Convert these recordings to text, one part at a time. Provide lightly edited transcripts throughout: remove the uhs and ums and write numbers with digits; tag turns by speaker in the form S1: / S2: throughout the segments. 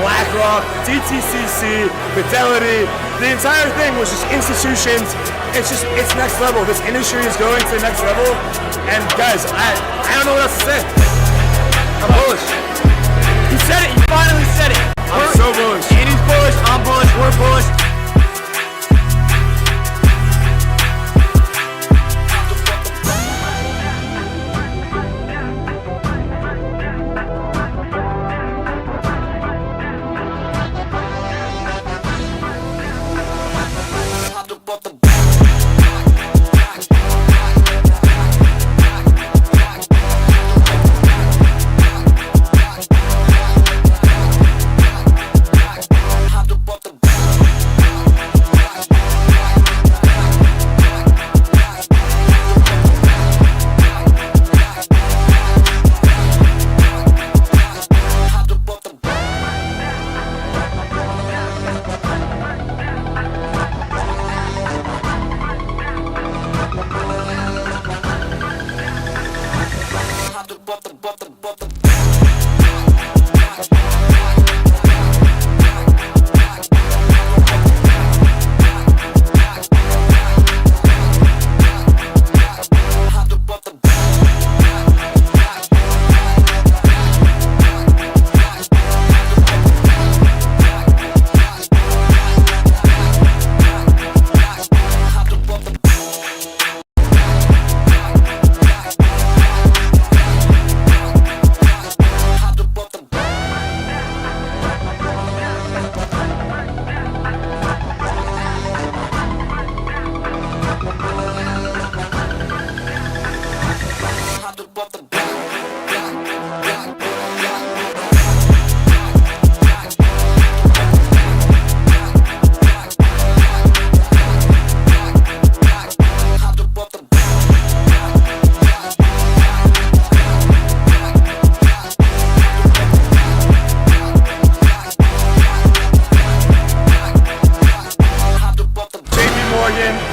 S1: BlackRock, DTCC, Fidelity. The entire thing was just institutions. It's next level. This industry is going to the next level. And guys, I don't know what else to say. I'm bullish.
S2: You said it. You finally said it.
S1: I'm so bullish.
S2: Andy's bullish. I'm bullish. We're bullish.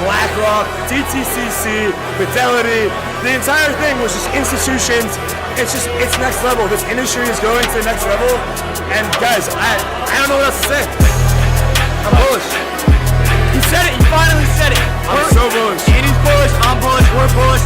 S1: BlackRock, DTCC, Fidelity. The entire thing was just institutions. It's next level. This industry is going to the next level. And guys, I don't know what else to say. I'm bullish.
S2: You said it. You finally said it.
S1: I'm so bullish.
S2: Andy's bullish. I'm bullish. We're bullish.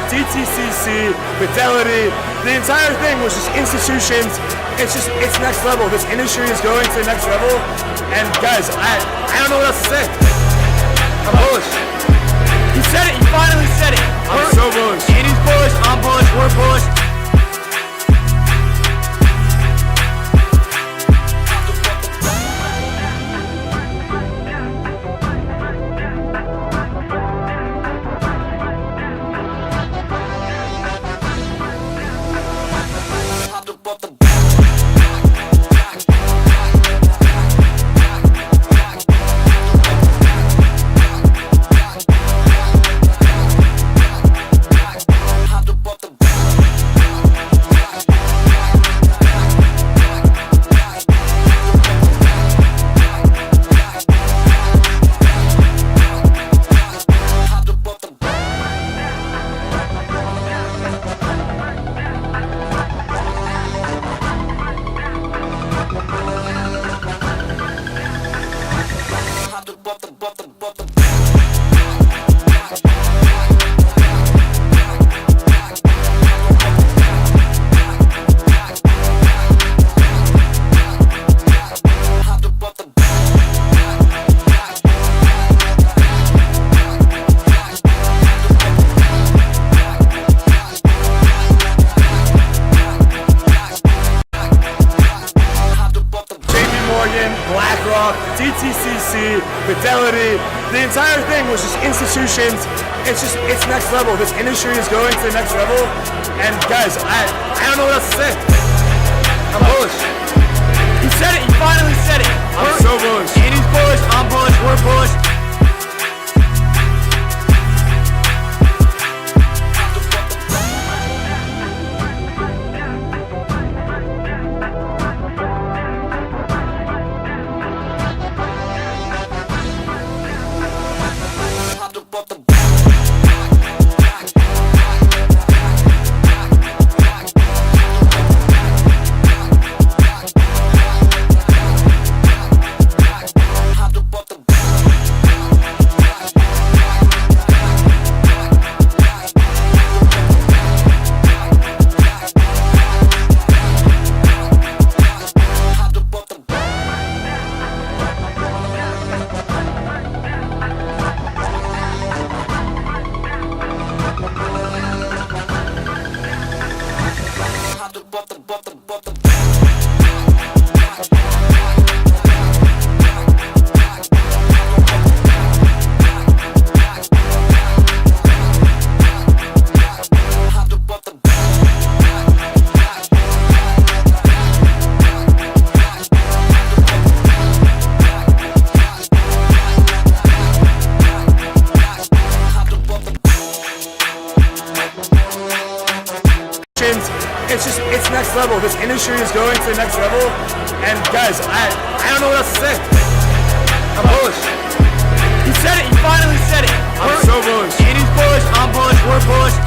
S1: DTCC, Fidelity. The entire thing was just institutions. It's next level. This industry is going to the next level. And guys, I don't know what else to say. I'm bullish.
S2: You said it, you finally said it.
S1: I'm so bullish.
S2: Andy's bullish, I'm bullish, we're bullish.
S1: DTCC, Fidelity. The entire thing was just institutions. It's next level. This industry is going to the next level. And guys, I don't know what else to say. I'm bullish.
S2: You said it, you finally said it.
S1: I'm so bullish.
S2: Andy's bullish, I'm bullish, we're bullish.
S1: It's next level. This industry is going to the next level. And guys, I don't know what else to say. I'm bullish.
S2: You said it, you finally said it.
S1: I'm so bullish.
S2: Andy's bullish, I'm bullish, we're bullish.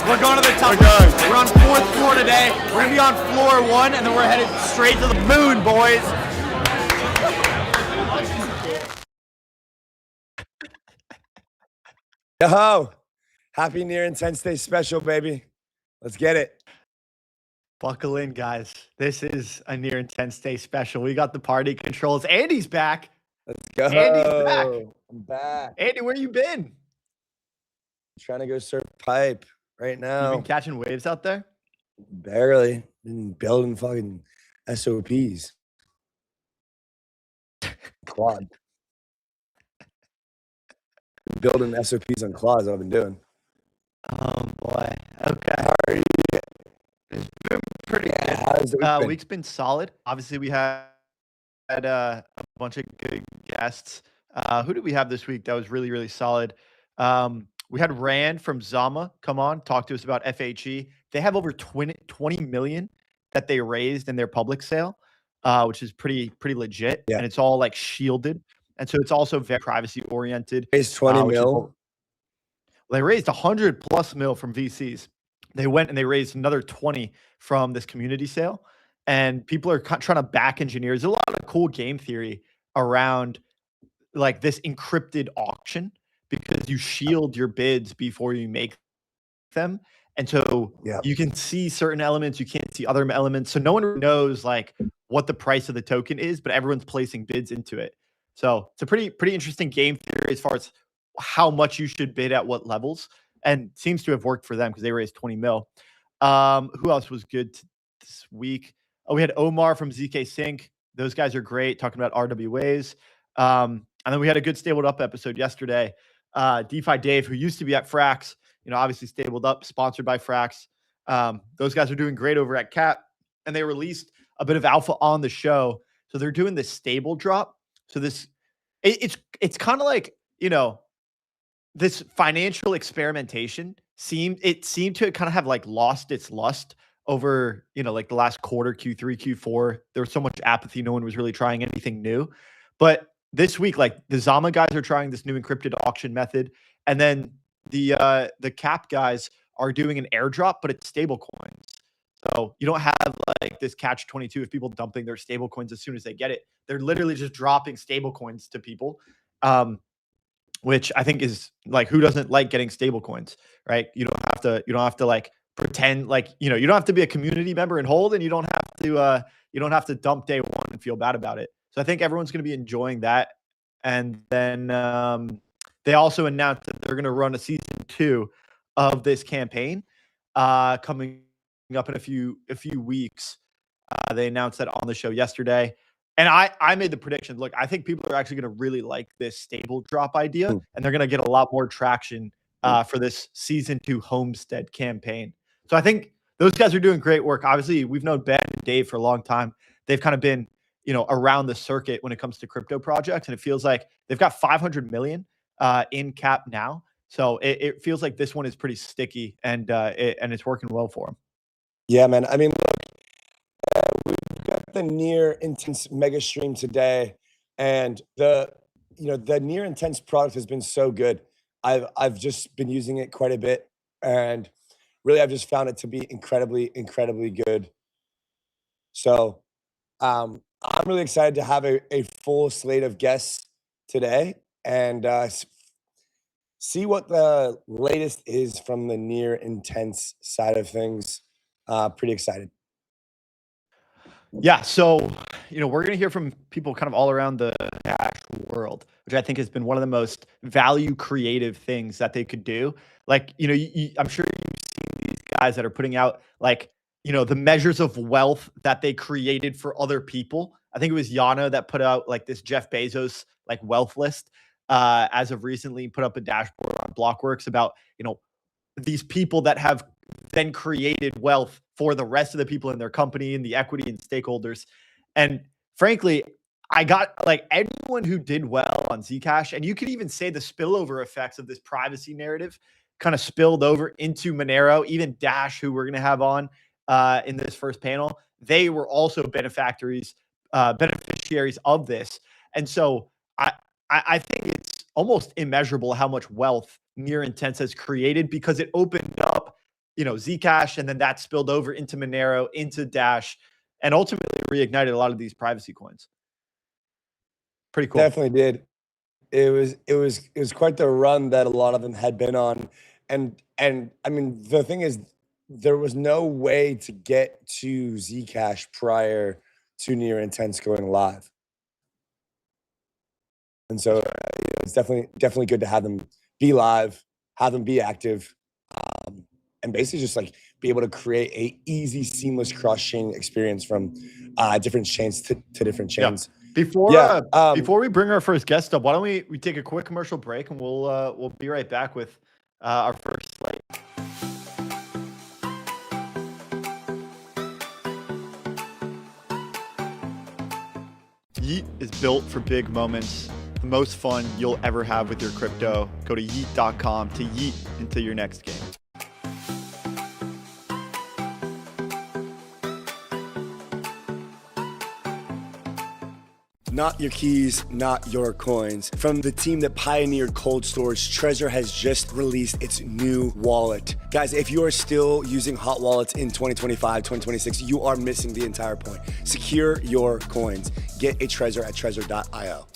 S2: We're going to the top. We're on 4th floor today. We're going to be on floor 1, and then we're headed straight to the moon, boys.
S1: Yo, happy Near Intense Day special, baby. Let's get it.
S3: Buckle in, guys. This is a Near Intense Day special. We got the party controls. Andy's back.
S1: Let's go.
S3: Andy's back.
S1: I'm back.
S3: Andy, where you been?
S1: Trying to go surf pipe right
S3: You
S1: now.
S3: been catching waves out there?
S1: Barely. Been building fucking SOPs. Quad. Building SOPs on quads. I've been doing.
S3: Oh boy. Okay.
S1: How are you?
S3: It's been pretty good.
S1: How's the week been?
S3: Week's been solid. Obviously, we had a bunch of good guests. Who did we have this week that was really, really solid? We had Rand from Zama come on, talk to us about FHE. They have over 20 million that they raised in their public sale, which is pretty legit.
S1: Yeah.
S3: And it's all like shielded. And so it's also very privacy oriented.
S1: Raised 20 mil.
S3: Well, they raised 100+ mil from VCs. They went and they raised another 20 from this community sale. And people are trying to back engineer. There's a lot of cool game theory around like this encrypted auction because you shield your bids before you make them. And so you can see certain elements, you can't see other elements. So no one knows like what the price of the token is, but everyone's placing bids into it. So it's a pretty interesting game theory as far as how much you should bid at what levels, and seems to have worked for them because they raised 20 mil. Who else was good this week? Oh, we had Omar from ZK Sync. Those guys are great, talking about RWAs. And then we had a good stabled up episode yesterday. DeFi Dave, who used to be at Frax, obviously stabled up, sponsored by Frax. Those guys are doing great over at Cap, and they released a bit of alpha on the show. So they're doing this stable drop. So it's kind of like, this financial experimentation seemed to kind of have like lost its lust over, like the last quarter, Q3, Q4. There was so much apathy. No one was really trying anything new. But this week, like the Zama guys are trying this new encrypted auction method. And then the Cap guys are doing an airdrop, but it's stable coins. So you don't have like this catch-22 of people dumping their stable coins as soon as they get it. They're literally just dropping stable coins to people. Which I think is like, who doesn't like getting stable coins, right? You don't have to like pretend like, you don't have to be a community member and hold, and you don't have to dump day one and feel bad about it. So I think everyone's going to be enjoying that. And then they also announced that they're going to run a season 2 of this campaign coming up in a few weeks. They announced that on the show yesterday. And I made the prediction. Look, I think people are actually going to really like this stable drop idea, and they're going to get a lot more traction for this season 2 Homestead campaign. So I think those guys are doing great work. Obviously, we've known Ben and Dave for a long time. They've kind of been, around the circuit when it comes to crypto projects, and it feels like they've got 500 million in Cap now. So it feels like this one is pretty sticky, and it's working well for them.
S1: Yeah, man. I mean, look, we've got the Near Intense mega stream today, and the Near Intense product has been so good. I've just been using it quite a bit, and really I've just found it to be incredibly good. So I'm really excited to have a full slate of guests today and see what the latest is from the Near Intense side of things. Pretty excited.
S3: Yeah, so we're going to hear from people kind of all around the cash world, which I think has been one of the most value creative things that they could do. Like, I'm sure you've seen these guys that are putting out like, the measures of wealth that they created for other people. I think it was Yana that put out like this Jeff Bezos like wealth list as of recently, put up a dashboard on Blockworks about, these people that have then created wealth for the rest of the people in their company and the equity and stakeholders. And frankly, I got like anyone who did well on Zcash, and you could even say the spillover effects of this privacy narrative kind of spilled over into Monero, even Dash, who we're going to have on in this first panel. They were also beneficiaries of this. And so I think it's almost immeasurable how much wealth Near Intense has created, because it opened up Zcash, and then that spilled over into Monero, into Dash, and ultimately reignited a lot of these privacy coins. Pretty cool.
S4: Definitely did. It was quite the run that a lot of them had been on. And I mean, the thing is, there was no way to get to Zcash prior to Near Intense going live. And so it's definitely good to have them be live, have them be active, and basically just like be able to create a easy, seamless cross-chain experience from different chains to different chains.
S3: Before we bring our first guest up, why don't we take a quick commercial break, and we'll be right back with our first slate. Yeet is built for big moments. The most fun you'll ever have with your crypto. Go to yeet.com to yeet into your next game.
S4: Not your keys, not your coins. From the team that pioneered cold storage, Trezor has just released its new wallet. Guys, if you are still using hot wallets in 2025, 2026, you are missing the entire point. Secure your coins. Get a Trezor at trezor.io.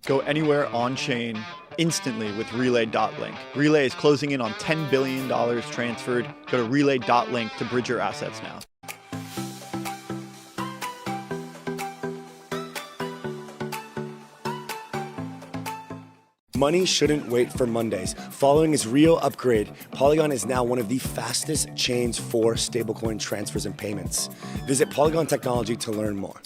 S3: Go anywhere on-chain instantly with Relay.link. Relay is closing in on $10 billion transferred. Go to Relay.link to bridge your assets now.
S4: Money shouldn't wait for Mondays. Following its real upgrade, Polygon is now one of the fastest chains for stablecoin transfers and payments. Visit Polygon Technology to learn more.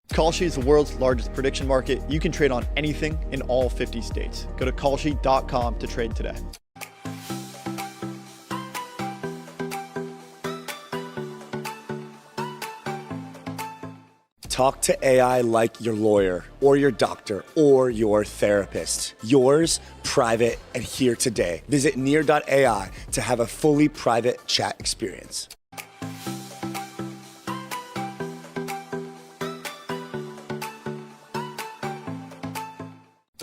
S3: Kalshi is the world's largest prediction market. You can trade on anything in all 50 states. Go to kalshi.com to trade today.
S4: Talk to AI like your lawyer or your doctor or your therapist. Yours, private, and here today. Visit near.ai to have a fully private chat experience.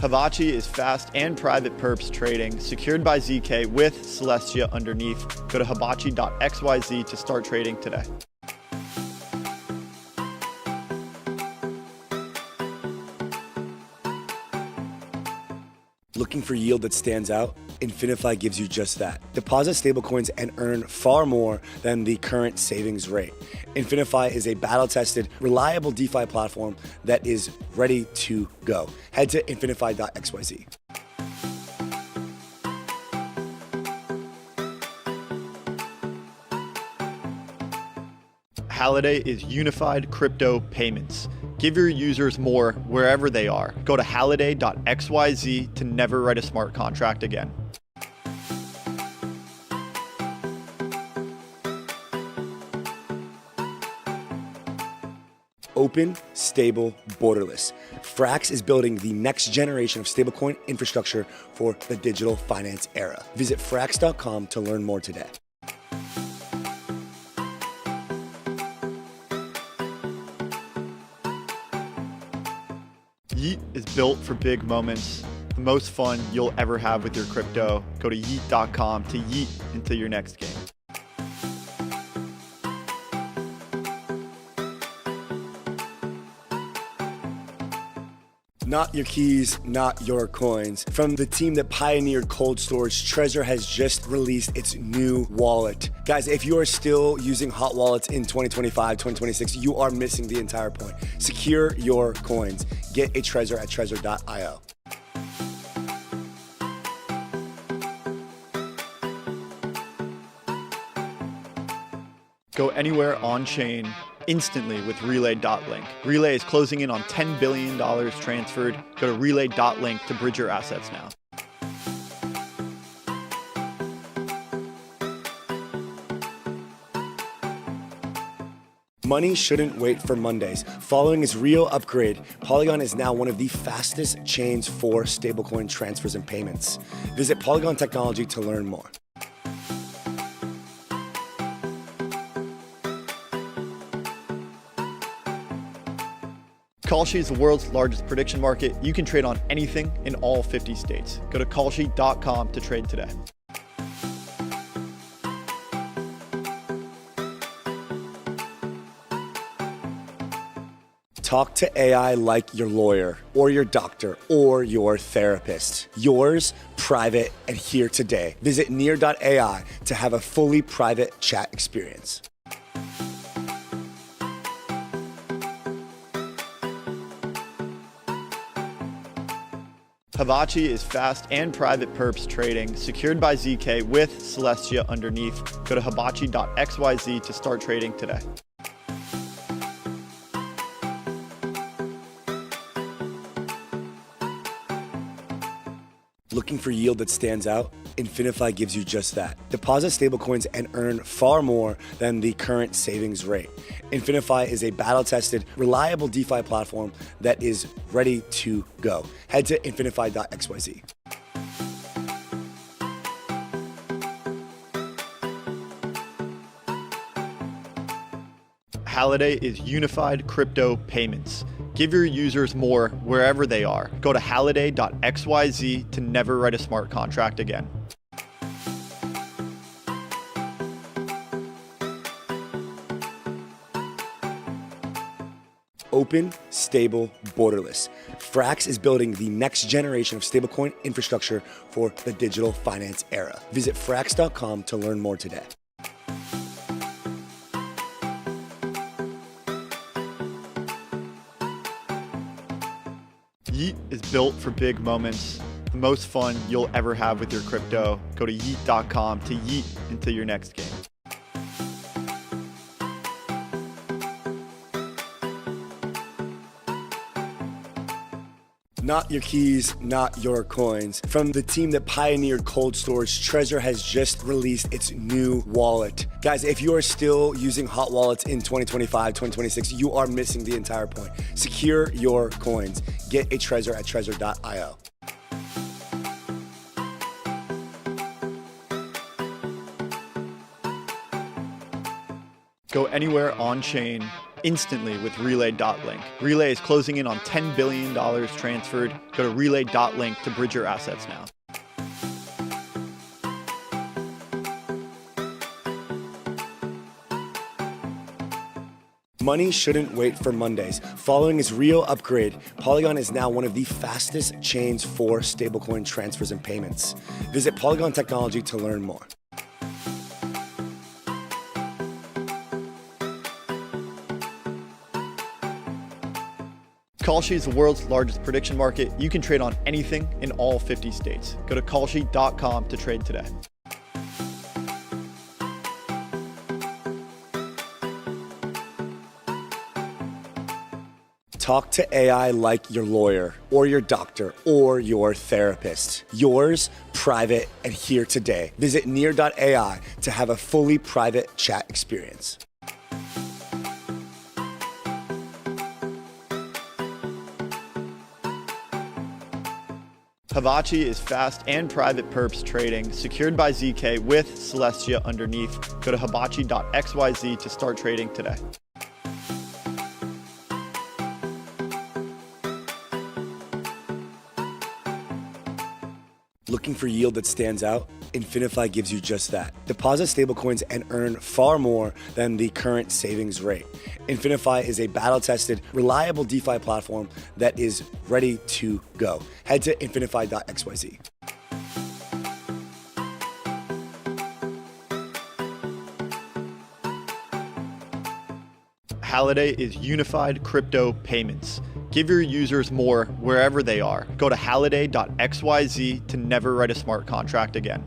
S3: Havachi is fast and private perps trading, secured by ZK with Celestia underneath. Go to hibachi.xyz to start trading today.
S4: Looking for yield that stands out? Infinify gives you just that. Deposit stablecoins and earn far more than the current savings rate. Infinify is a battle-tested, reliable DeFi platform that is ready to go. Head to infinify.xyz.
S3: Halliday is unified crypto payments. Give your users more wherever they are. Go to halliday.xyz to never write a smart contract again.
S4: Open, stable, borderless. Frax is building the next generation of stablecoin infrastructure for the digital finance era. Visit frax.com to learn more today.
S3: Yeet is built for big moments. The most fun you'll ever have with your crypto. Go to yeet.com to yeet into your next game.
S4: Not your keys, not your coins. From the team that pioneered cold storage, Trezor has just released its new wallet. Guys, if you are still using hot wallets in 2025, 2026, you are missing the entire point. Secure your coins. Get a Trezor at trezor.io.
S3: Go anywhere on-chain instantly with Relay.link. Relay is closing in on $10 billion transferred. Go to Relay.link to bridge your assets now.
S4: Money shouldn't wait for Mondays. Following its real upgrade, Polygon is now one of the fastest chains for stablecoin transfers and payments. Visit Polygon Technology to learn more.
S3: Kalshi is the world's largest prediction market. You can trade on anything in all 50 states. Go to kalshi.com to trade today.
S4: Talk to AI like your lawyer or your doctor or your therapist. Yours, private, and here today. Visit near.ai to have a fully private chat experience.
S3: Hibachi is fast and private perps trading, secured by ZK with Celestia underneath. Go to hibachi.xyz to start trading today.
S4: Looking for yield that stands out? Infinify gives you just that. Deposit stablecoins and earn far more than the current savings rate. Infinify is a battle-tested, reliable DeFi platform that is ready to go. Head to infinify.xyz.
S3: Halliday is unified crypto payments. Give your users more wherever they are. Go to halliday.xyz to never write a smart contract again.
S4: Open, stable, borderless. Frax is building the next generation of stablecoin infrastructure for the digital finance era. Visit frax.com to learn more today.
S3: Yeet is built for big moments. The most fun you'll ever have with your crypto. Go to yeet.com to yeet into your next game.
S4: Not your keys, not your coins. From the team that pioneered cold storage, Trezor has just released its new wallet. Guys, if you are still using hot wallets in 2025, 2026, you are missing the entire point. Secure your coins. Get a Trezor at trezor.io.
S3: Go anywhere on chain instantly with Relay.link. Relay is closing in on $10 billion transferred. Go to Relay.link to bridge your assets now.
S4: Money shouldn't wait for Mondays. Following its real upgrade, Polygon is now one of the fastest chains for stablecoin transfers and payments. Visit Polygon Technology to learn more.
S3: Kalshi is the world's largest prediction market. You can trade on anything in all 50 states. Go to kalshi.com to trade today.
S4: Talk to AI like your lawyer or your doctor or your therapist. Yours, private, and here today. Visit near.ai to have a fully private chat experience.
S3: Hibachi is fast and private perps trading, secured by ZK with Celestia underneath. Go to hibachi.xyz to start trading today.
S4: Looking for yield that stands out? Infinify gives you just that. Deposit stablecoins and earn far more than the current savings rate. Infinify is a battle-tested, reliable DeFi platform that is ready to go. Head to infinify.xyz.
S3: Halliday is unified crypto payments. Give your users more wherever they are. Go to halliday.xyz to never write a smart contract again.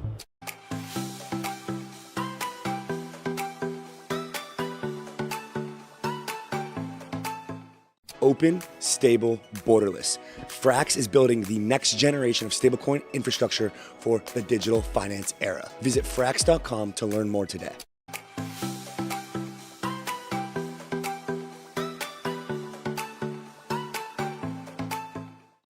S4: Open, stable, borderless. Frax is building the next generation of stablecoin infrastructure for the digital finance era. Visit frax.com to learn more today.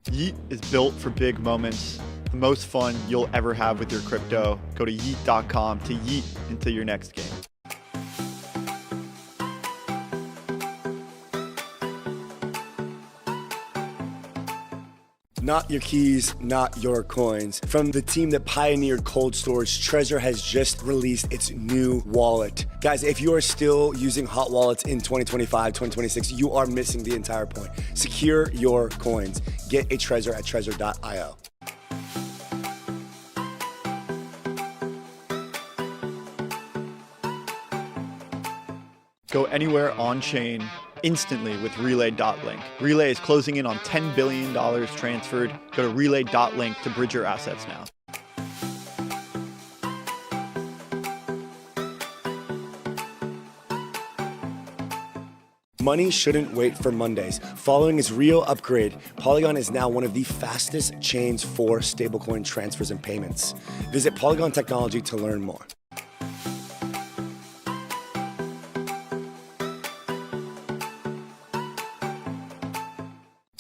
S3: Yeet is built for big moments. The most fun you'll ever have with your crypto. Go to yeet.com to yeet into your next game.
S4: Not your keys, not your coins. From the team that pioneered cold storage, Trezor has just released its new wallet. Guys, if you are still using hot wallets in 2025, 2026, you are missing the entire point. Secure your coins. Get a Trezor at trezor.io.
S3: Go anywhere on-chain instantly with Relay.link. Relay is closing in on $10 billion transferred. Go to Relay.link to bridge your assets now.
S4: Money shouldn't wait for Mondays. Following its real upgrade, Polygon is now one of the fastest chains for stablecoin transfers and payments. Visit Polygon Technology to learn more.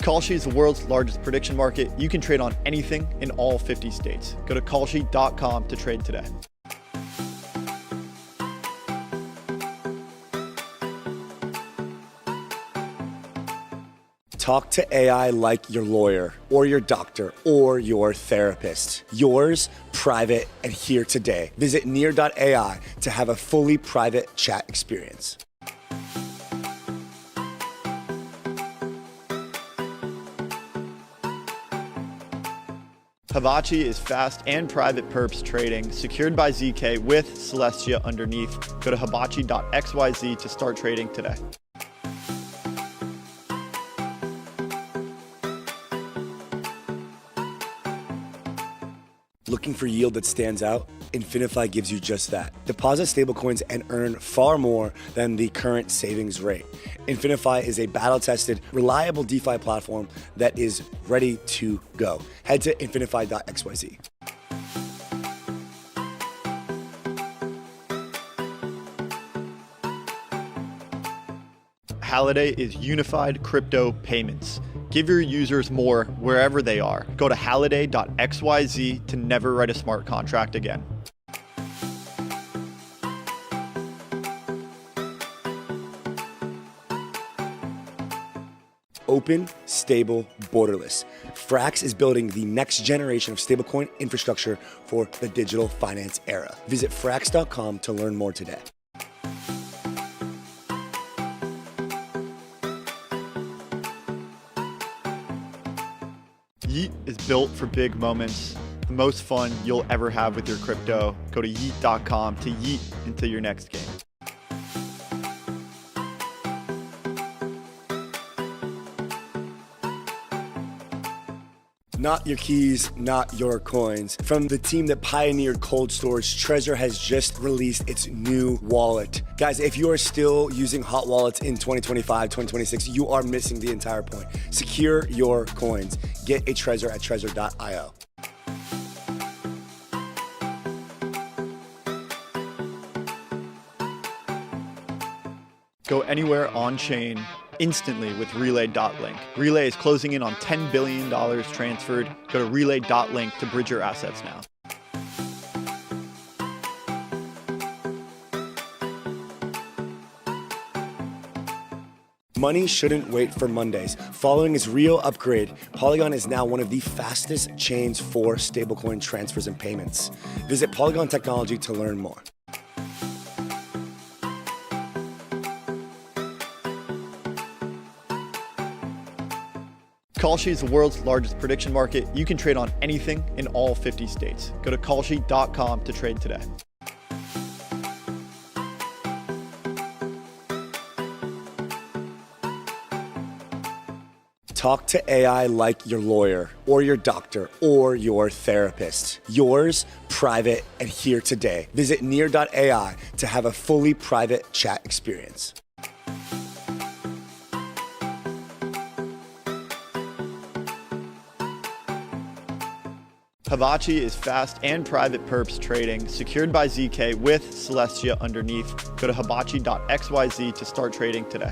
S3: Kalshi is the world's largest prediction market. You can trade on anything in all 50 states. Go to kalshi.com to trade today.
S4: Talk to AI like your lawyer or your doctor or your therapist. Yours, private, and here today. Visit near.ai to have a fully private chat experience.
S3: Havachi is fast and private perps trading, secured by ZK with Celestia underneath. Go to hibachi.xyz to start trading today.
S4: Looking for yield that stands out? Infinify gives you just that. Deposit stablecoins and earn far more than the current savings rate. Infinify is a battle-tested, reliable DeFi platform that is ready to go. Head to infinify.xyz.
S3: Halliday is unified crypto payments. Give your users more wherever they are. Go to halliday.xyz to never write a smart contract again.
S4: Open, stable, borderless. Frax is building the next generation of stablecoin infrastructure for the digital finance era. Visit frax.com to learn more today.
S3: Yeet is built for big moments. The most fun you'll ever have with your crypto. Go to yeet.com to yeet into your next game.
S4: Not your keys, not your coins. From the team that pioneered cold storage, Trezor has just released its new wallet. Guys, if you are still using hot wallets in 2025, 2026, you are missing the entire point. Secure your coins. Get a Trezor at trezor.io.
S3: Go anywhere on-chain instantly with Relay.link. Relay is closing in on $10 billion transferred. Go to Relay.link to bridge your assets now.
S4: Money shouldn't wait for Mondays. Following its real upgrade, Polygon is now one of the fastest chains for stablecoin transfers and payments. Visit Polygon Technology to learn more.
S3: Kalshi is the world's largest prediction market. You can trade on anything in all 50 states. Go to kalshi.com to trade today.
S4: Talk to AI like your lawyer or your doctor or your therapist. Yours, private, and here today. Visit near.ai to have a fully private chat experience.
S3: Havachi is fast and private perps trading, secured by ZK with Celestia underneath. Go to hibachi.xyz to start trading today.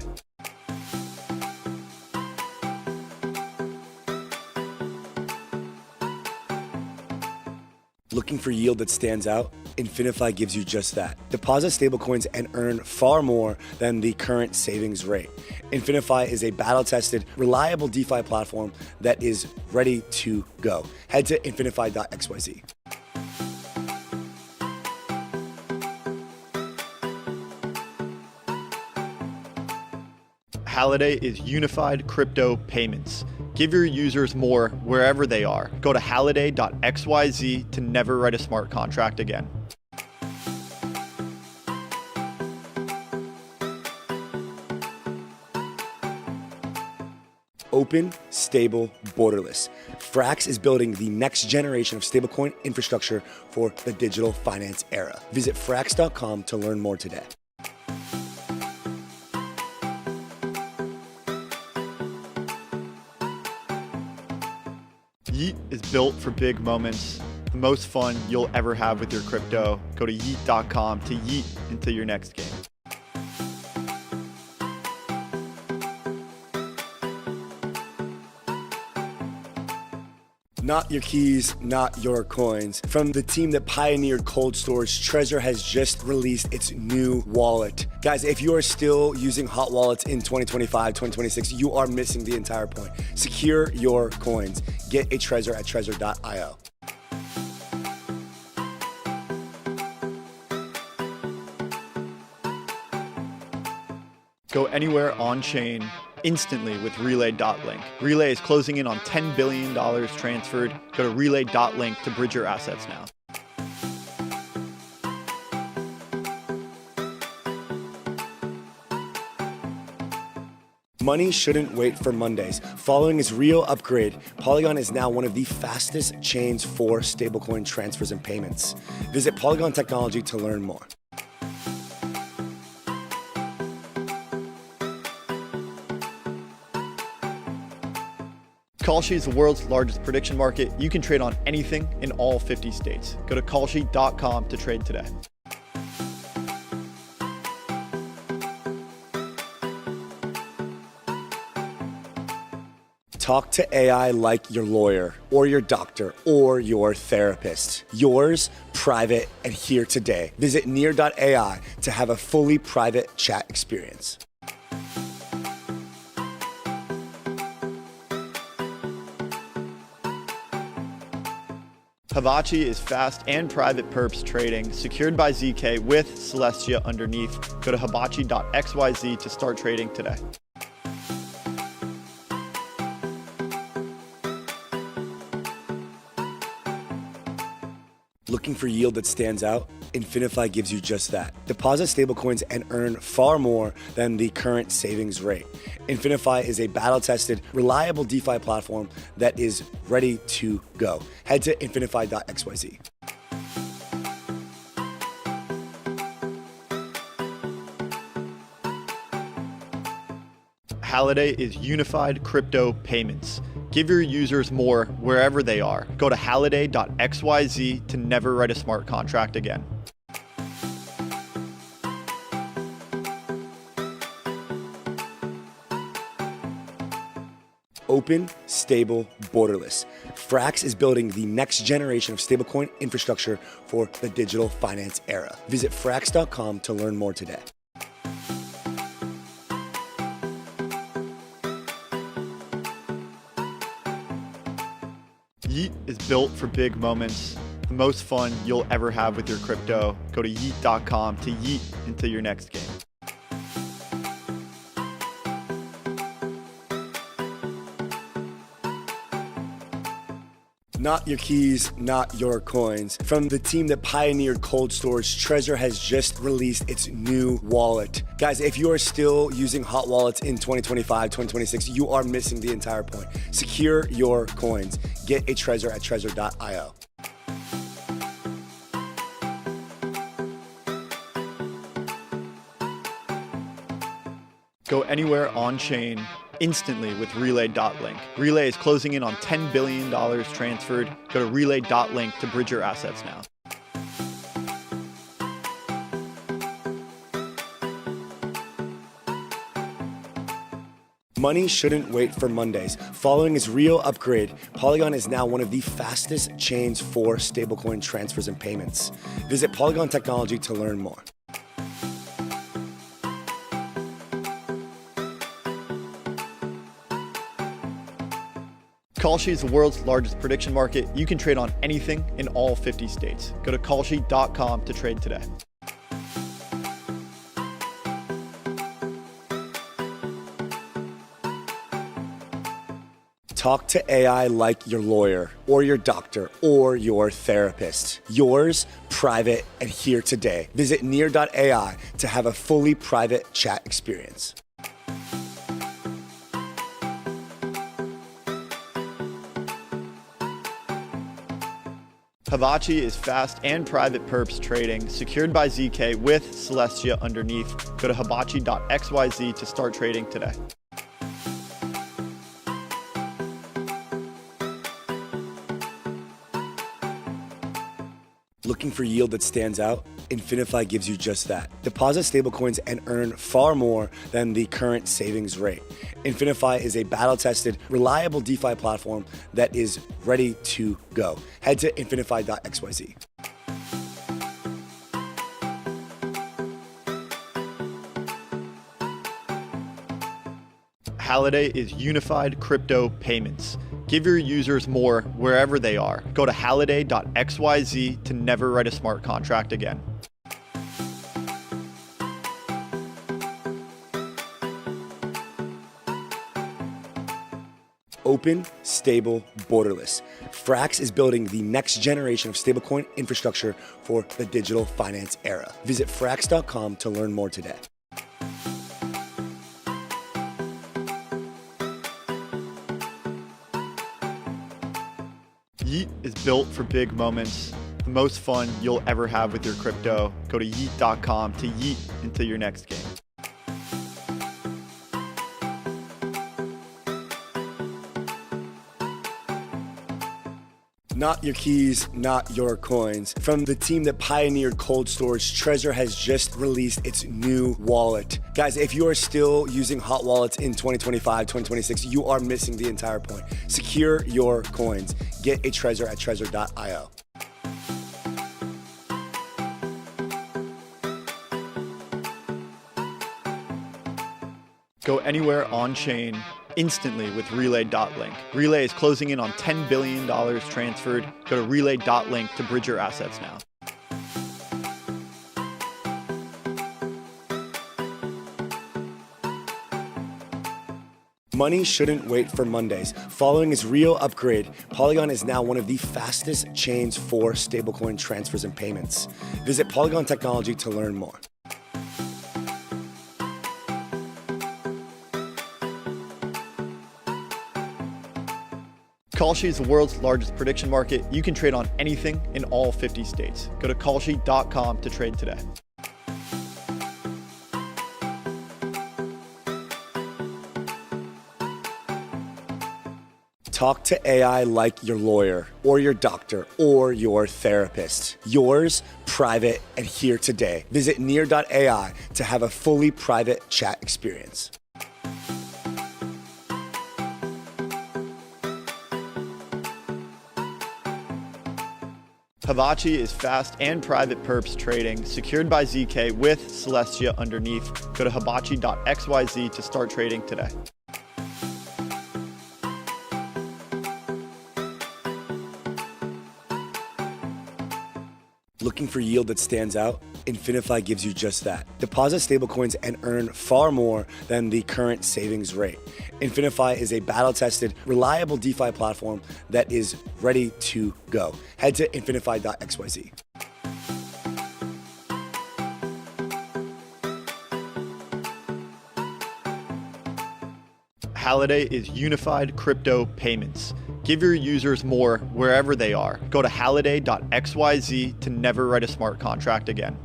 S4: Looking for yield that stands out? Infinify gives you just that. Deposit stablecoins and earn far more than the current savings rate. Infinify is a battle-tested, reliable DeFi platform that is ready to go. Head to infinify.xyz.
S3: Halliday is unified crypto payments. Give your users more wherever they are. Go to halliday.xyz to never write a smart contract again.
S4: Open, stable, borderless. Frax is building the next generation of stablecoin infrastructure for the digital finance era. Visit frax.com to learn more today.
S3: Yeet is built for big moments. The most fun you'll ever have with your crypto. Go to yeet.com to yeet into your next game.
S4: Not your keys, not your coins. From the team that pioneered cold storage, Trezor has just released its new wallet. Guys, if you are still using hot wallets in 2025, 2026, you are missing the entire point. Secure your coins. Get a Trezor at trezor.io.
S3: Go anywhere on chain instantly with Relay.link. Relay is closing in on $10 billion transferred. Go to Relay.link to bridge your assets now.
S4: Money shouldn't wait for Mondays. Following its real upgrade, Polygon is now one of the fastest chains for stablecoin transfers and payments. Visit Polygon Technology to learn more.
S3: Kalshi is the world's largest prediction market. You can trade on anything in all 50 states. Go to kalshi.com to trade today.
S4: Talk to AI like your lawyer or your doctor or your therapist. Yours, private, and here today. Visit near.ai to have a fully private chat experience.
S3: Havachi is fast and private perps trading, secured by ZK with Celestia underneath. Go to hibachi.xyz to start trading today.
S4: Looking for yield that stands out? Infinify gives you just that. Deposit stablecoins and earn far more than the current savings rate. Infinify is a battle-tested, reliable DeFi platform that is ready to go. Head to infinify.xyz.
S3: Halliday is unified crypto payments. Give your users more wherever they are. Go to halliday.xyz to never write a smart contract again.
S4: Open, stable, borderless. Frax is building the next generation of stablecoin infrastructure for the digital finance era. Visit frax.com to learn more today.
S3: Yeet is built for big moments. The most fun you'll ever have with your crypto. Go to yeet.com to yeet into your next game.
S4: Not your keys, not your coins. From the team that pioneered cold storage, Trezor has just released its new wallet. Guys, if you are still using hot wallets in 2025, 2026, you are missing the entire point. Secure your coins. Get a Trezor at trezor.io.
S3: Go anywhere on chain instantly with Relay.link. Relay is closing in on $10 billion transferred. Go to Relay.link to bridge your assets now.
S4: Money shouldn't wait for Mondays. Following its real upgrade, Polygon is now one of the fastest chains for stablecoin transfers and payments. Visit Polygon Technology to learn more.
S3: Kalshi is the world's largest prediction market. You can trade on anything in all 50 states. Go to kalshi.com to trade today.
S4: Talk to AI like your lawyer or your doctor or your therapist. Yours, private, and here today. Visit near.ai to have a fully private chat experience.
S3: Hibachi is fast and private perps trading, secured by ZK with Celestia underneath. Go to hibachi.xyz to start trading today.
S4: Looking for yield that stands out? Infinify gives you just that. Deposit stablecoins and earn far more than the current savings rate. Infinify is a battle-tested, reliable DeFi platform that is ready to go. Head to infinify.xyz.
S3: Halliday is unified crypto payments. Give your users more wherever they are. Go to halliday.xyz to never write a smart contract again.
S4: Open, stable, borderless. Frax is building the next generation of stablecoin infrastructure for the digital finance era. Visit frax.com to learn more today.
S3: Yeet is built for big moments. The most fun you'll ever have with your crypto. Go to yeet.com to yeet into your next game.
S4: Not your keys, not your coins. From the team that pioneered cold storage, Trezor has just released its new wallet. Guys, if you are still using hot wallets in 2025, 2026, you are missing the entire point. Secure your coins. Get a Trezor at trezor.io.
S3: Go anywhere on-chain instantly with Relay.link. Relay is closing in on $10 billion transferred. Go to Relay.link to bridge your assets now.
S4: Money shouldn't wait for Mondays. Following its real upgrade, Polygon is now one of the fastest chains for stablecoin transfers and payments. Visit Polygon Technology to learn more.
S3: Kalshi is the world's largest prediction market. You can trade on anything in all 50 states. Go to kalshi.com to trade today.
S4: Talk to AI like your lawyer or your doctor or your therapist. Yours, private, and here today. Visit near.ai to have a fully private chat experience.
S3: Hibachi is fast and private perps trading, secured by ZK with Celestia underneath. Go to hibachi.xyz to start trading today.
S4: Looking for yield that stands out? Infinify gives you just that. Deposit stablecoins and earn far more than the current savings rate. Infinify is a battle-tested, reliable DeFi platform that is ready to go. Head to infinify.xyz.
S3: Halliday is unified crypto payments. Give your users more wherever they are. Go to halliday.xyz to never write a smart contract again.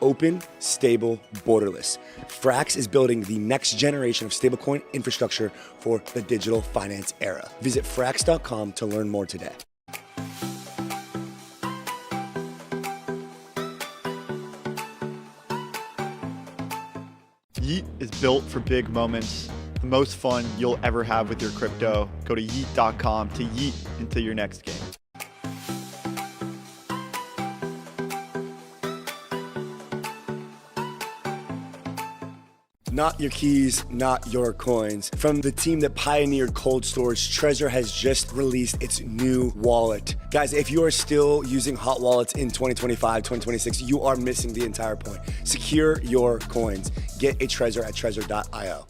S4: Open, stable, borderless. Frax is building the next generation of stablecoin infrastructure for the digital finance era. Visit frax.com to learn more today.
S3: built for big moments. The most fun you'll ever have with your crypto. Go to yeet.com to yeet into your next game.
S4: Not your keys, not your coins. From the team that pioneered cold storage, Trezor has just released its new wallet. Guys, if you are still using hot wallets in 2025, 2026, you are missing the entire point. Secure your coins. Get a Trezor at trezor.io.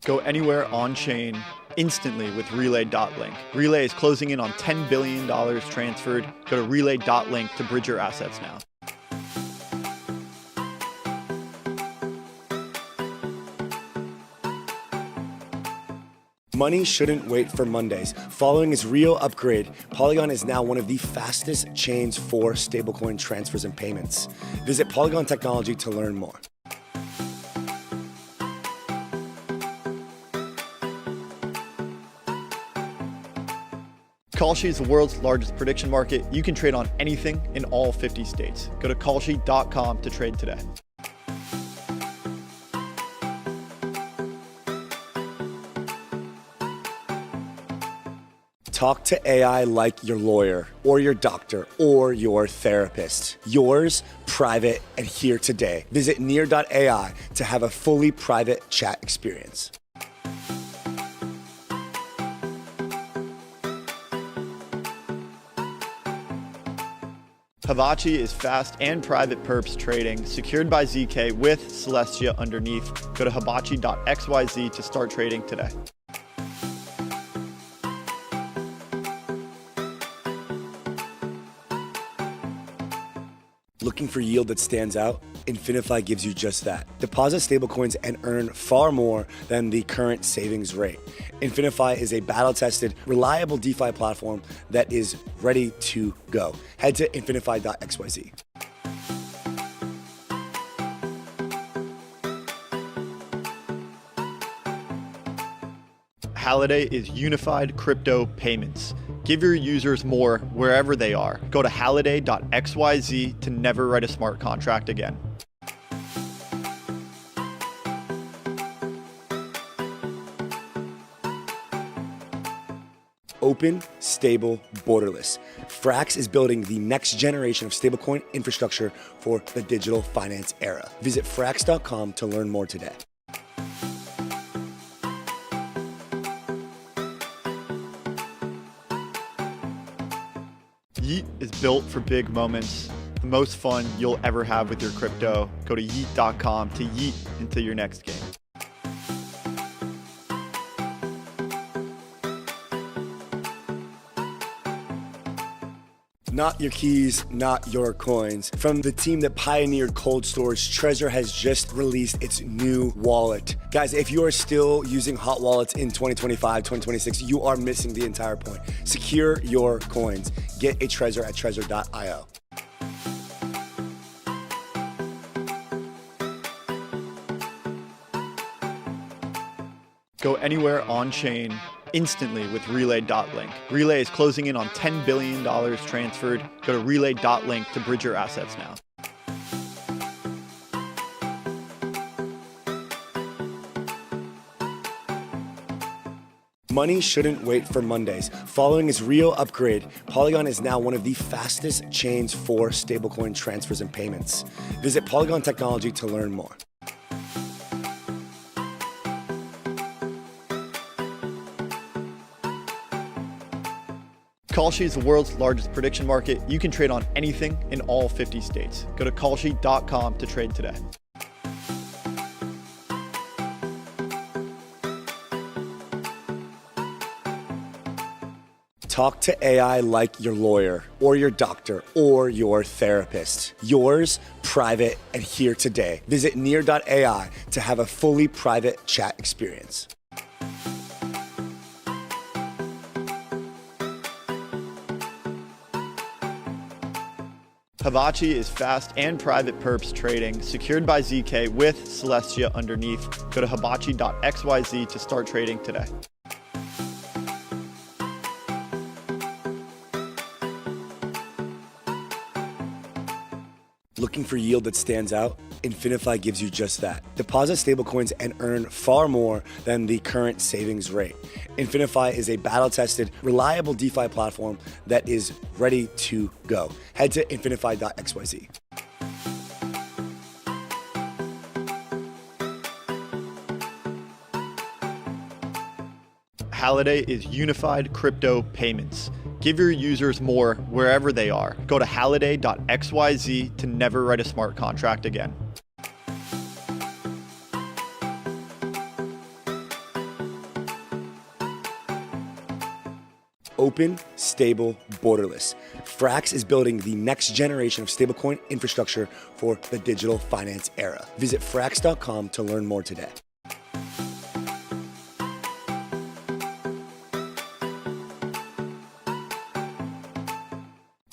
S3: Go anywhere on-chain instantly with Relay.link. Relay is closing in on $10 billion transferred. Go to Relay.link to bridge your assets now.
S4: Money shouldn't wait for Mondays. Following its Rio upgrade, Polygon is now one of the fastest chains for stablecoin transfers and payments. Visit Polygon Technology to learn more.
S3: Kalshi is the world's largest prediction market. You can trade on anything in all 50 states. Go to Kalshi.com to trade today.
S4: Talk to AI like your lawyer or your doctor or your therapist. Yours, private, and here today. Visit near.ai to have a fully private chat experience.
S3: Hibachi is fast and private perps trading, secured by ZK with Celestia underneath. Go to hibachi.xyz to start trading today.
S4: Looking for yield that stands out? Infinify gives you just that. Deposit stablecoins and earn far more than the current savings rate. Infinify is a battle-tested, reliable DeFi platform that is ready to go. Head to infinify.xyz.
S3: Halliday is unified crypto payments. Give your users more wherever they are. Go to halliday.xyz to never write a smart contract again.
S4: Open, stable, borderless. Frax is building the next generation of stablecoin infrastructure for the digital finance era. Visit frax.com to learn more today.
S3: Yeet is built for big moments. The most fun you'll ever have with your crypto. Go to yeet.com to yeet into your next game.
S4: Not your keys, not your coins. From the team that pioneered cold storage, Trezor has just released its new wallet. Guys, if you are still using hot wallets in 2025, 2026, you are missing the entire point. Secure your coins. Get a Trezor at trezor.io.
S3: Go anywhere on-chain instantly with Relay.link. Relay is closing in on $10 billion transferred. Go to Relay.link to bridge your assets now.
S4: Money shouldn't wait for Mondays. Following its Rio upgrade, Polygon is now one of the fastest chains for stablecoin transfers and payments. Visit Polygon Technology to learn more.
S3: Kalshi is the world's largest prediction market. You can trade on anything in all 50 states. Go to Kalshi.com to trade today.
S4: Talk to AI like your lawyer or your doctor or your therapist. Yours, private, and here today. Visit near.ai to have a fully private chat experience.
S3: Hibachi is fast and private perps trading, secured by ZK with Celestia underneath. Go to hibachi.xyz to start trading today.
S4: Looking for yield that stands out? Infinify gives you just that. Deposit stablecoins and earn far more than the current savings rate. Infinify is a battle-tested, reliable DeFi platform that is ready to go. Head to infinify.xyz.
S3: Halliday is unified crypto payments. Give your users more wherever they are. Go to halliday.xyz to never write a smart contract again.
S4: Open, stable, borderless. Frax is building the next generation of stablecoin infrastructure for the digital finance era. Visit frax.com to learn more today.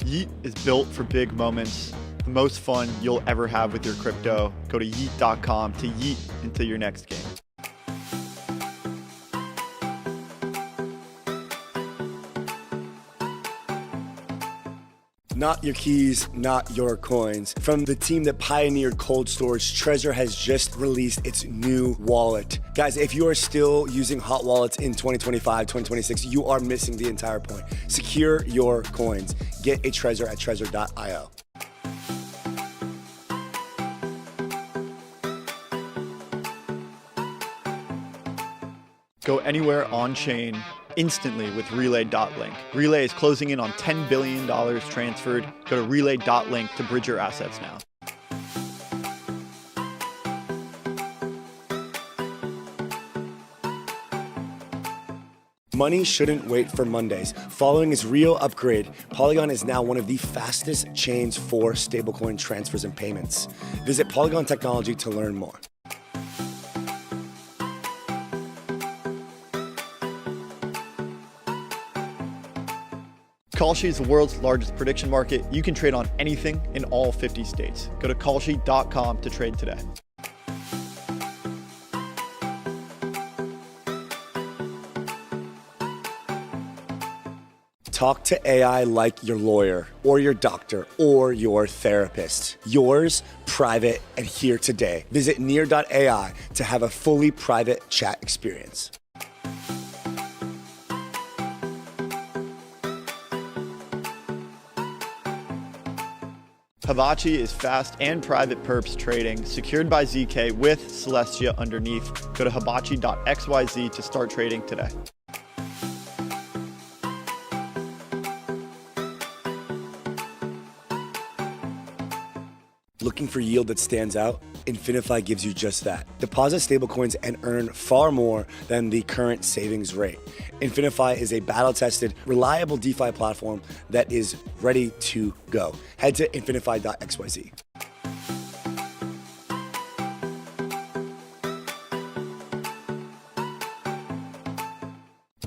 S3: Yeet is built for big moments. The most fun you'll ever have with your crypto. Go to yeet.com to yeet into your next game.
S4: Not your keys, not your coins. From the team that pioneered cold storage, Trezor has just released its new wallet. Guys, if you are still using hot wallets in 2025, 2026, you are missing the entire point. Secure your coins. Get a Trezor at trezor.io.
S3: Go anywhere on-chain instantly with Relay.link. Relay is closing in on $10 billion transferred. Go to Relay.link to bridge your assets now.
S4: Money shouldn't wait for Mondays. Following its real upgrade, Polygon is now one of the fastest chains for stablecoin transfers and payments. Visit Polygon Technology to learn more.
S3: Kalshi is the world's largest prediction market. You can trade on anything in all 50 states. Go to kalshi.com to trade today.
S4: Talk to AI like your lawyer or your doctor or your therapist. Yours, private, and here today. Visit near.ai to have a fully private chat experience.
S3: Havachi is fast and private perps trading, secured by ZK with Celestia underneath. Go to hibachi.xyz to start trading today.
S4: Looking for yield that stands out? Infinify gives you just that. Deposit stablecoins and earn far more than the current savings rate. Infinify is a battle-tested, reliable DeFi platform that is ready to go. Head to infinify.xyz.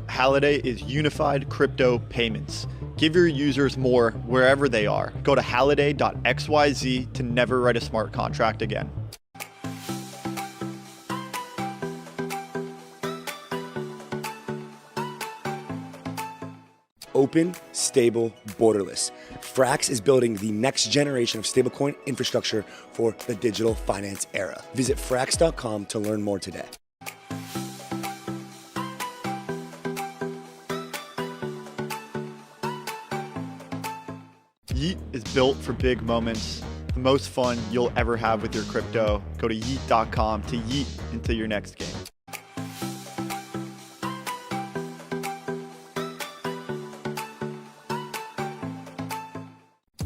S3: Halliday is unified crypto payments. Give your users more wherever they are. Go to halliday.xyz to never write a smart contract again.
S4: Open, stable, borderless. Frax is building the next generation of stablecoin infrastructure for the digital finance era. Visit frax.com to learn more today.
S3: Yeet is built for big moments. The most fun you'll ever have with your crypto. Go to yeet.com to yeet into your next game.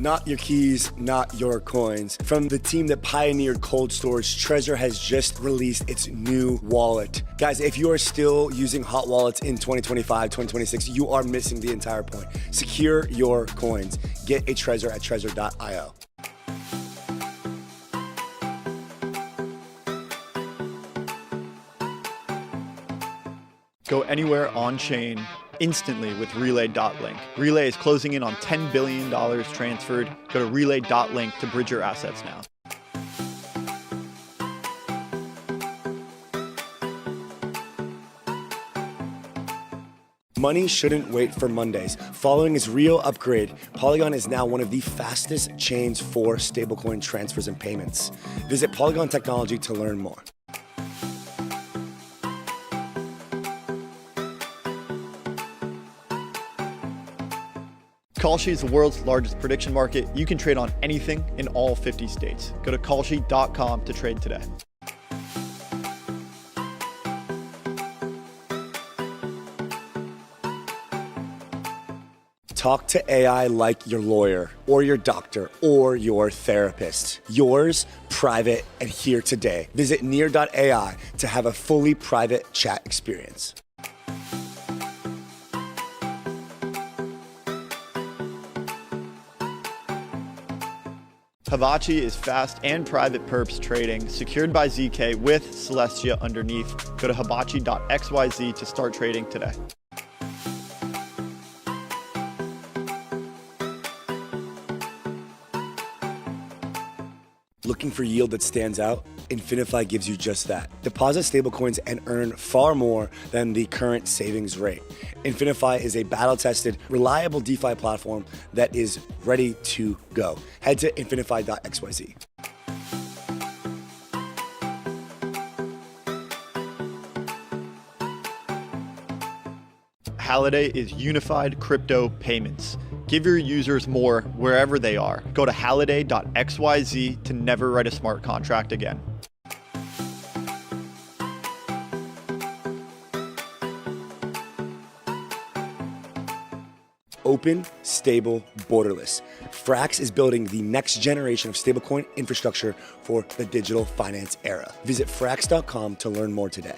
S4: Not your keys, not your coins. From the team that pioneered cold storage, Trezor has just released its new wallet. Guys, if you are still using hot wallets in 2025, 2026, you are missing the entire point. Secure your coins. Get a Trezor at trezor.io.
S3: Go anywhere on-chain instantly with Relay.link. Relay is closing in on $10 billion transferred. Go to Relay.link to bridge your assets now.
S4: Money shouldn't wait for Mondays. Following its real upgrade, Polygon is now one of the fastest chains for stablecoin transfers and payments. Visit Polygon Technology to learn more.
S3: Kalshi is the world's largest prediction market. You can trade on anything in all 50 states. Go to kalshi.com to trade today.
S4: Talk to AI like your lawyer or your doctor or your therapist. Yours, private, and here today. Visit near.ai to have a fully private chat experience.
S3: Havachi is fast and private perps trading, secured by ZK with Celestia underneath. Go to hibachi.xyz to start trading today.
S4: Looking for yield that stands out? Infinify gives you just that. Deposit stablecoins and earn far more than the current savings rate. Infinify is a battle-tested, reliable DeFi platform that is ready to go. Head to infinify.xyz.
S3: Halliday is unified crypto payments. Give your users more wherever they are. Go to halliday.xyz to never write a smart contract again.
S4: Open, stable, borderless. Frax is building the next generation of stablecoin infrastructure for the digital finance era. Visit frax.com to learn more today.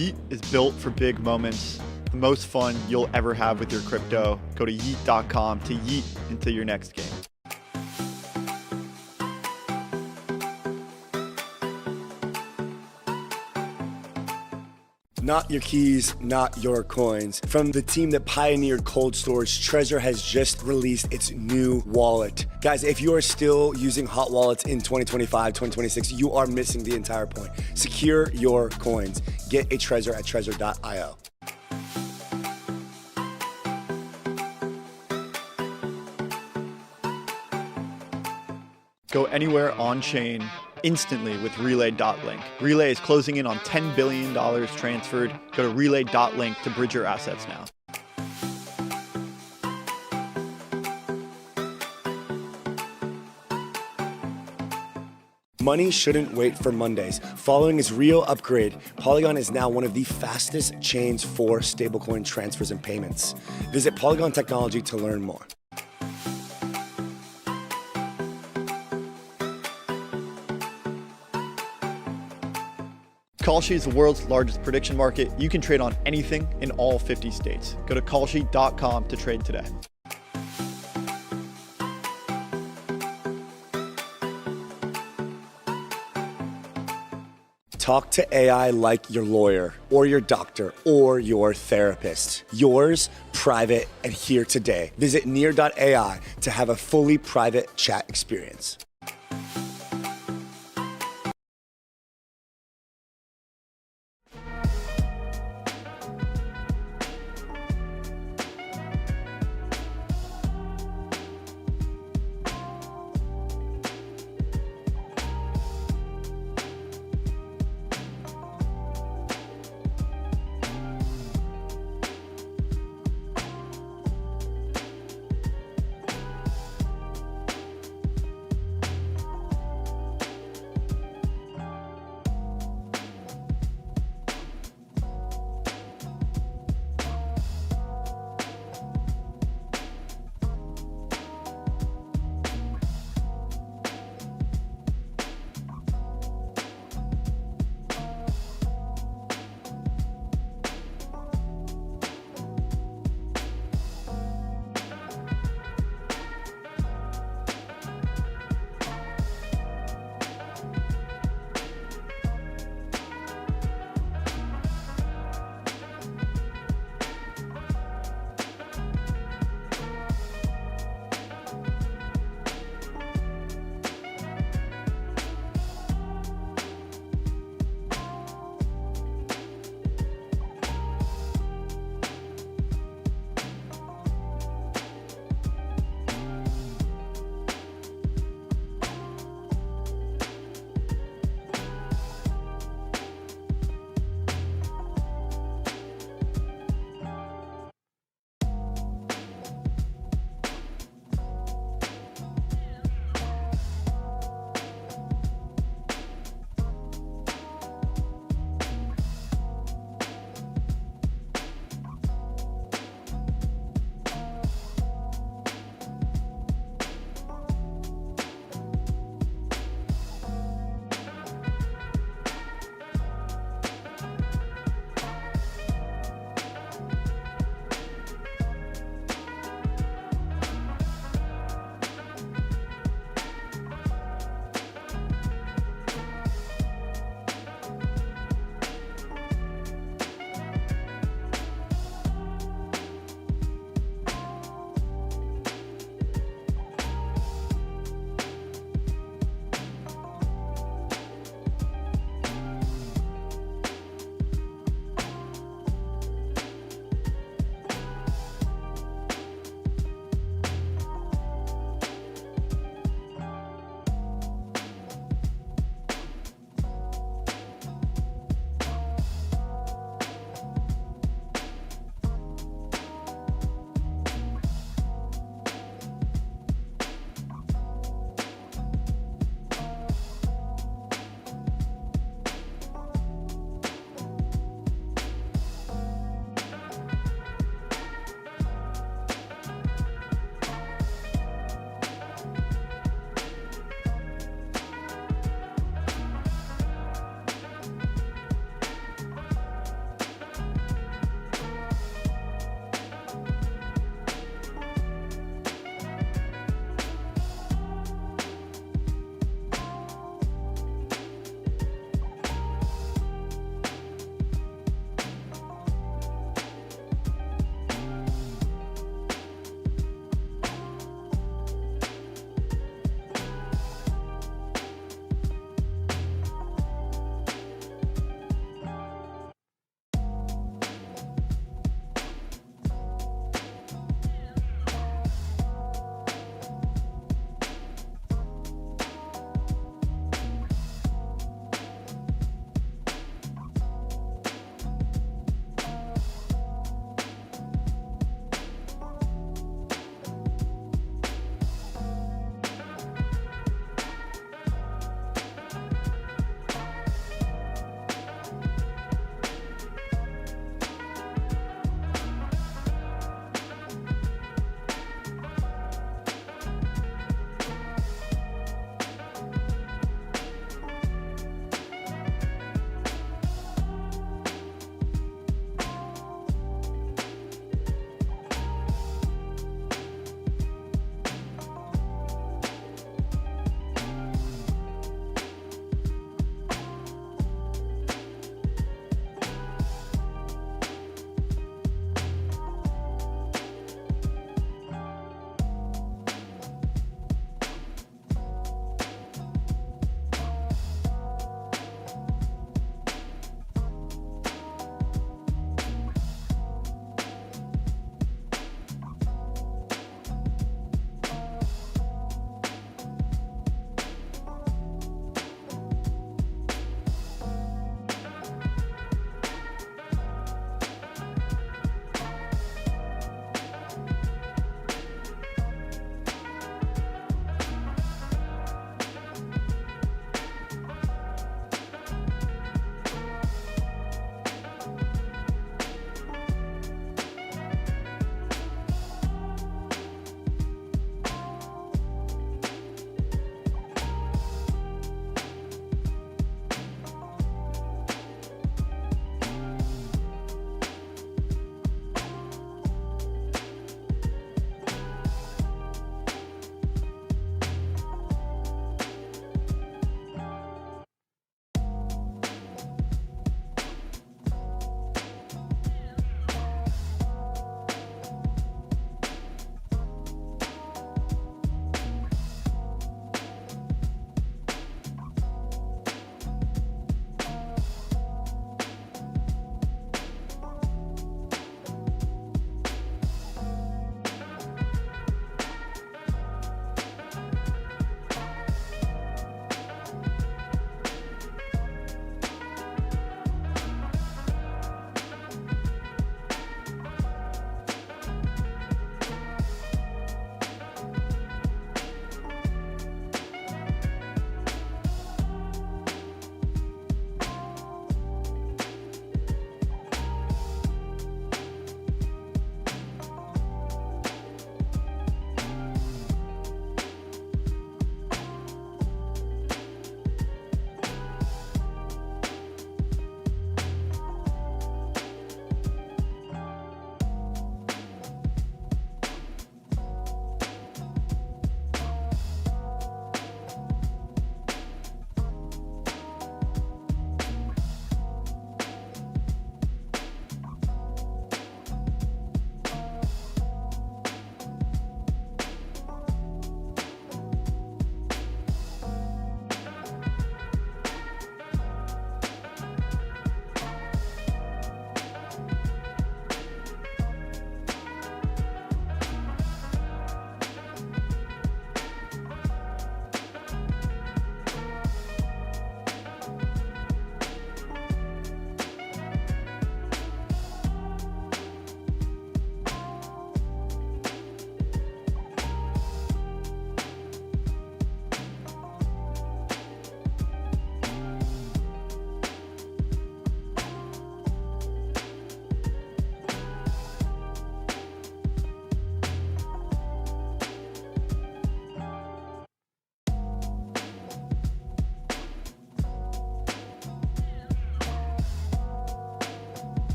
S3: Yeet is built for big moments. The most fun you'll ever have with your crypto. Go to yeet.com to yeet into your next game.
S4: Not your keys, not your coins. From the team that pioneered cold storage, Trezor has just released its new wallet. Guys, if you are still using hot wallets in 2025, 2026, you are missing the entire point. Secure your coins. Get a Trezor at trezor.io.
S3: Go anywhere on-chain instantly with Relay.link. Relay is closing in on $10 billion transferred. Go to Relay.link to bridge your assets now.
S4: Money shouldn't wait for Mondays. Following its real upgrade, Polygon is now one of the fastest chains for stablecoin transfers and payments. Visit Polygon Technology to learn more.
S3: Kalshi is the world's largest prediction market. You can trade on anything in all 50 states. Go to kalshi.com to trade today.
S4: Talk to AI like your lawyer or your doctor or your therapist. Yours, private, and here today. Visit near.ai to have a fully private chat experience.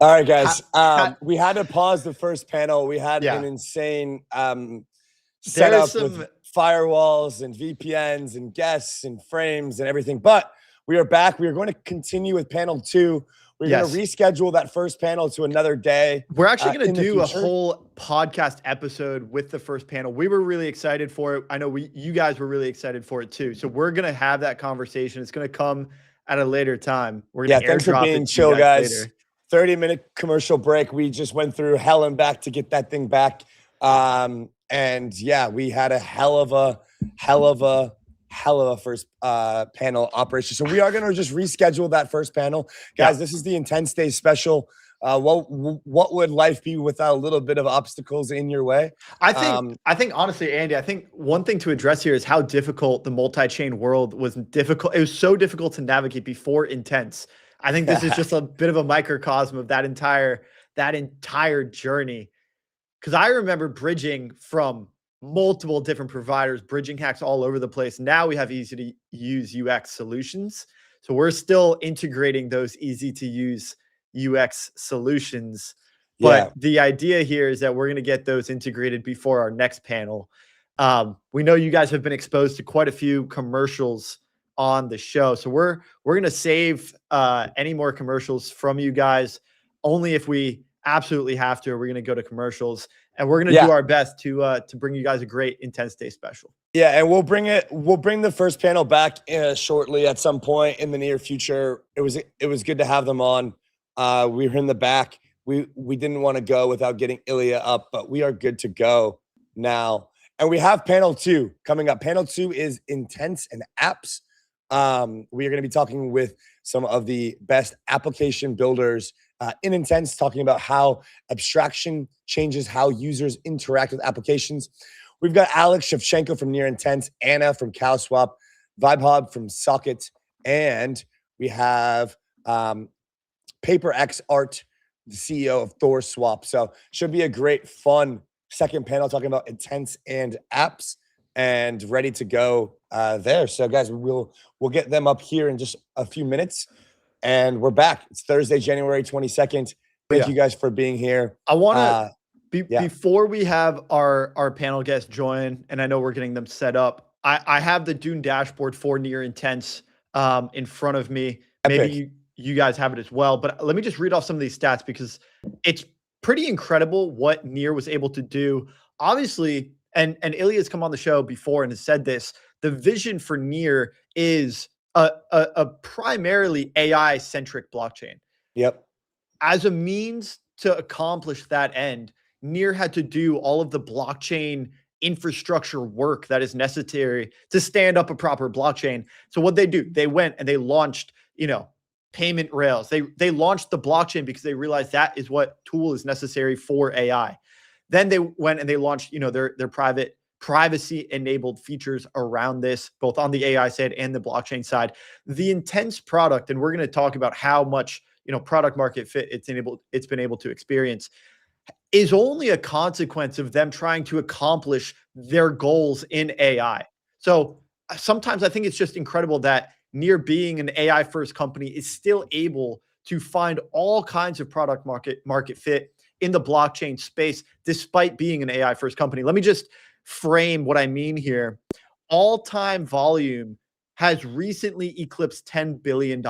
S4: All right, guys.
S3: Ha-
S4: We had to pause the first panel. We had
S3: Yeah.
S4: an insane
S3: There
S4: setup
S3: is some
S4: with firewalls and VPNs and guests and frames and everything. But we are back. We are going to continue with panel 2. We're going to reschedule that first panel to another day.
S3: We're actually going to do a
S4: future.
S3: whole podcast episode with the first panel. We were really excited for it. I know you guys were really excited for it too. So we're going to have that conversation. It's going to come at a later time. We're going to
S4: thanks for
S3: airdrop
S4: being
S3: it to
S4: chill,
S3: you guys
S4: guys.
S3: later.
S4: 30-minute commercial break. We just went through hell and back to get that thing back. And yeah, we had a hell of a first panel operation. So we are going to just reschedule that first panel. Guys, this is the Intense Day special. What would life be without a little bit of obstacles in your way?
S3: I think honestly, Andy, I think one thing to address here is how difficult the multi-chain world was. Difficult. It was so difficult to navigate before Intense. I think this is just a bit of a microcosm of that entire journey. Because I remember bridging from multiple different providers, bridging hacks all over the place. Now we have easy to use UX solutions. So we're still integrating those easy to use UX solutions. But the idea here is that we're going to get those integrated before our next panel. We know you guys have been exposed to quite a few commercials on the show. So we're going to save any more commercials from you guys only if we absolutely have to. We're going to go to commercials, and we're going to do our best to bring you guys a great Intense Day special. Yeah, and we'll bring the first panel back shortly at some point in the near future. It was good to have them on. We were in the back. We didn't want to go without getting Ilya up, but we are good to go now. And we have panel 2 coming up. Panel 2 is Intense and Apps. We are going to be talking with some of the best application builders in Intense, talking about how abstraction changes how users interact with applications. We've got Alex Shevchenko from Near Intense, Anna from CowSwap, VibeHub from Socket, and we have PaperX Art, the CEO of ThorSwap. So should be a great, fun second panel talking about Intense and apps, and ready to go there. So guys, we'll get them up here in just a few minutes, and we're back. It's Thursday, January 22nd. Thank you guys for being here. I want to before we have our panel guests join, and I know we're getting them set up, I have the Dune dashboard for Near Intense in front of me. Maybe you guys have it as well, but let me just read off some of these stats because it's pretty incredible what Near was able to do. Obviously, and Ilya's come on the show before and has said this, the vision for Near is a primarily AI-centric blockchain. Yep. As a means to accomplish that end, Near had to do all of the blockchain infrastructure work that is necessary to stand up a proper blockchain. So what they do, they went and they launched, payment rails. They launched the blockchain because they realized that is what tool is necessary for AI. Then they went and they launched, their private privacy-enabled features around this, both on the AI side and the blockchain side. The Intense product, and we're going to talk about how much product market fit it's been able to experience, is only a consequence of them trying to accomplish their goals in AI. So sometimes I think it's just incredible that Near, being an AI first company, is still able to find all kinds of product market fit in the blockchain space, despite being an AI first company. Let me just frame what I mean here. All-time volume has recently eclipsed $10 billion.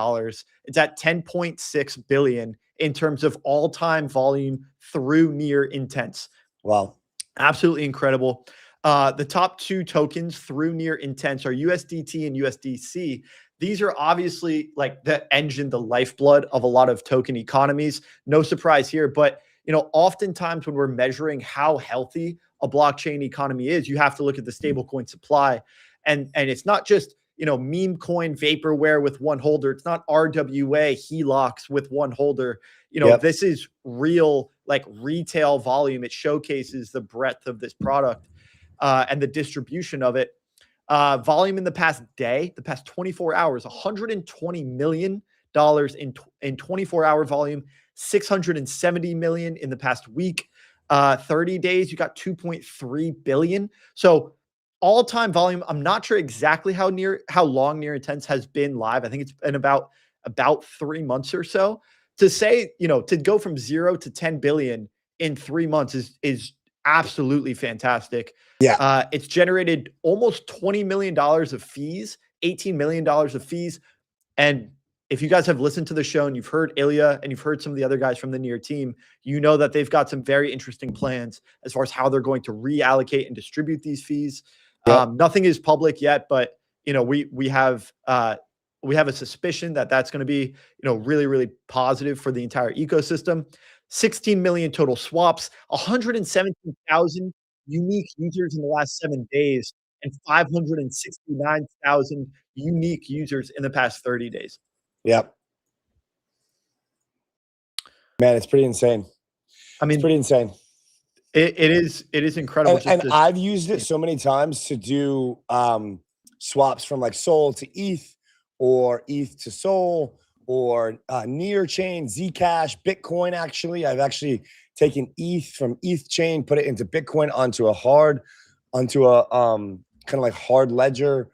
S3: It's at 10.6 billion in terms of all-time volume through Near Intense. Wow. Absolutely incredible. The top 2 tokens through Near Intense are USDT and USDC. These are obviously like the engine, the lifeblood of a lot of token economies. No surprise here, but oftentimes when we're measuring how healthy a blockchain economy is, you have to look at the stablecoin supply, and it's not just meme coin vaporware with one holder. It's not RWA HELOCs with one holder. This is real like retail volume. It showcases the breadth of this product and the distribution of it. Volume in the past 24 hours, $120 million in 24-hour volume, 670 million in the past week. 30 days, you got 2.3 billion. So all-time volume. I'm not sure exactly how long Near Intense has been live. I think it's been about 3 months or so. to say, to go from 0 to 10 billion in 3 months is absolutely fantastic.
S4: Yeah.
S3: It's generated almost $20 million of fees, $18 million of fees. And if you guys have listened to the show and you've heard Ilya and you've heard some of the other guys from the Near team, you know that they've got some very interesting plans as far as how they're going to reallocate and distribute these fees.
S4: Yep.
S3: Nothing is public yet, but we have a suspicion that that's going to be really, really positive for the entire ecosystem. 16 million total swaps, 117,000 unique users in the last 7 days, and 569,000 unique users in the past 30 days.
S4: Yep. Man, it's pretty insane.
S3: I mean,
S4: it's pretty insane.
S3: It is incredible.
S4: And I've used it so many times to do swaps from like Sol to ETH or ETH to Sol or Near chain, Zcash, Bitcoin. Actually, I've actually taken ETH from ETH chain, put it into Bitcoin onto a kind of like hard ledger,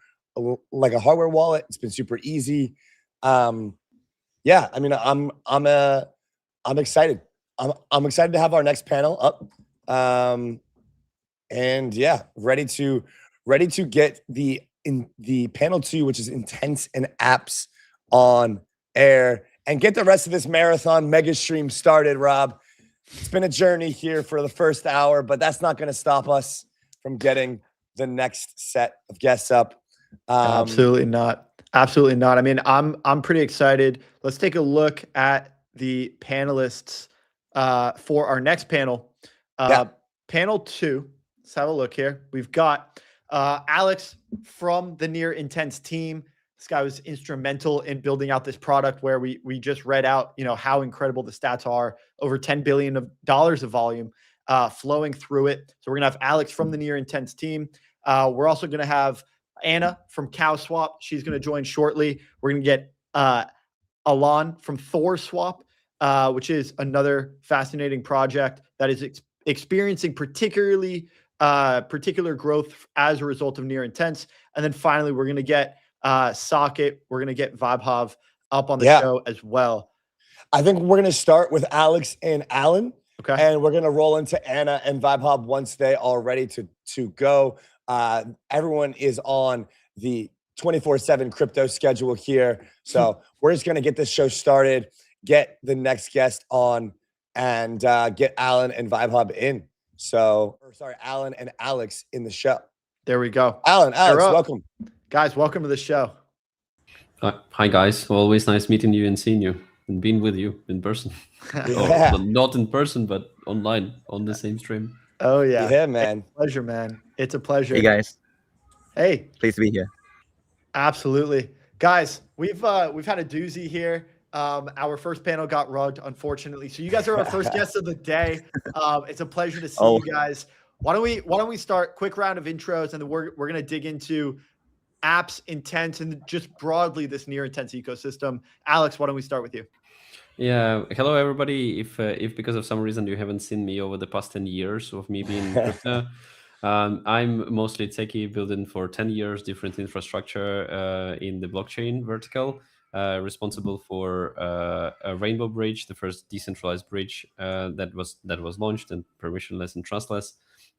S4: like a hardware wallet. It's been super easy. Yeah, I mean, I'm excited. I'm excited to have our next panel up. And yeah, ready to get the panel 2, which is Intents and Apps, on air and get the rest of this marathon mega stream started. Rob, it's been a journey here for the first hour, but that's not going to stop us from getting the next set of guests up.
S3: Absolutely not. Absolutely not. I mean, I'm pretty excited. Let's take a look at the panelists for our next panel. Panel 2. Let's have a look here. We've got Alex from the Near Intents team. This guy was instrumental in building out this product where we just read out, how incredible the stats are. Over $10 billion of volume flowing through it. So we're going to have Alex from the Near Intents team. We're also going to have Anna from CowSwap. She's going to join shortly. We're going to get Alon from ThorSwap, which is another fascinating project that is experiencing particular growth as a result of Near Intents. And then finally, we're going to get Socket. We're going to get Vibhav up on the show as well.
S4: I think we're going to start with Alex and Alan.
S3: Okay.
S4: And we're going to roll into Anna and Vibhav once they are ready to go. Everyone is on the 24/7 crypto schedule here. So we're just going to get this show started, get the next guest on, and get Alan and Vibhav in. Alan and Alex in the show.
S3: There we go.
S4: Alex, welcome.
S3: Guys, welcome to the show.
S5: Hi, guys. Always nice meeting you and seeing you and being with you in person.
S4: Yeah.
S5: Well, not in person, but online on the same stream.
S3: Oh, yeah.
S4: Yeah, man.
S3: It's a pleasure, man. It's a pleasure.
S6: Hey, guys.
S3: Hey.
S6: Pleased to be here.
S3: Absolutely. Guys, we've had a doozy here. Our first panel got rugged, unfortunately. So you guys are our first guests of the day. It's a pleasure to see you guys. Why don't we start quick round of intros, and then we're gonna dig into apps, intents, and just broadly this Near Intents ecosystem. Alex, why don't we start with you?
S5: Yeah. Hello, everybody. If because of some reason you haven't seen me over the past 10 years of me being in crypto, I'm mostly techie, building for 10 years different infrastructure in the blockchain vertical. Responsible for a Rainbow Bridge, the first decentralized bridge that was launched, and permissionless and trustless.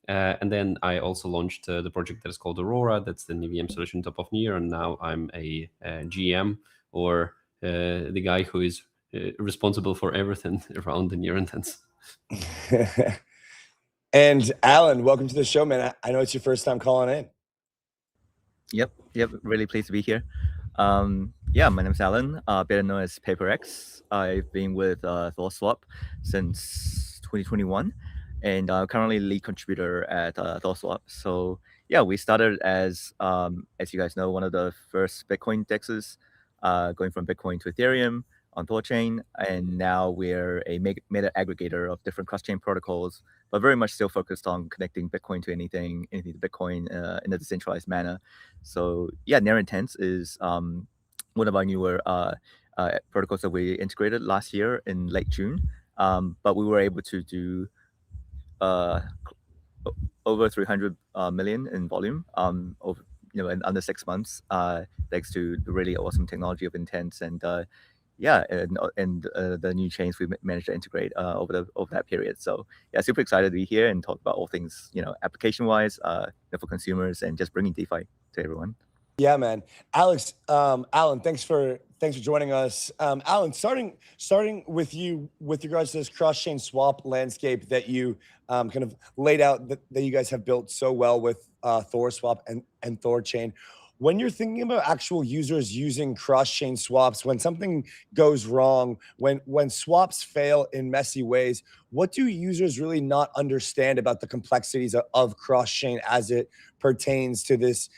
S5: And then I also launched the project that is called Aurora. That's the EVM solution on top of Near, and now I'm a GM, or the guy who is responsible for everything around the Near Intents.
S4: And Alan, welcome to the show, man. I know it's your first time calling in.
S6: Yep. Really pleased to be here. Yeah, my name is Alan, better known as PaperX. I've been with ThorSwap since 2021, and currently lead contributor at ThorSwap. So yeah, we started as you guys know, one of the first Bitcoin dexes, going from Bitcoin to Ethereum on Thorchain, and now we're a meta aggregator of different cross-chain protocols, but very much still focused on connecting Bitcoin to anything to Bitcoin in a decentralized manner. So yeah, Near Intents is one of our newer protocols that we integrated last year in late June, but we were able to do over 300 million in volume in under 6 months, thanks to the really awesome technology of Intents and yeah, and the new chains we managed to integrate over that period. So yeah, super excited to be here and talk about all things, application wise, for consumers, and just bringing DeFi to everyone.
S4: Yeah, man. Alex, Alan, thanks for joining us. Alan, starting with you with regards to this cross-chain swap landscape that you kind of laid out that you guys have built so well with ThorSwap and ThorChain. When you're thinking about actual users using cross-chain swaps, when something goes wrong, when swaps fail in messy ways, what do users really not understand about the complexities of cross-chain as it pertains to this,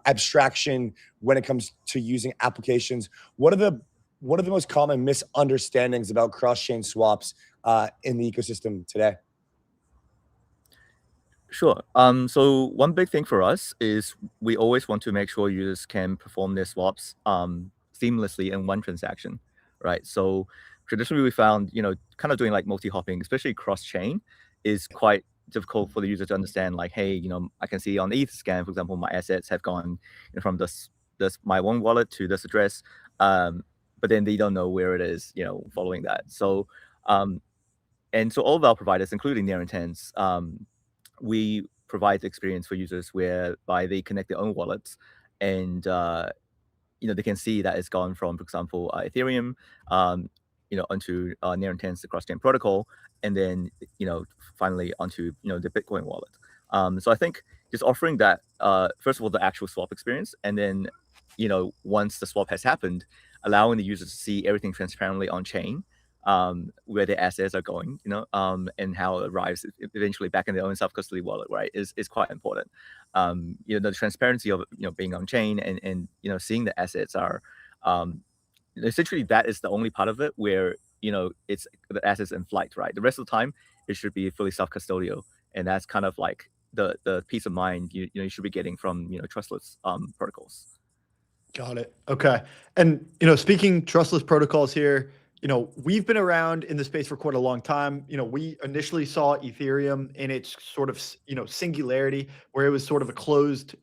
S4: abstraction when it comes to using applications? What are the most common misunderstandings about cross-chain swaps in the ecosystem today?
S6: Sure. So one big thing for us is we always want to make sure users can perform their swaps seamlessly in one transaction, right? So traditionally we found, kind of doing like multi-hopping, especially cross-chain, is quite difficult for the user to understand. Like, hey, I can see on the Etherscan, for example, my assets have gone from this my one wallet to this address, but then they don't know where it is, following that. So and so all of our providers, including Near Intents, we provide the experience for users whereby they connect their own wallets and they can see that it's gone from, for example, Ethereum, onto Near Intents, the cross-chain protocol, and then finally onto the Bitcoin wallet. So I think just offering that, first of all, the actual swap experience, and then once the swap has happened, allowing the user to see everything transparently on chain, where their assets are going, and how it arrives eventually back in their own self-custody wallet, right, is quite important. The transparency of being on chain and seeing the assets are essentially that is the only part of it where it's the assets in flight, right? The rest of the time it should be fully self-custodial, and that's kind of like the peace of mind you should be getting from trustless protocols.
S3: Got it. Okay. And, speaking trustless protocols here, we've been around in the space for quite a long time. We initially saw Ethereum in its sort of, singularity, where it was sort of a closed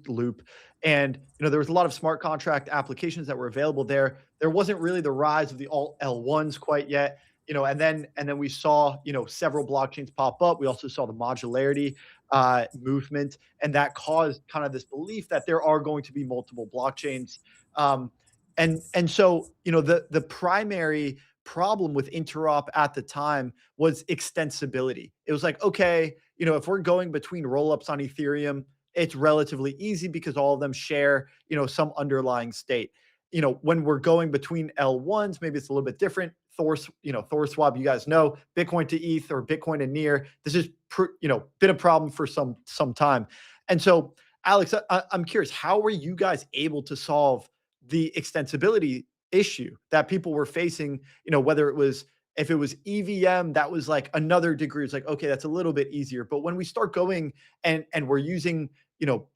S3: loop. And, there was a lot of smart contract applications that were available there. There wasn't really the rise of the alt L1s quite yet. And then we saw, several blockchains pop up. We also saw the modularity movement, and that caused kind of this belief that there are going to be multiple blockchains. And so, the primary problem with interop at the time was extensibility. It was like, okay, if we're going between rollups on Ethereum, it's relatively easy because all of them share, some underlying state. When we're going between L1s, maybe it's a little bit different. ThorSwap, you guys know, Bitcoin to ETH or Bitcoin to Near. This has been a problem for some time. And so, Alex, I'm curious, how were you guys able to solve the extensibility issue that people were facing? Whether if it was EVM, that was like another degree. It's like, okay, that's a little bit easier. But when we start going and we're using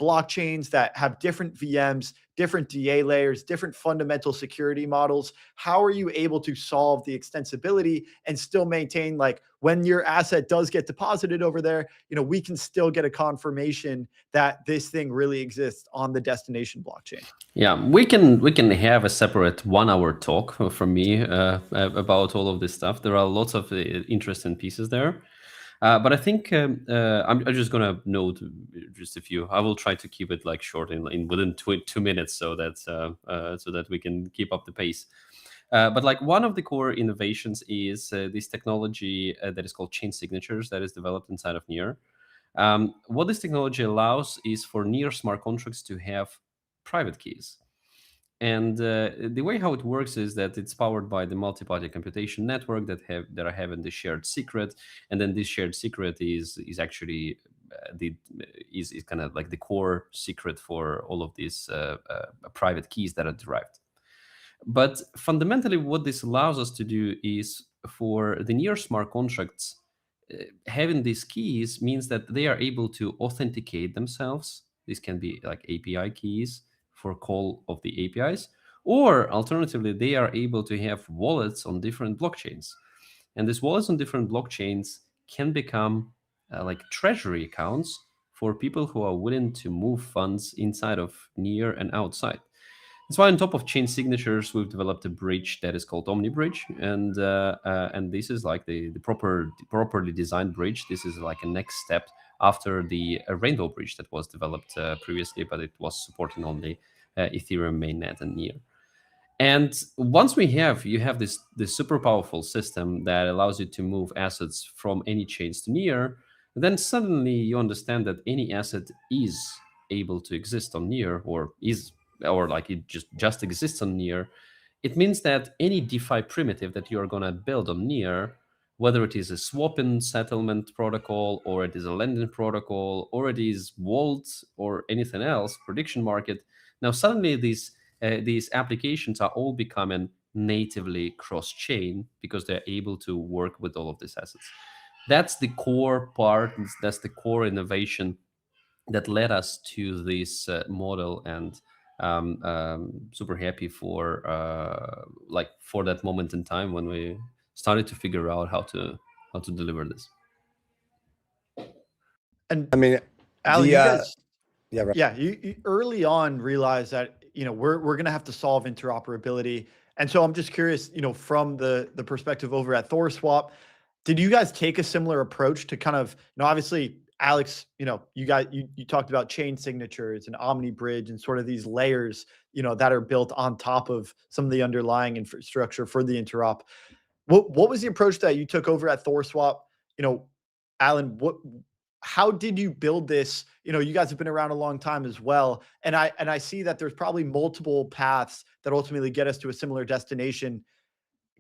S3: blockchains that have different VMs, different DA layers, different fundamental security models, how are you able to solve the extensibility and still maintain, like, when your asset does get deposited over there, we can still get a confirmation that this thing really exists on the destination blockchain?
S5: Yeah, we can have a separate 1-hour talk from me about all of this stuff. There are lots of interesting pieces there. But I think I'm just gonna note just a few. I will try to keep it like short in within 2 minutes, so that we can keep up the pace. But like one of the core innovations is this technology that is called chain signatures that is developed inside of Near. What this technology allows is for Near smart contracts to have private keys. And the way how it works is that it's powered by the multi-party computation network that are having the shared secret, and then this shared secret is actually is kind of like the core secret for all of these private keys that are derived. But fundamentally, what this allows us to do is for the Near smart contracts, having these keys means that they are able to authenticate themselves. These can be like API keys for call of the APIs, or alternatively, they are able to have wallets on different blockchains. And these wallets on different blockchains can become like treasury accounts for people who are willing to move funds inside of Near and outside. That's why on top of chain signatures, we've developed a bridge that is called OmniBridge, and this is like the properly designed bridge. This is like a next step after the Rainbow Bridge that was developed previously, but it was supporting only Ethereum mainnet and Near. And once you have this super powerful system that allows you to move assets from any chains to Near, then suddenly you understand that any asset is able to exist on Near, or like it just exists on Near. It means that any DeFi primitive that you're gonna build on Near, whether it is a swap-in settlement protocol, or it is a lending protocol, or it is Vault, or anything else, prediction market, now suddenly these applications are all becoming natively cross-chain because they're able to work with all of these assets. That's the core part. That's the core innovation that led us to this model, and super happy for that moment in time when we started to figure out how to deliver this.
S3: And
S4: I mean,
S3: Alan, you guys,
S4: yeah, right.
S3: yeah, you early on realized that we're gonna have to solve interoperability, and so I'm just curious, from the perspective over at ThorSwap, did you guys take a similar approach to kind of, obviously, Alex, you talked about chain signatures and OmniBridge and sort of these layers, that are built on top of some of the underlying infrastructure for the interop. What was the approach that you took over at ThorSwap? Alan, how did you build this? You guys have been around a long time as well. And I see that there's probably multiple paths that ultimately get us to a similar destination.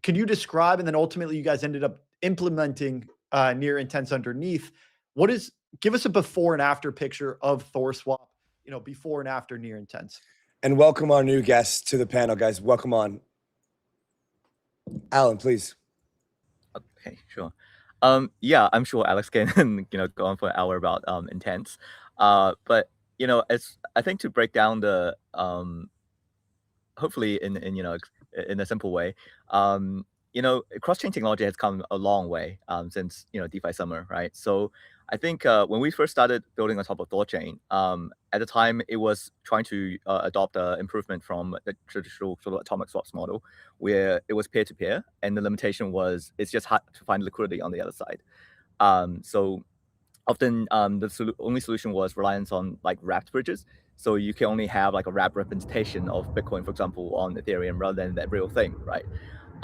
S3: Can you describe, and then ultimately you guys ended up implementing Near Intents underneath. Give us a before and after picture of ThorSwap, before and after Near Intents.
S4: And welcome our new guests to the panel, guys. Welcome on. Alan, please.
S6: Okay, sure. Yeah, I'm sure Alex can go on for an hour about intents. But it's, I think, to break down the hopefully in a simple way, cross-chain technology has come a long way since DeFi summer, right? So I think when we first started building on top of ThorChain, at the time it was trying to adopt an improvement from the traditional sort of atomic swaps model, where it was peer-to-peer, and the limitation was it's just hard to find liquidity on the other side. So often the only solution was reliance on like wrapped bridges. So you can only have like a wrapped representation of Bitcoin, for example, on Ethereum rather than that real thing, right?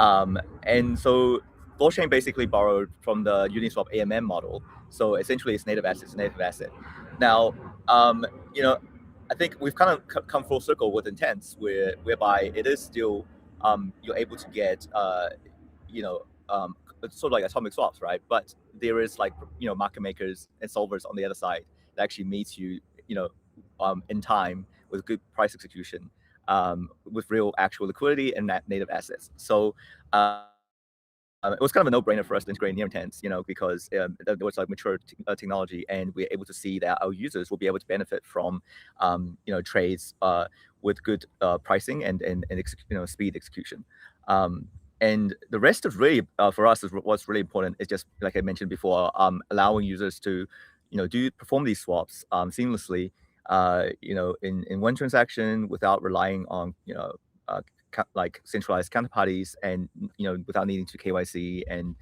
S6: And so ThorChain basically borrowed from the Uniswap AMM model. So essentially it's native asset. Now, I think we've kind of come full circle with intents, whereby it is still you're able to get sort of like atomic swaps, right? But there is like market makers and solvers on the other side that actually meets you in time with good price execution, with real actual liquidity and native assets. So it was kind of a no-brainer for us to integrate Near Intents, because it was like mature technology, and we're able to see that our users will be able to benefit from trades with good pricing and speed execution. And the rest of really for us what's really important is just like I mentioned before, allowing users to perform these swaps seamlessly in one transaction without relying on like centralized counterparties, and without needing to KYC and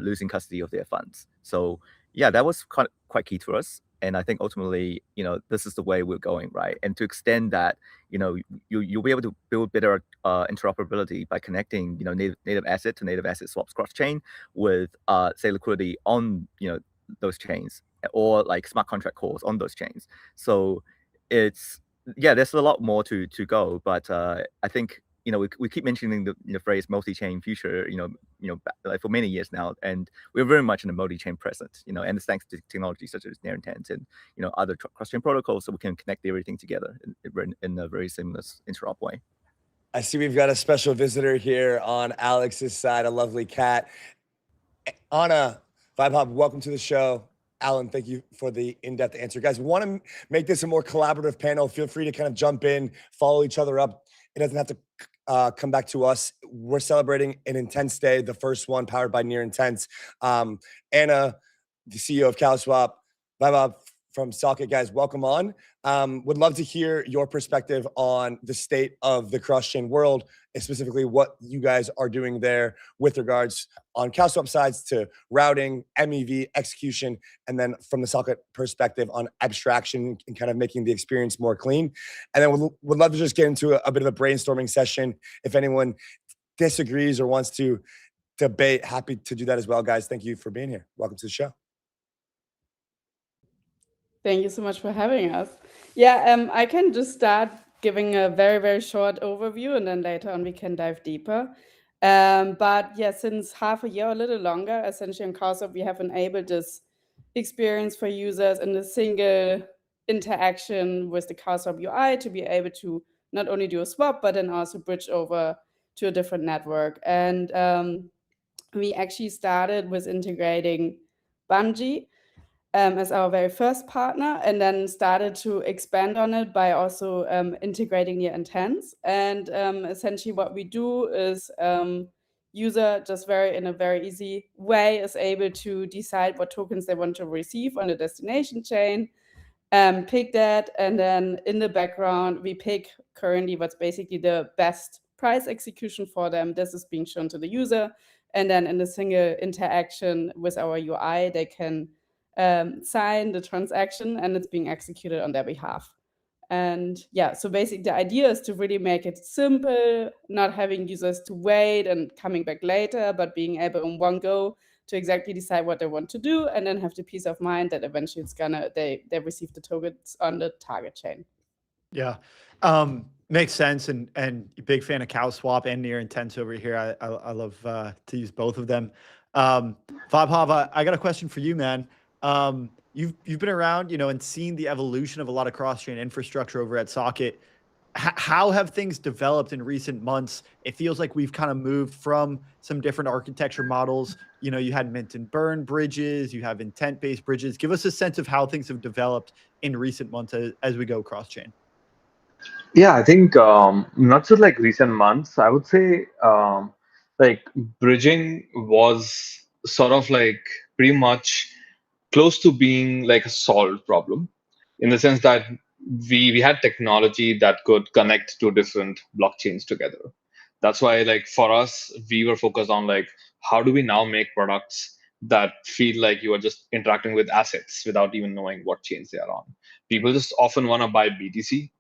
S6: losing custody of their funds. So yeah, that was quite key to us. And I think ultimately, this is the way we're going, right? And to extend that, you'll be able to build better interoperability by connecting, native asset to native asset swaps cross-chain with, say, liquidity on, those chains, or like smart contract calls on those chains. So there's a lot more to go, but I think we keep mentioning the phrase multi-chain future, like for many years now, and we're very much in a multi-chain present, and it's thanks to technology such as Near Intent and other cross-chain protocols, so we can connect everything together in a very seamless interop way.
S4: I see we've got a special visitor here on Alex's side, a lovely cat. Anna, Vibe Hub, welcome to the show. Alan, thank you for the in-depth answer. Guys, we want to make this a more collaborative panel. Feel free to kind of jump in, follow each other up. It doesn't have to come back to us. We're celebrating an Intents Day, the first one powered by Near Intents. Anna, the CEO of CalSwap, Vibe Hub, from Socket. Guys, welcome on. Would love to hear your perspective on the state of the cross-chain world, and specifically what you guys are doing there with regards on CalSwap sides to routing, MEV, execution, and then from the Socket perspective on abstraction and kind of making the experience more clean. And then would love to just get into a bit of a brainstorming session. If anyone disagrees or wants to debate, happy to do that as well. Guys, thank you for being here. Welcome to the show.
S7: Thank you so much for having us. Yeah, I can just start giving a very, very short overview, and then later on we can dive deeper. But yeah, since half a year, a little longer, essentially on CalSwap, we have enabled this experience for users in a single interaction with the CalSwap UI to be able to not only do a swap, but then also bridge over to a different network. And we actually started with integrating Bungee as our very first partner, and then started to expand on it by also integrating near intents. And essentially what we do is user just in a very easy way is able to decide what tokens they want to receive on the destination chain, pick that, and then in the background we pick currently what's basically the best price execution for them. This is being shown to the user, and then in a single interaction with our UI they can sign the transaction and it's being executed on their behalf. And yeah, so basically the idea is to really make it simple, not having users to wait and coming back later, but being able in one go to exactly decide what they want to do, and then have the peace of mind that eventually they receive the tokens on the target chain.
S3: Yeah, makes sense, and big fan of CalSwap and near intents over here. I love to use both of them. Vaibhav, I got a question for you, man. You've been around, and seen the evolution of a lot of cross-chain infrastructure over at Socket. How have things developed in recent months? It feels like we've kind of moved from some different architecture models. You had mint and burn bridges, you have intent-based bridges. Give us a sense of how things have developed in recent months as we go cross-chain.
S8: Yeah, I think not just like recent months. I would say like bridging was sort of like pretty much close to being like a solved problem, in the sense that we had technology that could connect to different blockchains together. That's why, like, for us, we were focused on like, how do we now make products that feel like you are just interacting with assets without even knowing what chains they are on. People just often want to buy BTC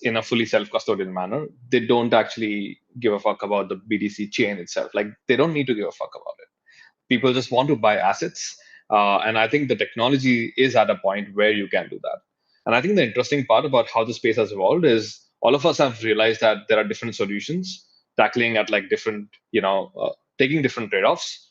S8: in a fully self-custodial manner. They don't actually give a fuck about the BTC chain itself. Like, they don't need to give a fuck about it. People just want to buy assets. And I think the technology is at a point where you can do that. And I think the interesting part about how the space has evolved is all of us have realized that there are different solutions tackling at like different, taking different trade-offs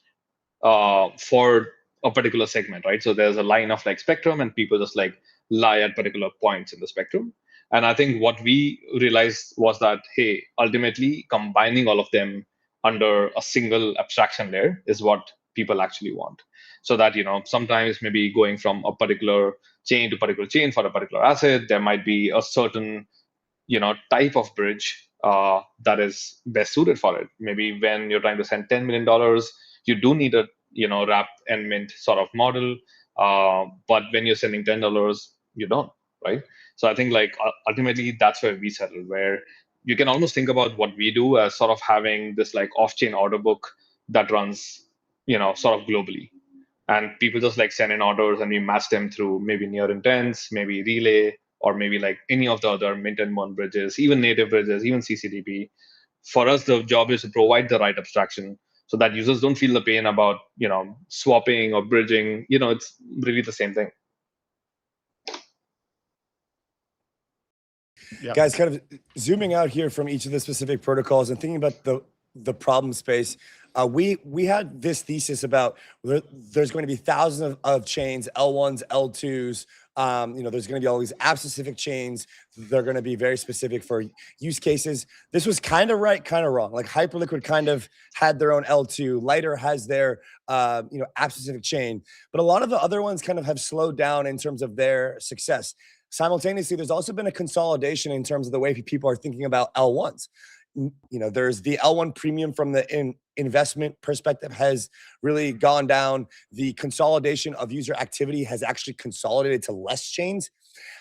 S8: for a particular segment, right? So there's a line of like spectrum, and people just like lie at particular points in the spectrum. And I think what we realized was that, hey, ultimately combining all of them under a single abstraction layer is what people actually want. So that, sometimes maybe going from a particular chain to particular chain for a particular asset, there might be a certain, type of bridge that is best suited for it. Maybe when you're trying to send $10 million, you do need a, wrap and mint sort of model. But when you're sending $10, you don't, right? So I think like ultimately that's where we settled, where you can almost think about what we do as sort of having this like off-chain order book that runs, sort of globally. And people just like send in orders and we match them through maybe near intents, maybe relay, or maybe like any of the other mint and burn bridges, even native bridges, even CCDP. For us, the job is to provide the right abstraction so that users don't feel the pain about, swapping or bridging. It's really the same thing.
S4: Yep. Guys, kind of zooming out here from each of the specific protocols and thinking about the problem space, we had this thesis about there's going to be thousands of chains, L1s, L2s. There's going to be all these app-specific chains. They're going to be very specific for use cases. This was kind of right, kind of wrong. Like Hyperliquid kind of had their own L2. Lighter has their app-specific chain. But a lot of the other ones kind of have slowed down in terms of their success. Simultaneously, there's also been a consolidation in terms of the way people are thinking about L1s. there's the L1 premium from the investment perspective has really gone down. The consolidation of user activity has actually consolidated to less chains.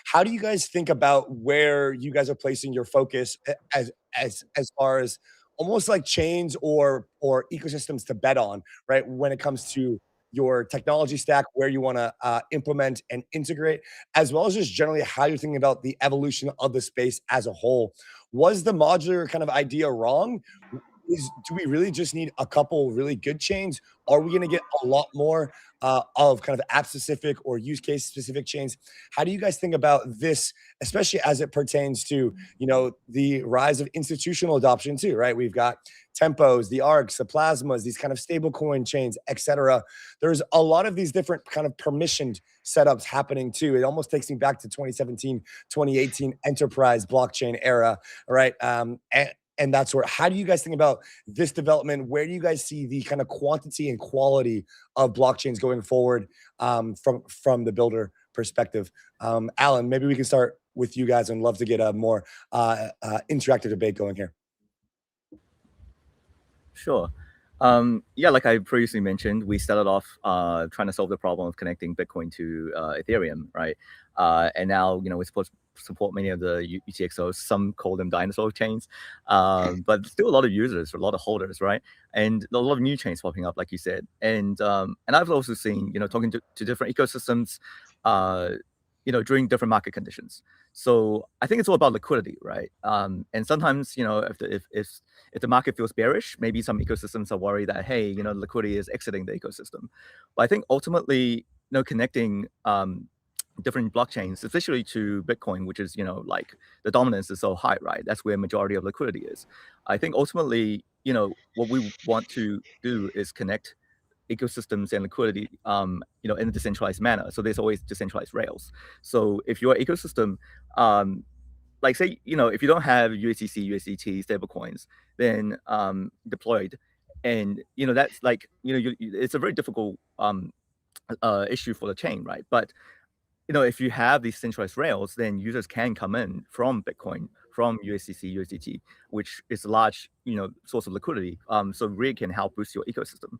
S4: How do you guys think about where you guys are placing your focus as far as almost like chains or ecosystems to bet on, right? When it comes to your technology stack, where you want to implement and integrate, as well as just generally how you're thinking about the evolution of the space as a whole. Was the modular kind of idea wrong? Do we really just need a couple really good chains? Are we going to get a lot more of kind of app-specific or use case-specific chains? How do you guys think about this, especially as it pertains to, the rise of institutional adoption too, right? We've got Tempos, the ARCs, the Plasmas, these kind of stablecoin chains, etc. There's a lot of these different kind of permissioned setups happening too. It almost takes me back to 2017, 2018 enterprise blockchain era, right? And that sort. How do you guys think about this development? Where do you guys see the kind of quantity and quality of blockchains going forward from the builder perspective? Alan, maybe we can start with you guys and love to get a more interactive debate going here.
S6: Sure. Yeah, like I previously mentioned, we started off trying to solve the problem of connecting Bitcoin to Ethereum, right? And now, we're supposed to support many of the UTXOs. Some call them dinosaur chains, but still a lot of users, a lot of holders, right? And a lot of new chains popping up, like you said. And I've also seen, talking to different ecosystems, during different market conditions. So I think it's all about liquidity, right? And sometimes, if the market feels bearish, maybe some ecosystems are worried that, hey, liquidity is exiting the ecosystem. But I think ultimately, connecting different blockchains, especially to Bitcoin, which is, like the dominance is so high, right? That's where majority of liquidity is. I think ultimately, what we want to do is connect ecosystems and liquidity, in a decentralized manner. So there's always decentralized rails. So if your ecosystem, like say, if you don't have USDC, USDT stablecoins, then deployed, and that's like, it's a very difficult issue for the chain, right? But if you have these centralized rails, then users can come in from Bitcoin, from USDC, USDT, which is a large, source of liquidity. So really can help boost your ecosystem.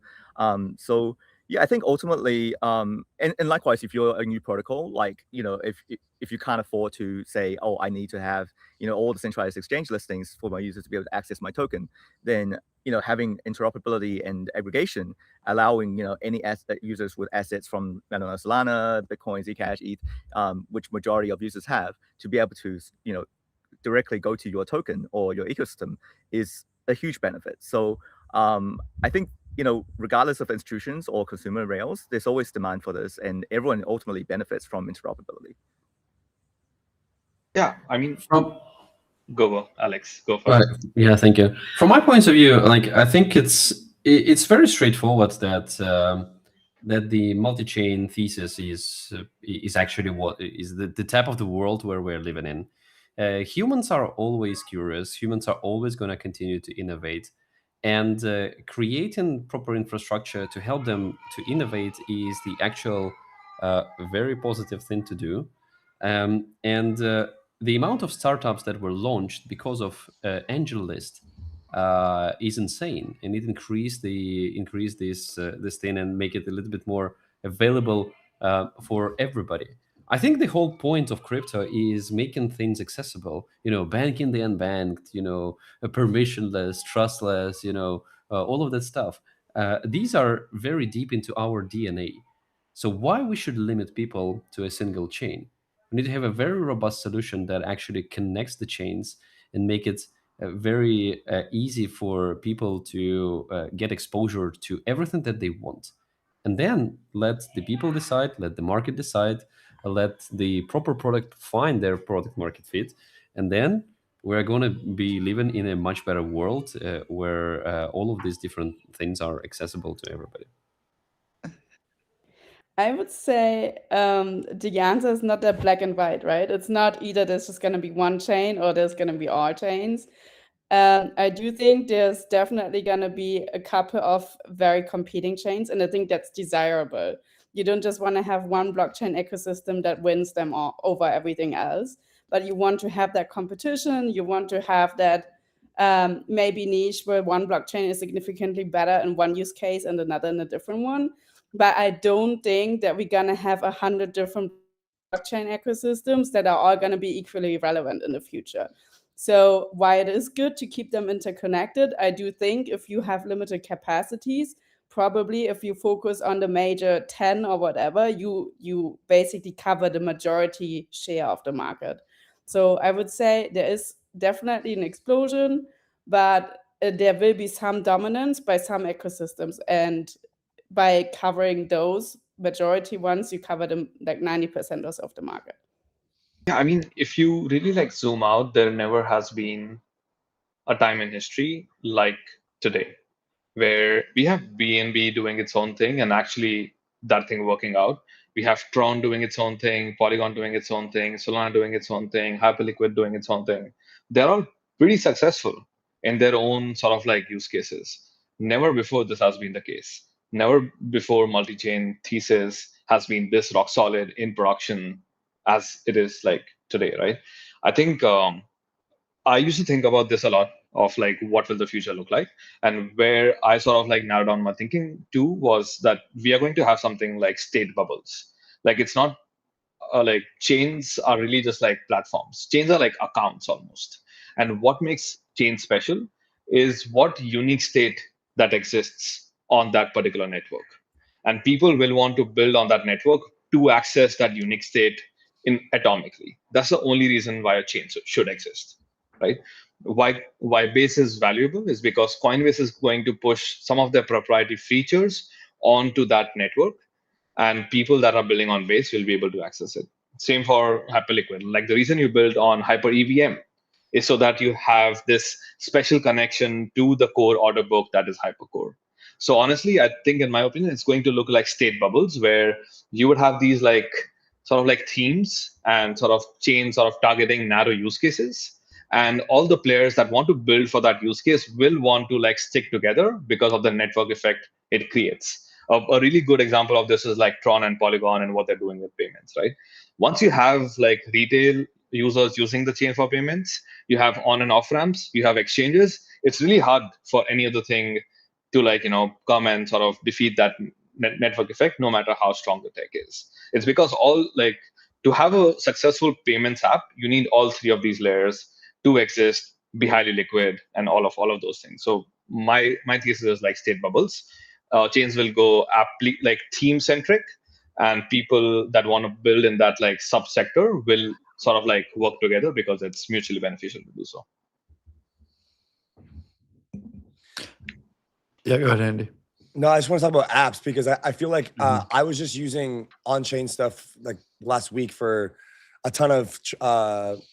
S6: So yeah, I think ultimately, and likewise, if you're a new protocol, like, if you can't afford to say, oh, I need to have, all the centralized exchange listings for my users to be able to access my token, then, having interoperability and aggregation, allowing, any users with assets from, Solana, Bitcoin, Zcash, ETH, which majority of users have, to be able to, directly go to your token or your ecosystem is a huge benefit. So I think, regardless of institutions or consumer rails, there's always demand for this, and everyone ultimately benefits from interoperability.
S8: Yeah, I mean, go, Alex, go for it.
S5: Yeah, thank you. From my point of view, like, I think it's very straightforward that that the multi-chain thesis is actually what is the type of the world where we're living in. Humans are always curious. Humans are always going to continue to innovate, and creating proper infrastructure to help them to innovate is the actual very positive thing to do. And the amount of startups that were launched because of Angel List is insane, and it increased this thing and make it a little bit more available for everybody. I think the whole point of crypto is making things accessible. Banking the unbanked. Permissionless, trustless. All of that stuff. These are very deep into our DNA. So why we should limit people to a single chain? We need to have a very robust solution that actually connects the chains and make it very easy for people to get exposure to everything that they want. And then let the people decide, let the market decide, let the proper product find their product market fit. And then we're going to be living in a much better world where all of these different things are accessible to everybody.
S7: I would say the answer is not that black and white, right? It's not either there's just going to be one chain or there's going to be all chains. I do think there's definitely going to be a couple of very competing chains, and I think that's desirable. You don't just want to have one blockchain ecosystem that wins them all over everything else, but you want to have that competition. You want to have that maybe niche where one blockchain is significantly better in one use case and another in a different one. But I don't think that we're going to have 100 different blockchain ecosystems that are all going to be equally relevant in the future. So while it is good to keep them interconnected, I do think if you have limited capacities, probably if you focus on the major 10 or whatever, you basically cover the majority share of the market. So I would say there is definitely an explosion, but there will be some dominance by some ecosystems, and by covering those majority ones, you cover them like 90% or so of the market.
S8: Yeah, I mean, if you really like zoom out, there never has been a time in history like today, where we have BNB doing its own thing and actually that thing working out. We have Tron doing its own thing, Polygon doing its own thing, Solana doing its own thing, Hyperliquid doing its own thing. They're all pretty successful in their own sort of like use cases. Never before this has been the case. Never before multi-chain thesis has been this rock solid in production as it is like today, right? I think I used to think about this a lot of like what will the future look like, and where I sort of like narrowed down my thinking to was that we are going to have something like state bubbles. Like it's not like chains are really just like platforms. Chains are like accounts almost. And what makes chains special is what unique state that exists on that particular network. And people will want to build on that network to access that unique state in atomically. That's the only reason why a chain should exist, right? Why Base is valuable is because Coinbase is going to push some of their proprietary features onto that network, and people that are building on Base will be able to access it. Same for Hyperliquid. Like the reason you build on Hyper EVM is so that you have this special connection to the core order book that is Hypercore. So honestly, I think in my opinion, it's going to look like state bubbles where you would have these like sort of like themes and sort of chains sort of targeting narrow use cases. And all the players that want to build for that use case will want to like stick together because of the network effect it creates. A really good example of this is like Tron and Polygon and what they're doing with payments, right? Once you have like retail users using the chain for payments, you have on and off ramps, you have exchanges. It's really hard for any other thing to like, come and sort of defeat that network effect, no matter how strong the tech is. It's because all like to have a successful payments app, you need all three of these layers to exist, be highly liquid, and all of those things. So my thesis is like state bubbles. Chains will go aptly like theme centric, and people that want to build in that like subsector will sort of like work together because it's mutually beneficial to do so.
S3: Yeah, go ahead, Andy.
S4: No, I just want to talk about apps because I feel like I was just using on-chain stuff like last week for a ton of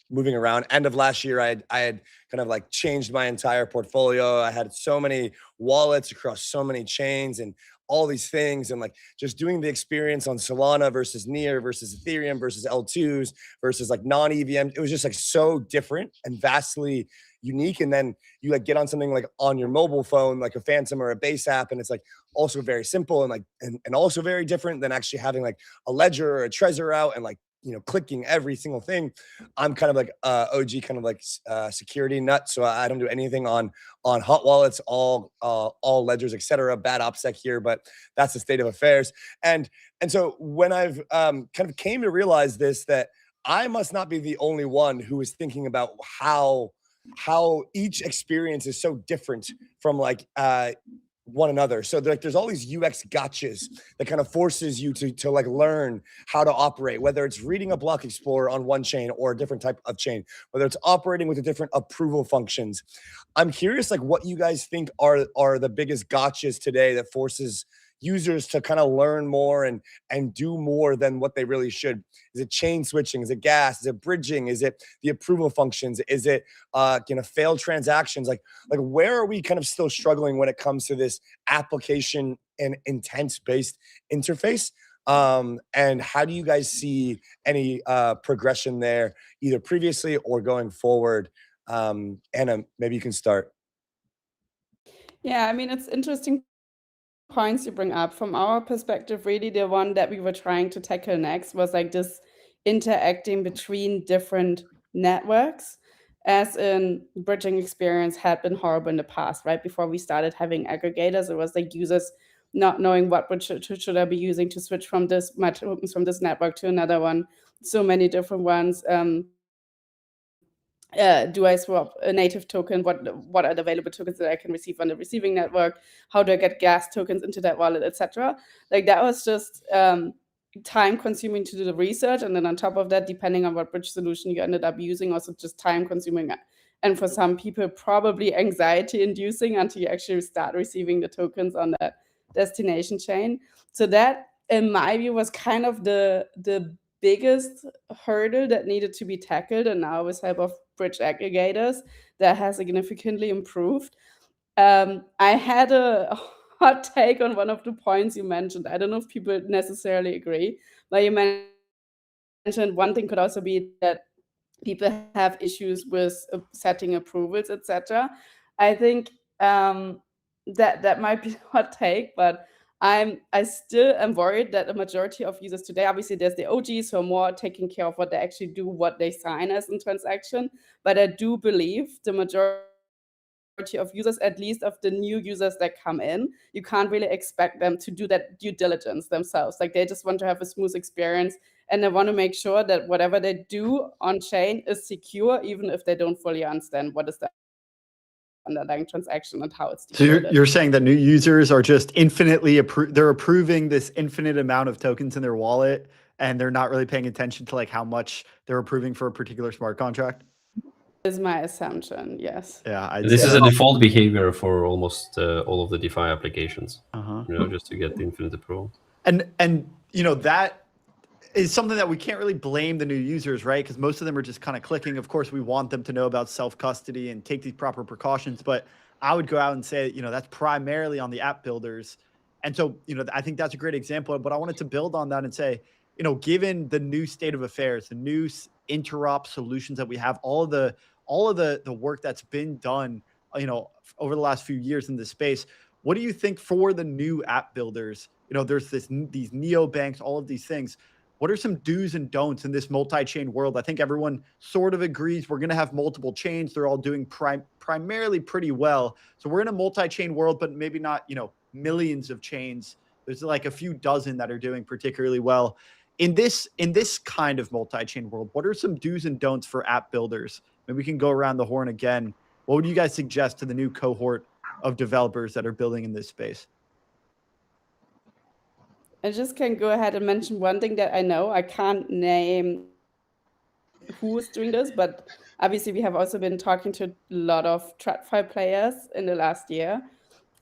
S4: moving around. End of last year, I had kind of like changed my entire portfolio. I had so many wallets across so many chains and all these things, and like just doing the experience on Solana versus Near versus Ethereum versus L2s versus like non-EVM. It was just like so different and vastly unique. And then you like get on something like on your mobile phone, like a Phantom or a Base app, and it's like also very simple and like and also very different than actually having like a Ledger or a Trezor out and like clicking every single thing. I'm kind of like OG kind of like security nut, so I don't do anything on hot wallets, all ledgers, etc. Bad OPSEC here, but that's the state of affairs. And so when I've kind of came to realize this, that I must not be the only one who is thinking about how each experience is so different from like one another. So there's all these UX gotchas that kind of forces you to like learn how to operate, whether it's reading a block explorer on one chain or a different type of chain, whether it's operating with the different approval functions. I'm curious, like what you guys think are the biggest gotchas today that forces users to kind of learn more and do more than what they really should. Is it chain switching? Is it gas? Is it bridging? Is it the approval functions? Is it failed transactions? Like where are we kind of still struggling when it comes to this application and intent-based interface? And how do you guys see any progression there, either previously or going forward? Anna, maybe you can start.
S7: Yeah, I mean, it's interesting points you bring up. From our perspective, really the one that we were trying to tackle next was like this interacting between different networks. as in bridging experience had been horrible in the past, right? Before we started having aggregators, it was like users not knowing what bridge should I be using to switch from my tokens from this network to another one. So many different ones. Do I swap a native token? What are the available tokens that I can receive on the receiving network? How do I get gas tokens into that wallet, etc.? Like that was just time consuming to do the research, and then on top of that, depending on what bridge solution you ended up using, also just time consuming, and for some people probably anxiety inducing until you actually start receiving the tokens on that destination chain. So that, in my view, was kind of the biggest hurdle that needed to be tackled, and now with help of bridge aggregators, that has significantly improved. I had a hot take on one of the points you mentioned. I don't know if people necessarily agree, but you mentioned one thing could also be that people have issues with setting approvals, etc. I think that might be a hot take, but I still am worried that a majority of users today, obviously there's the OGs who are more taking care of what they actually do, what they sign as in transaction, but I do believe the majority of users, at least of the new users that come in, you can't really expect them to do that due diligence themselves. Like they just want to have a smooth experience, and they want to make sure that whatever they do on chain is secure, even if they don't fully understand what is the underlying transaction and how it's decoded.
S3: So you're saying that new users are just infinitely they're approving this infinite amount of tokens in their wallet, and they're not really paying attention to like how much they're approving for a particular smart contract?
S7: Is my assumption, yes.
S3: Yeah,
S5: This is a default behavior for almost all of the DeFi applications.
S3: Uh-huh.
S5: Just to get the infinite approval.
S3: And that is something that we can't really blame the new users, right? Because most of them are just kind of clicking. Of course, we want them to know about self-custody and take these proper precautions. But I would go out and say, that's primarily on the app builders. And so, I think that's a great example. But I wanted to build on that and say, given the new state of affairs, the new interop solutions that we have, all of the work that's been done, over the last few years in this space, what do you think for the new app builders? There's these neobanks, all of these things. What are some do's and don'ts in this multi-chain world? I think everyone sort of agrees we're going to have multiple chains. They're all doing primarily pretty well. So we're in a multi-chain world, but maybe not, millions of chains. There's like a few dozen that are doing particularly well. In this kind of multi-chain world, what are some do's and don'ts for app builders? Maybe we can go around the horn again. What would you guys suggest to the new cohort of developers that are building in this space?
S7: I just can go ahead and mention one thing that I know. I can't name who is doing this, but obviously we have also been talking to a lot of TradFi players in the last year.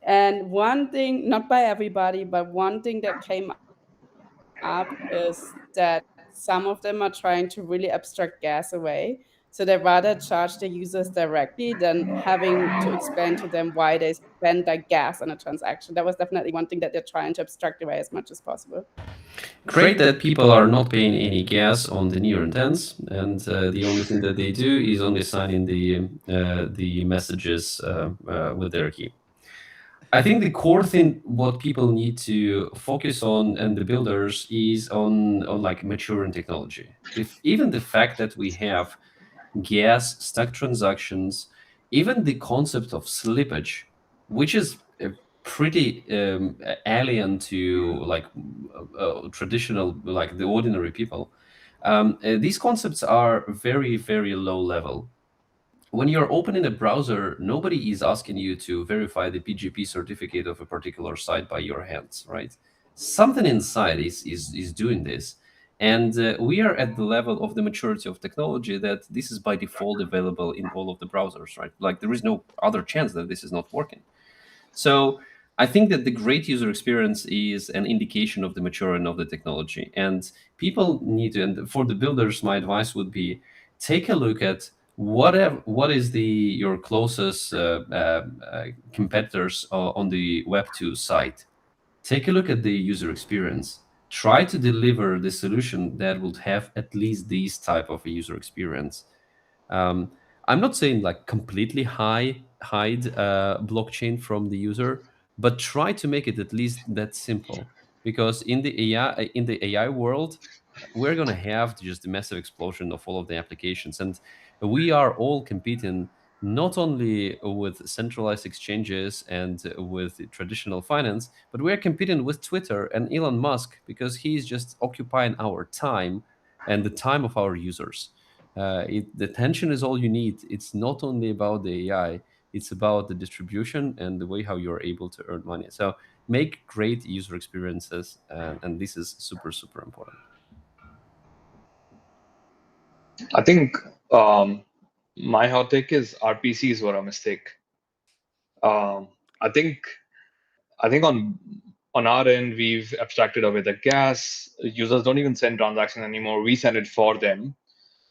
S7: And one thing, not by everybody, but one thing that came up is that some of them are trying to really abstract gas away. So they rather charge their users directly than having to explain to them why they spend like gas on a transaction. That was definitely one thing that they're trying to abstract away as much as possible.
S5: Great that people are not paying any gas on the near intents, and the only thing that they do is only sign in the messages with their key. I think the core thing, what people need to focus on, and the builders, is on like maturing technology. Even the fact that we have gas stuck transactions, even the concept of slippage, which is pretty alien to like traditional, like the ordinary people. These concepts are very, very low level. When you're opening a browser, nobody is asking you to verify the PGP certificate of a particular site by your hands, right? Something inside is doing this. And we are at the level of the maturity of technology that this is by default available in all of the browsers, right? Like there is no other chance that this is not working. So I think that the great user experience is an indication of the maturity of the technology. And people need to, and for the builders, my advice would be take a look at what is your closest competitors on the Web2 site. Take a look at the user experience. Try to deliver the solution that would have at least this type of a user experience. I'm not saying like completely hide blockchain from the user, but try to make it at least that simple. Because in the AI world, we're going to have just a massive explosion of all of the applications. And We are all competing not only with centralized exchanges and with traditional finance, but we're competing with Twitter and Elon Musk because he's just occupying our time and the time of our users. The tension is all you need. It's not only about the AI, it's about the distribution and the way how you're able to earn money. So make great user experiences, and this is super, super important.
S8: I think my hot take is RPCs were a mistake. Um, I think on our end we've abstracted away the gas. Users don't even send transactions anymore. We send it for them.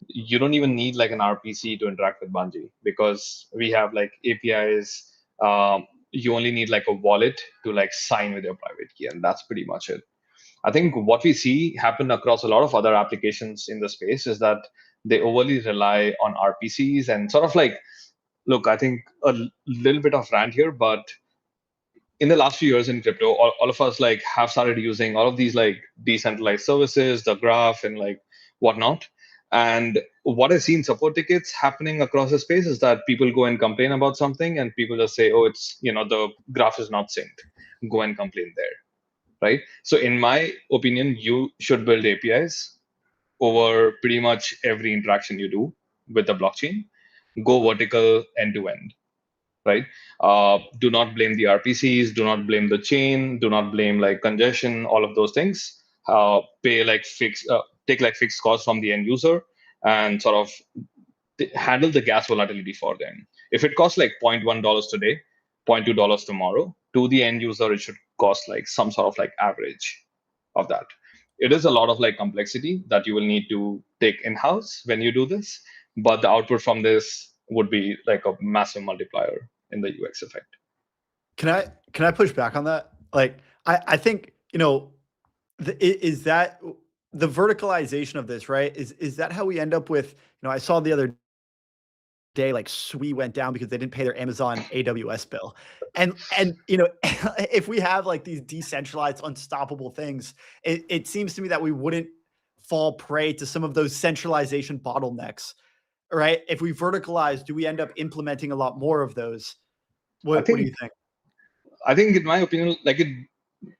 S8: You don't even need like an RPC to interact with Bungie because we have like APIs. You only need like a wallet to like sign with your private key, and that's pretty much it. I think what we see happen across a lot of other applications in the space is that they overly rely on RPCs and sort of like, look, I think a little bit of rant here, but in the last few years in crypto, all of us like have started using all of these like decentralized services, the graph and like whatnot. And what I see in support tickets happening across the space is that people go and complain about something and people just say, oh, it's, the graph is not synced. Go and complain there. Right. So in my opinion, you should build APIs over pretty much every interaction you do with the blockchain. Go vertical end to end. Right. Do not blame the RPCs. Do not blame the chain. Do not blame like congestion. All of those things. Take like fixed costs from the end user and sort of handle the gas volatility for them. If it costs like $0.1 today, $0.2 tomorrow, to the end user, it should cost like some sort of like average of that. It is a lot of like complexity that you will need to take in-house when you do this, but the output from this would be like a massive multiplier in the UX effect.
S3: Can I push back on that? Like, I think, is that the verticalization of this, right? Is that how we end up with, I saw the other day, like Sui went down because they didn't pay their Amazon AWS bill. And if we have like these decentralized, unstoppable things, it seems to me that we wouldn't fall prey to some of those centralization bottlenecks, right? If we verticalize, do we end up implementing a lot more of those? What do you think?
S8: I think, in my opinion, like it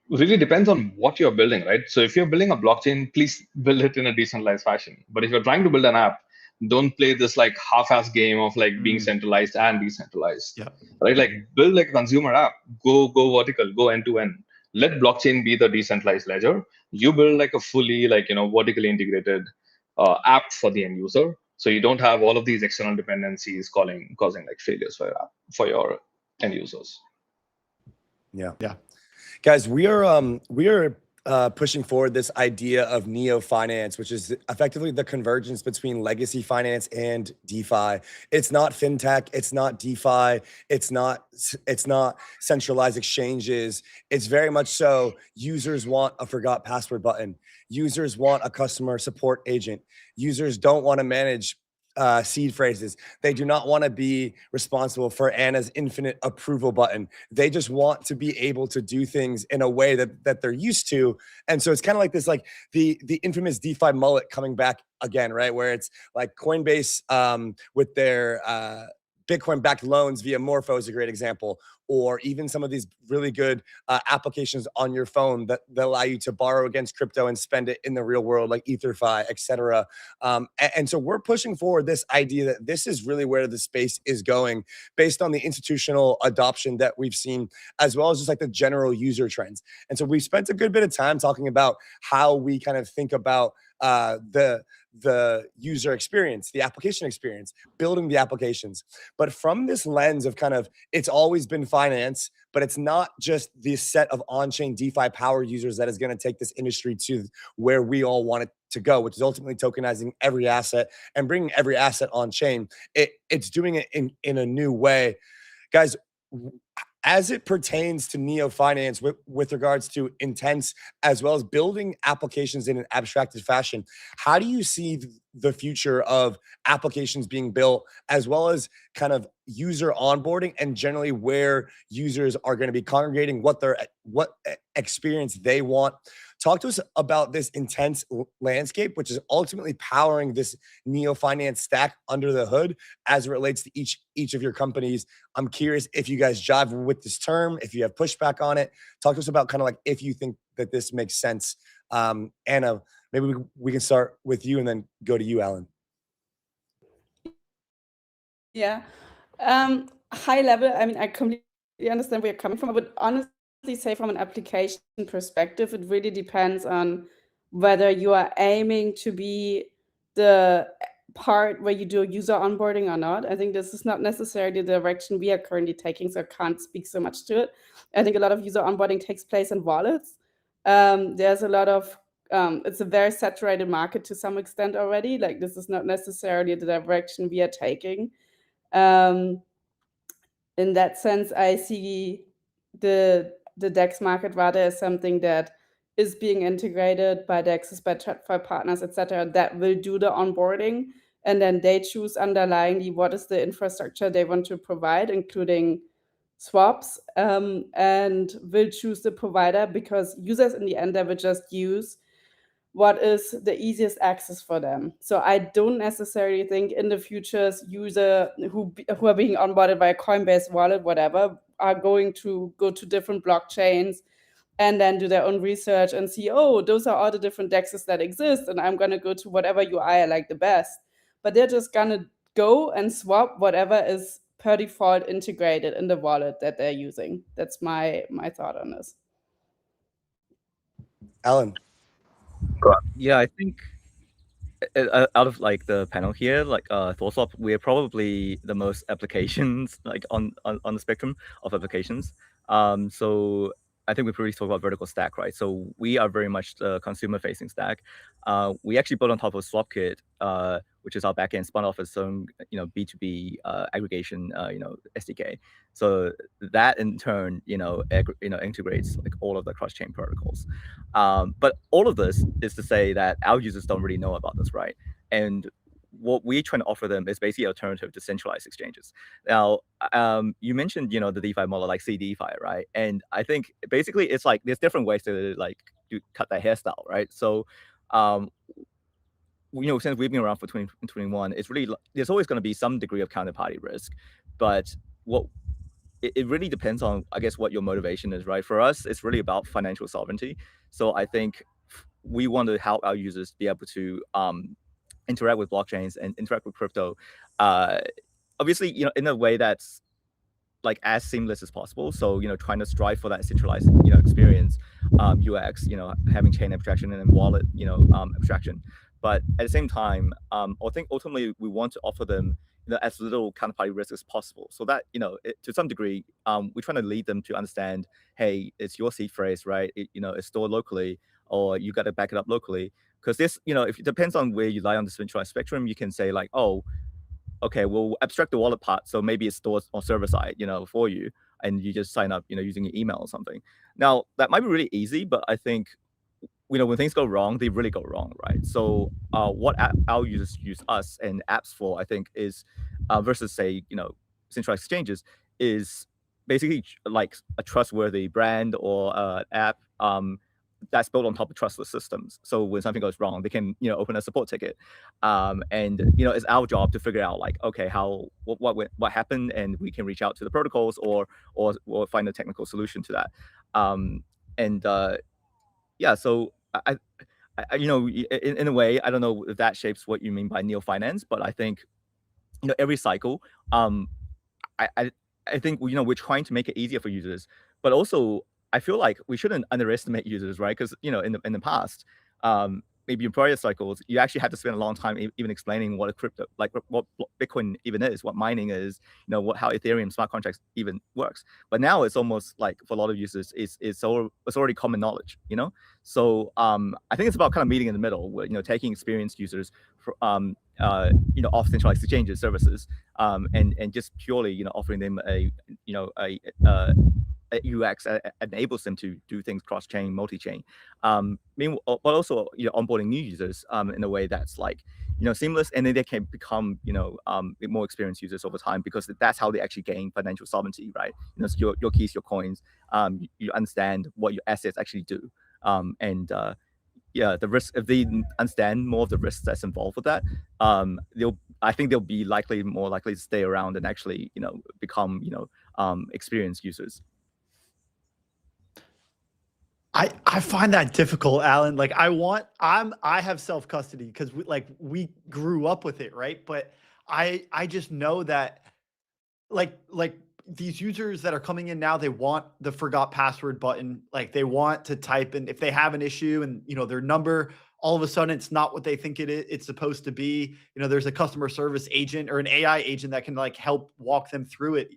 S8: really depends on what you're building, right? So if you're building a blockchain, please build it in a decentralized fashion. But if you're trying to build an app, don't play this like half-ass game of like being centralized and decentralized.
S3: Yeah.
S8: Right? Like build like a consumer app, go vertical, go end to end. Let blockchain be the decentralized ledger. You build like a fully like vertically integrated app for the end user. So you don't have all of these external dependencies causing like failures for your app, for your end users.
S4: Yeah. Guys, we are pushing forward this idea of neo finance, which is effectively the convergence between legacy finance and DeFi. It's not fintech, it's not DeFi, it's not centralized exchanges. It's very much so users want a forgot password button. Users want a customer support agent. Users don't want to manage seed phrases. They do not want to be responsible for Anna's infinite approval button. They just want to be able to do things in a way that they're used to. And so it's kind of like this, like the infamous DeFi mullet coming back again, right? Where it's like Coinbase with their Bitcoin-backed loans via Morpho is a great example, or even some of these really good applications on your phone that allow you to borrow against crypto and spend it in the real world, like EtherFi, et cetera. And so we're pushing forward this idea that this is really where the space is going based on the institutional adoption that we've seen, as well as just like the general user trends. And so we've spent a good bit of time talking about how we kind of think about the user experience, the application experience, building the applications. But from this lens of kind of, it's always been finance, but it's not just the set of on-chain DeFi power users that is going to take this industry to where we all want it to go, which is ultimately tokenizing every asset and bringing every asset on chain. It's doing it in a new way. Guys, as it pertains to neo finance with regards to intents, as well as building applications in an abstracted fashion, how do you see the future of applications being built, as well as kind of user onboarding and generally where users are going to be congregating, what experience they want Talk to us about this intense landscape, which is ultimately powering this Neo Finance stack under the hood as it relates to each of your companies. I'm curious if you guys jive with this term, if you have pushback on it. Talk to us about kind of like if you think that this makes sense. Anna, maybe we can start with you and then go to you, Alan.
S7: Yeah. High level, I mean, I completely understand where you're coming from. I would honestly say from an application perspective, it really depends on whether you are aiming to be the part where you do user onboarding or not. I think this is not necessarily the direction we are currently taking, so I can't speak so much to it. I think a lot of user onboarding takes place in wallets. There's a lot of it's a very saturated market to some extent already. Like, this is not necessarily the direction we are taking. In that sense, I see the DEX market rather as something that is being integrated by DEXs, by TradFi partners, etc., that will do the onboarding, and then they choose underlyingly what is the infrastructure they want to provide, including swaps, and will choose the provider, because users in the end, they will just use what is the easiest access for them. So I don't necessarily think in the futures user who are being onboarded by a Coinbase wallet, whatever, are going to go to different blockchains and then do their own research and see, oh, those are all the different DEXs that exist, and I'm going to go to whatever UI I like the best. But they're just going to go and swap whatever is per default integrated in the wallet that they're using. That's my thought on this.
S4: Alan.
S6: Yeah, I think out of like the panel here, like ThorSwap, we're probably the most applications like on the spectrum of applications. So I think we previously talked about vertical stack, right? So we are very much the consumer-facing stack. We actually built on top of SwapKit, which is our backend spun off its own, B2B aggregation, SDK. So that in turn, integrates like all of the cross-chain protocols. But all of this is to say that our users don't really know about this, right? And what we're trying to offer them is basically an alternative to centralized exchanges. Now, you mentioned, the DeFi model like CDeFi, right? And I think basically it's like there's different ways to like cut that hairstyle, right? So, since we've been around for 2021, it's really there's always going to be some degree of counterparty risk, but it really depends on, I guess, what your motivation is, right? For us, it's really about financial sovereignty. So I think we want to help our users be able to interact with blockchains and interact with crypto, obviously, in a way that's like as seamless as possible. So, trying to strive for that centralized, experience, UX, having chain abstraction and then wallet, abstraction. But at the same time, I think ultimately we want to offer them, as little counterparty risk as possible. So that, to some degree, we're trying to lead them to understand, hey, it's your seed phrase, right? It's stored locally, or you got to back it up locally. Because this, if it depends on where you lie on the centralized spectrum, you can say like, oh, okay, we'll abstract the wallet part, so maybe it's stored on server side, for you, and you just sign up, using your email or something. Now, that might be really easy, but I think, when things go wrong, they really go wrong, right? So what our users use us and apps for, I think, is versus say, centralized exchanges, is basically like a trustworthy brand or app that's built on top of trustless systems. So when something goes wrong, they can, open a support ticket, and it's our job to figure out like, okay, what happened, and we can reach out to the protocols or find a technical solution to that. Yeah, so I in a way, I don't know if that shapes what you mean by neo finance, but I think, every cycle, I think, we're trying to make it easier for users, but also I feel like we shouldn't underestimate users, right? Because, in the past, maybe in prior cycles, you actually had to spend a long time even explaining what a crypto, like what Bitcoin even is, what mining is, how Ethereum smart contracts even works. But now it's almost like for a lot of users, it's already common knowledge, So I think it's about kind of meeting in the middle, where, taking experienced users for, off centralized exchanges services, and just purely, offering them a UX enables them to do things cross-chain, multi-chain. But also, onboarding new users in a way that's like, seamless, and then they can become, more experienced users over time, because that's how they actually gain financial sovereignty, right? So your keys, your coins, you understand what your assets actually do. And yeah, the risk, if they understand more of the risks that's involved with that, I think they'll be more likely to stay around and actually, become, experienced users.
S3: I find that difficult, Alan. Like I have self-custody because we grew up with it, right? But I just know that like these users that are coming in now, they want the forgot password button. Like they want to type in if they have an issue and their number, all of a sudden it's not what they think it's supposed to be. There's a customer service agent or an AI agent that can like help walk them through it.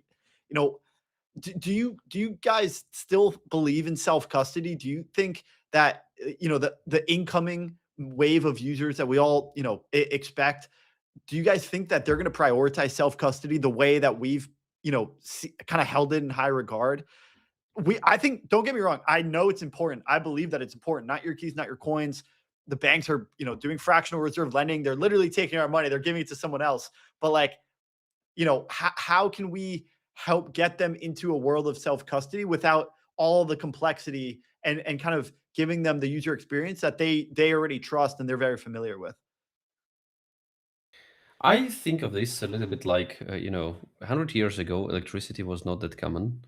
S3: Do you guys still believe in self-custody? Do you think that the incoming wave of users that we all expect, do you guys think that they're going to prioritize self-custody the way that we've kind of held it in high regard? I think, don't get me wrong, I know it's important. I believe that it's important. Not your keys, not your coins. The banks are doing fractional reserve lending. They're literally taking our money. They're giving it to someone else. But like, how can we help get them into a world of self-custody without all the complexity and kind of giving them the user experience that they already trust and they're very familiar with?
S5: I think of this a little bit like, 100 years ago, electricity was not that common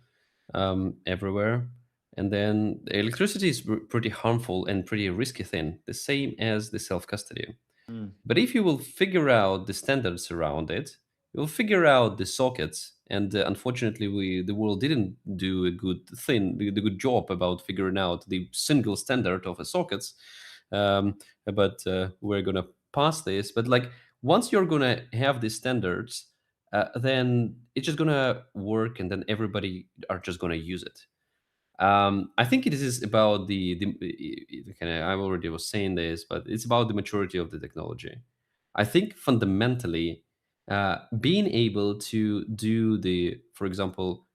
S5: everywhere. And then electricity is pretty harmful and pretty risky thing, the same as the self-custody. But if you will figure out the standards around it, you'll figure out the sockets. And unfortunately, the world didn't do a good good job about figuring out the single standard of the sockets. But we're gonna pass this. But like once you're gonna have these standards, then it's just gonna work, and then everybody are just gonna use it. I think it is about I already was saying this, but it's about the maturity of the technology. I think fundamentally, being able to do for example,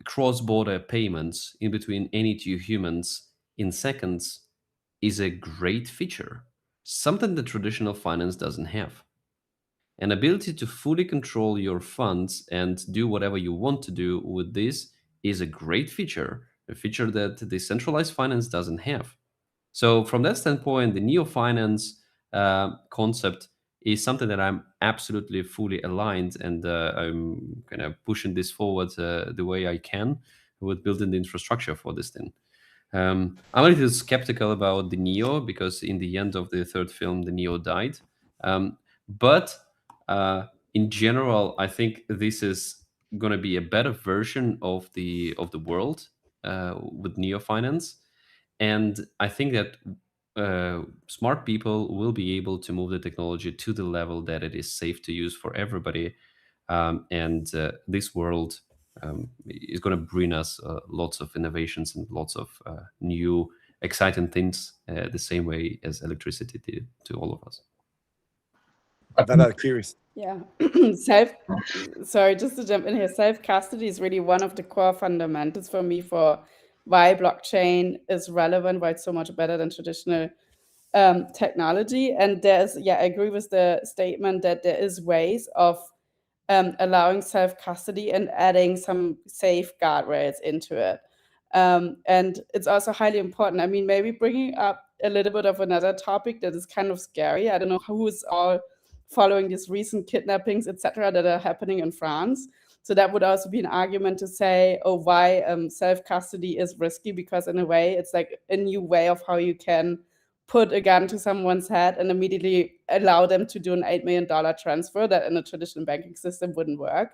S5: cross-border payments in between any two humans in seconds is a great feature, something that traditional finance doesn't have. An ability to fully control your funds and do whatever you want to do with this is a great feature, a feature that decentralized finance doesn't have. So, from that standpoint, the neo finance concept is something that I'm absolutely fully aligned, and I'm kind of pushing this forward the way I can with building the infrastructure for this thing. I'm a little skeptical about the Neo because in the end of the third film, the Neo died. But in general, I think this is going to be a better version of the world with Neo Finance, and I think that smart people will be able to move the technology to the level that it is safe to use for everybody, and this world is going to bring us lots of innovations and lots of new exciting things the same way as electricity did to all of us.
S4: I'm curious.
S7: Yeah. Sorry, just to jump in here, self-custody is really one of the core fundamentals for me for why blockchain is relevant, why it's so much better than traditional technology. And I agree with the statement that there is ways of allowing self-custody and adding some safe guardrails into it. And it's also highly important. I mean, maybe bringing up a little bit of another topic that is kind of scary. I don't know who is all following these recent kidnappings, etc., that are happening in France. So that would also be an argument to say, why self-custody is risky, because in a way, it's like a new way of how you can put a gun to someone's head and immediately allow them to do an $8 million transfer that in a traditional banking system wouldn't work.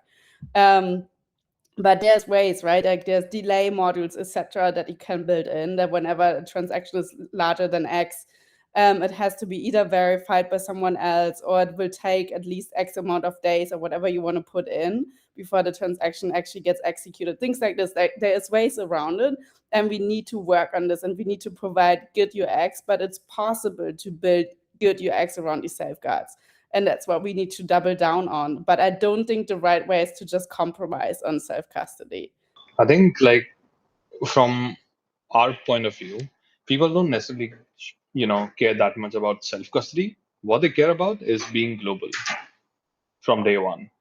S7: But there's ways, right? Like there's delay modules, etc., that you can build in that whenever a transaction is larger than X, it has to be either verified by someone else or it will take at least X amount of days or whatever you want to put in before the transaction actually gets executed. Things like this, there is ways around it, and we need to work on this, and we need to provide good UX, but it's possible to build good UX around these safeguards. And that's what we need to double down on. But I don't think the right way is to just compromise on self-custody.
S8: I think, like, from our point of view, people don't necessarily, care that much about self-custody. What they care about is being global from day one.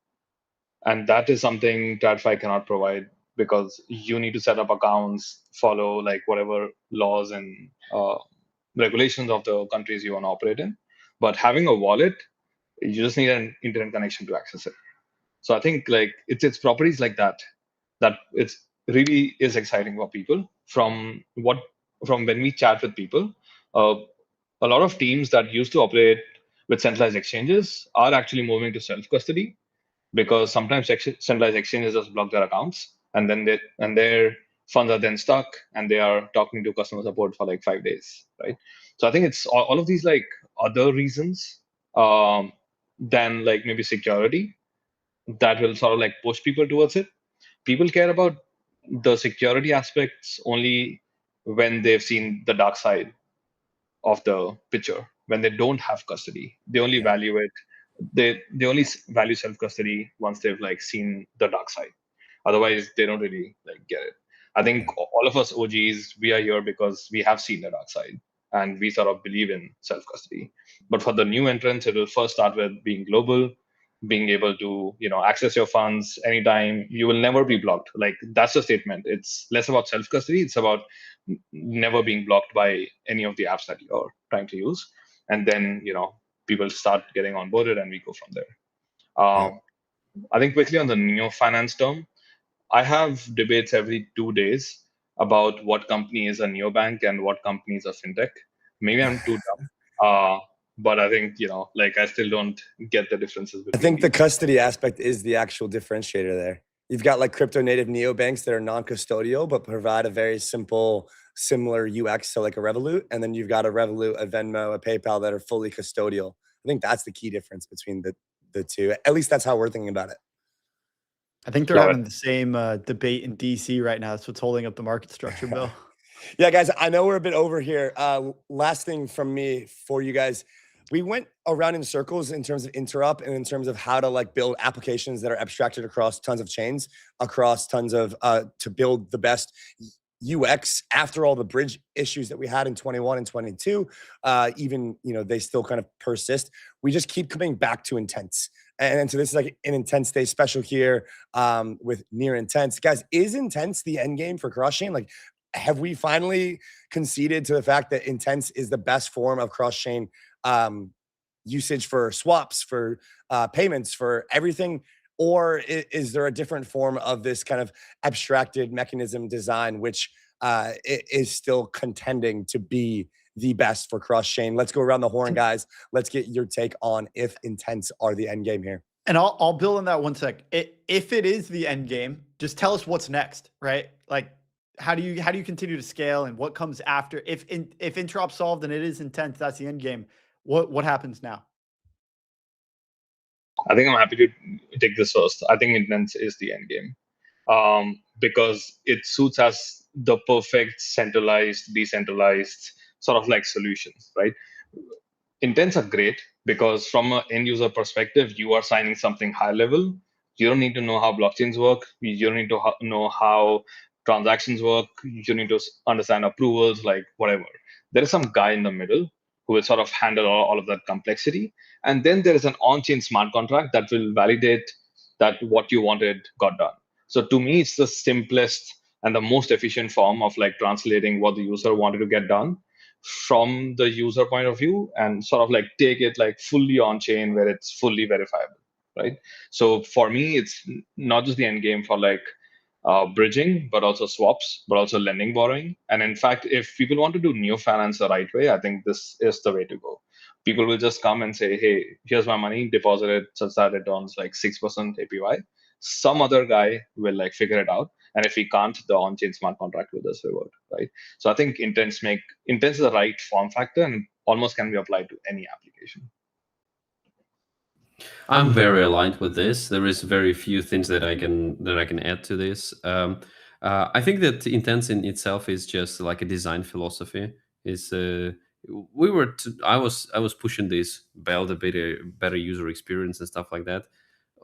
S8: And that is something TradFi cannot provide because you need to set up accounts, follow like whatever laws and regulations of the countries you want to operate in. But having a wallet, you just need an internet connection to access it. So I think like it's properties like that that it's really is exciting for people. From when we chat with people, uh, a lot of teams that used to operate with centralized exchanges are actually moving to self custody, because sometimes centralized exchanges just block their accounts, and then their funds are then stuck, and they are talking to customer support for like 5 days, right? So I think it's all of these like other reasons than like maybe security that will sort of like push people towards it. People care about the security aspects only when they've seen the dark side of the picture. When they don't have custody, they only value it. They only value self custody once they've like seen the dark side. Otherwise, they don't really like get it. I think all of us OGs, we are here because we have seen the dark side and we sort of believe in self custody. But for the new entrants, it will first start with being global, being able to access your funds anytime. You will never be blocked. Like that's the statement. It's less about self custody. It's about never being blocked by any of the apps that you're trying to use. And then people start getting onboarded, and we go from there. I think quickly on the neo finance term, I have debates every 2 days about what company is a neobank and what company is a fintech. Maybe I'm too dumb, but I think like I still don't get the differences
S4: I
S8: between.
S4: think the custody aspect is the actual differentiator there. You've got like crypto native neobanks that are non-custodial but provide a very simple, similar UX to like a Revolut, and then you've got a Revolut, a Venmo, a PayPal that are fully custodial. I think that's the key difference between the two. At least that's how we're thinking about it.
S3: I think they're
S8: Love
S3: having the same debate in DC right now. That's what's holding up the market structure, Bill.
S4: Yeah, guys, I know we're a bit over here. Last thing from me for you guys. We went around in circles in terms of interop and in terms of how to like build applications that are abstracted across tons of chains, across tons of to build the best UX after all the bridge issues that we had in 21 and 22. Even they still kind of persist. We just keep coming back to intents. And so this is like an intense day special here with near intense. Guys, is intense the end game for cross-chain? Like, have we finally conceded to the fact that intense is the best form of cross-chain usage for swaps, for payments, for everything? Or is there a different form of this kind of abstracted mechanism design, which is still contending to be the best for cross-chain? Let's go around the horn, guys. Let's get your take on if intents are the end game here.
S3: And I'll build on that one sec. If it is the end game, just tell us what's next, right? Like, how do you continue to scale, and what comes after? If interop solved and it is intense, that's the end game. What happens now?
S8: I think I'm happy to take this first. I think intense is the end game because it suits us the perfect centralized, decentralized sort of like solutions, right? Intents are great because from an end user perspective, you are signing something high level. You don't need to know how blockchains work. You don't need to know how transactions work. You need to understand approvals, like whatever. There is some guy in the middle who will sort of handle all of that complexity. And then there is an on-chain smart contract that will validate that what you wanted got done. So to me, it's the simplest and the most efficient form of like translating what the user wanted to get done from the user point of view, and sort of like take it like fully on chain where it's fully verifiable, right? So for me, it's not just the end game for like bridging, but also swaps, but also lending, borrowing. And in fact, if people want to do neo finance the right way, I think this is the way to go. People will just come and say, hey, here's my money, deposit it such that it earns like 6% APY. Some other guy will like figure it out. And if he can't, the on-chain smart contract will just reward, right? So I think intents is the right form factor and almost can be applied to any application.
S5: I'm very aligned with this. There is very few things that I can add to this. I think that intents in itself is just like a design philosophy. Is I was pushing this build a better user experience and stuff like that.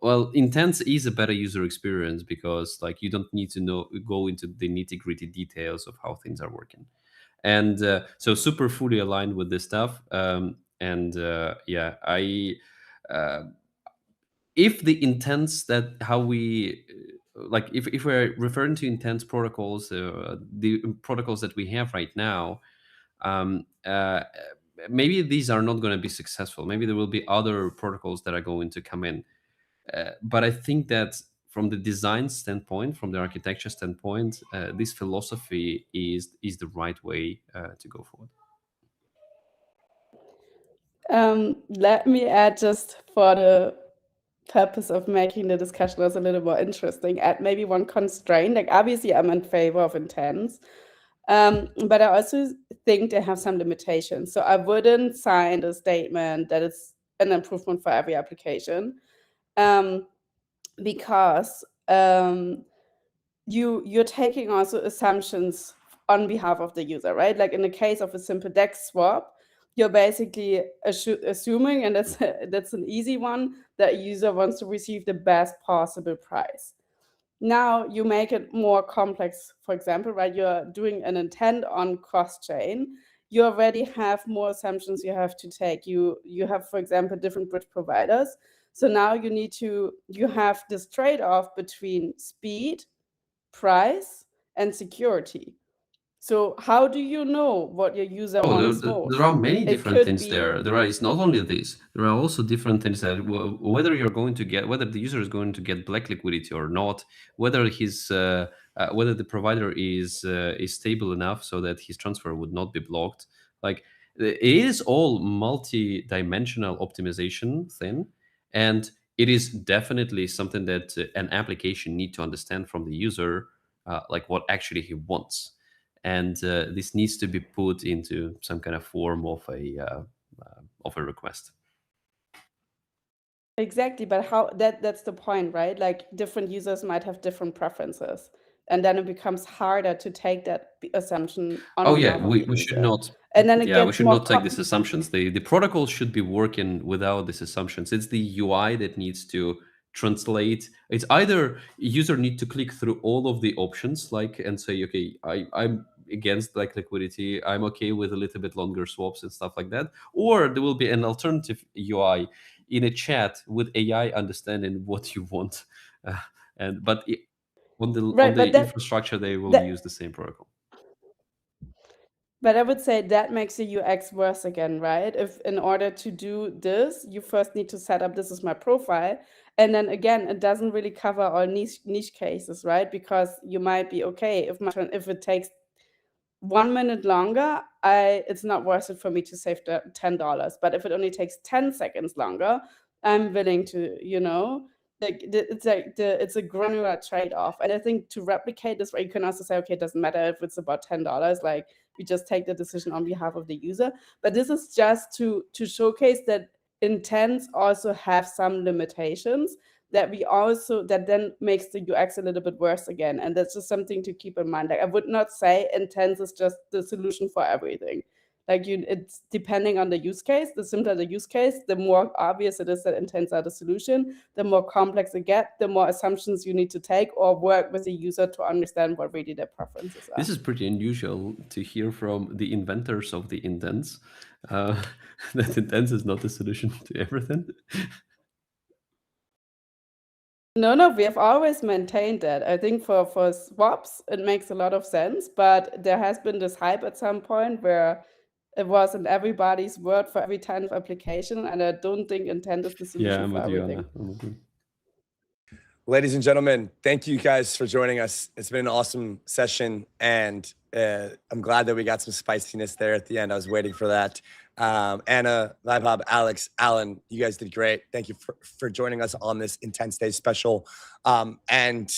S5: Well, intents is a better user experience because like you don't need to go into the nitty-gritty details of how things are working, and so super fully aligned with this stuff. Yeah, I if the intents that how we like if we're referring to intense protocols, the protocols that we have right now, um, uh, maybe these are not going to be successful. Maybe there will be other protocols that are going to come in. But I think that from the design standpoint, from the architecture standpoint, this philosophy is the right way to go forward.
S7: Let me add, just for the purpose of making the discussion also a little more interesting, add maybe one constraint. Like, obviously, I'm in favor of intense, but I also think they have some limitations. So I wouldn't sign a statement that it's an improvement for every application, because you're taking also assumptions on behalf of the user, right? Like in the case of a simple DEX swap, you're basically assuming, and that's an easy one, that a user wants to receive the best possible price. Now you make it more complex, for example, right? You're doing an intent on cross-chain. You already have more assumptions you have to take. You have, for example, different bridge providers. So now you have this trade-off between speed, price, and security. So how do you know what your user wants most?
S5: There are many
S7: It
S5: different
S7: could
S5: things
S7: be
S5: there. It's not only this. There are also different things that whether the user is going to get black liquidity or not, whether whether the provider is stable enough so that his transfer would not be blocked. Like, it is all multi-dimensional optimization thing, and it is definitely something that an application need to understand from the user, like what actually he wants. And this needs to be put into some kind of form of a request.
S7: exactly, but how that's the point, right? Like, different users might have different preferences, and then it becomes harder to take that assumption on
S5: Oh yeah,
S7: behalf of
S5: we
S7: the
S5: should
S7: user.
S5: not.
S7: And then it
S5: Yeah, we
S7: gets
S5: should
S7: more
S5: not take these assumptions. The protocol should be working without these assumptions. It's the UI that needs to translate. It's either user need to click through all of the options, like, and say, okay, I'm against black liquidity. I'm okay with a little bit longer swaps and stuff like that. Or there will be an alternative UI in a chat with AI understanding what you want. But on the
S7: right, but
S5: infrastructure, they will use the same protocol.
S7: But I would say that makes the UX worse again, right? If in order to do this, you first need to set up, this is my profile. And then again, it doesn't really cover all niche cases, right? Because you might be, okay, if it takes 1 minute longer, it's not worth it for me to save the $10. But if it only takes 10 seconds longer, I'm willing to, it's a granular trade-off. And I think to replicate this, where you can also say, okay, it doesn't matter if it's about $10, like, we just take the decision on behalf of the user. But this is just to showcase that intents also have some limitations that then makes the UX a little bit worse again. And that's just something to keep in mind. Like, I would not say intents is just the solution for everything. Like, it's depending on the use case. The simpler the use case, the more obvious it is that intents are the solution. The more complex it gets, the more assumptions you need to take or work with the user to understand what really their preferences are.
S5: This is pretty unusual to hear from the inventors of the intents. That intents is not the solution to everything.
S7: No, we have always maintained that. I think for swaps, it makes a lot of sense, but there has been this hype at some point where it was in everybody's word for every kind of application, and I don't think intent is the solution for everything.
S5: I'm with you.
S4: Ladies and gentlemen, thank you guys for joining us. It's been an awesome session, and I'm glad that we got some spiciness there at the end. I was waiting for that. Anna, Vaibhav, Alex, Alan, you guys did great. Thank you for joining us on this Intense Day special. And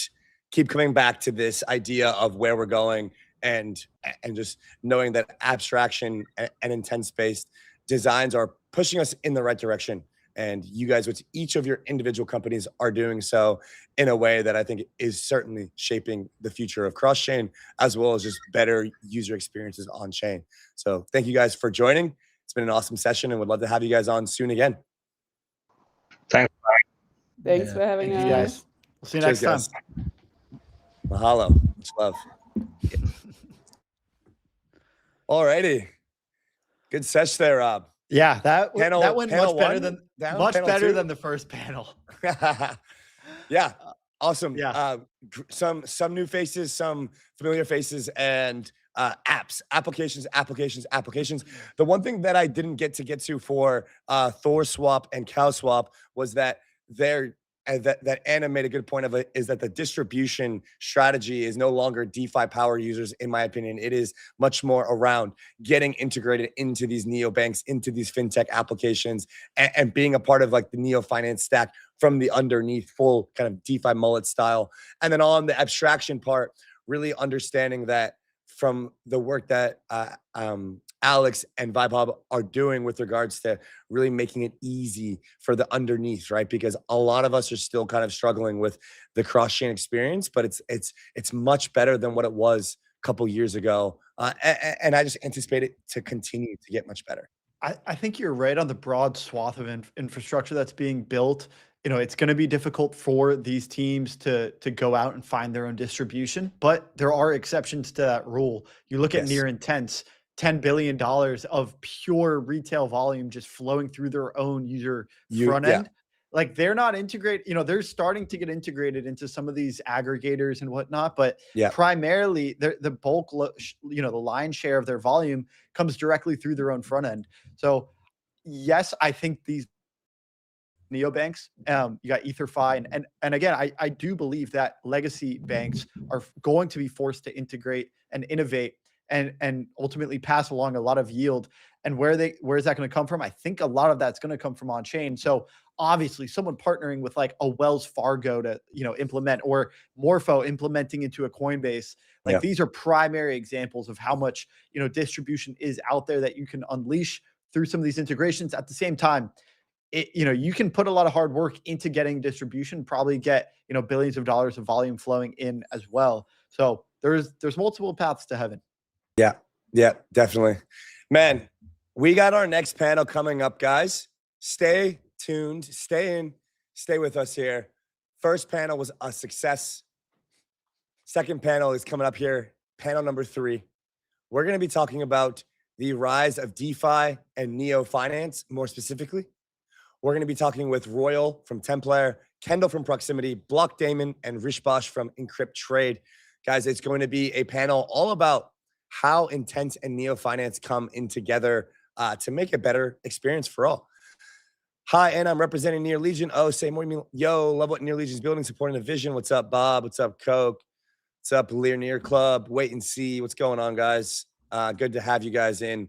S4: keep coming back to this idea of where we're going, and just knowing that abstraction and intense-based designs are pushing us in the right direction. And you guys, with each of your individual companies, are doing so in a way that I think is certainly shaping the future of cross-chain, as well as just better user experiences on-chain. So thank you guys for joining. It's been an awesome session, and would love to have you guys on soon again.
S8: Thanks.
S7: Thanks for having us.
S3: Guys. We'll see you next time.
S4: Mahalo. Much love. All righty. Good sesh there, Rob.
S3: Yeah, that went
S4: Panel
S3: much better
S4: one?
S3: than
S4: Down?
S3: much
S4: Panel
S3: better
S4: two?
S3: than the first panel.
S4: Yeah. Awesome.
S3: Yeah.
S4: Some new faces, some familiar faces, and applications. The one thing that I didn't get to for Thor Swap and Cow Swap was that that Anna made a good point of it, is that the distribution strategy is no longer DeFi power users, in my opinion. It is much more around getting integrated into these neobanks, into these fintech applications, and being a part of like the neo finance stack from the underneath, full kind of DeFi mullet style. And then on the abstraction part, really understanding that from the work that Alex and VibeHub are doing with regards to really making it easy for the underneath, right? Because a lot of us are still kind of struggling with the cross-chain experience, but it's much better than what it was a couple years ago. And I just anticipate it to continue to get much better.
S3: I think you're right on the broad swath of infrastructure that's being built. It's going to be difficult for these teams to go out and find their own distribution, but there are exceptions to that rule. You look at Near Intense, $10 billion of pure retail volume just flowing through their own user front end. Like they're not integrated, they're starting to get integrated into some of these aggregators and whatnot, but primarily the bulk, the lion's share of their volume comes directly through their own front end. So yes, I think these neobanks, you got EtherFi, and again, I do believe that legacy banks are going to be forced to integrate and innovate and ultimately pass along a lot of yield. And where is that going to come from? I think a lot of that's going to come from on chain. So obviously someone partnering with like a Wells Fargo to, implement, or Morpho implementing into a Coinbase, like these are primary examples of how much, distribution is out there that you can unleash through some of these integrations. At the same time, you can put a lot of hard work into getting distribution, probably get, billions of dollars of volume flowing in as well. So there's multiple paths to heaven.
S4: Yeah, definitely. Man, we got our next panel coming up, guys. Stay tuned, stay with us here. First panel was a success. Second panel is coming up here, panel number 3. We're going to be talking about the rise of DeFi and neo finance, more specifically. We're going to be talking with Royal from Templar, Kendall from Proximity, Block Damon, and Rishbash from Encrypt Trade. Guys, it's going to be a panel all about how Intense and neo finance come in together to make a better experience for all. Hi, and I'm representing Near Legion. Oh, say more to me. Yo, love what Near Legion's building, supporting the vision. What's up, Bob? What's up, Coke? What's up, Lear Near Club? Wait and see. What's going on, guys? Good to have you guys in.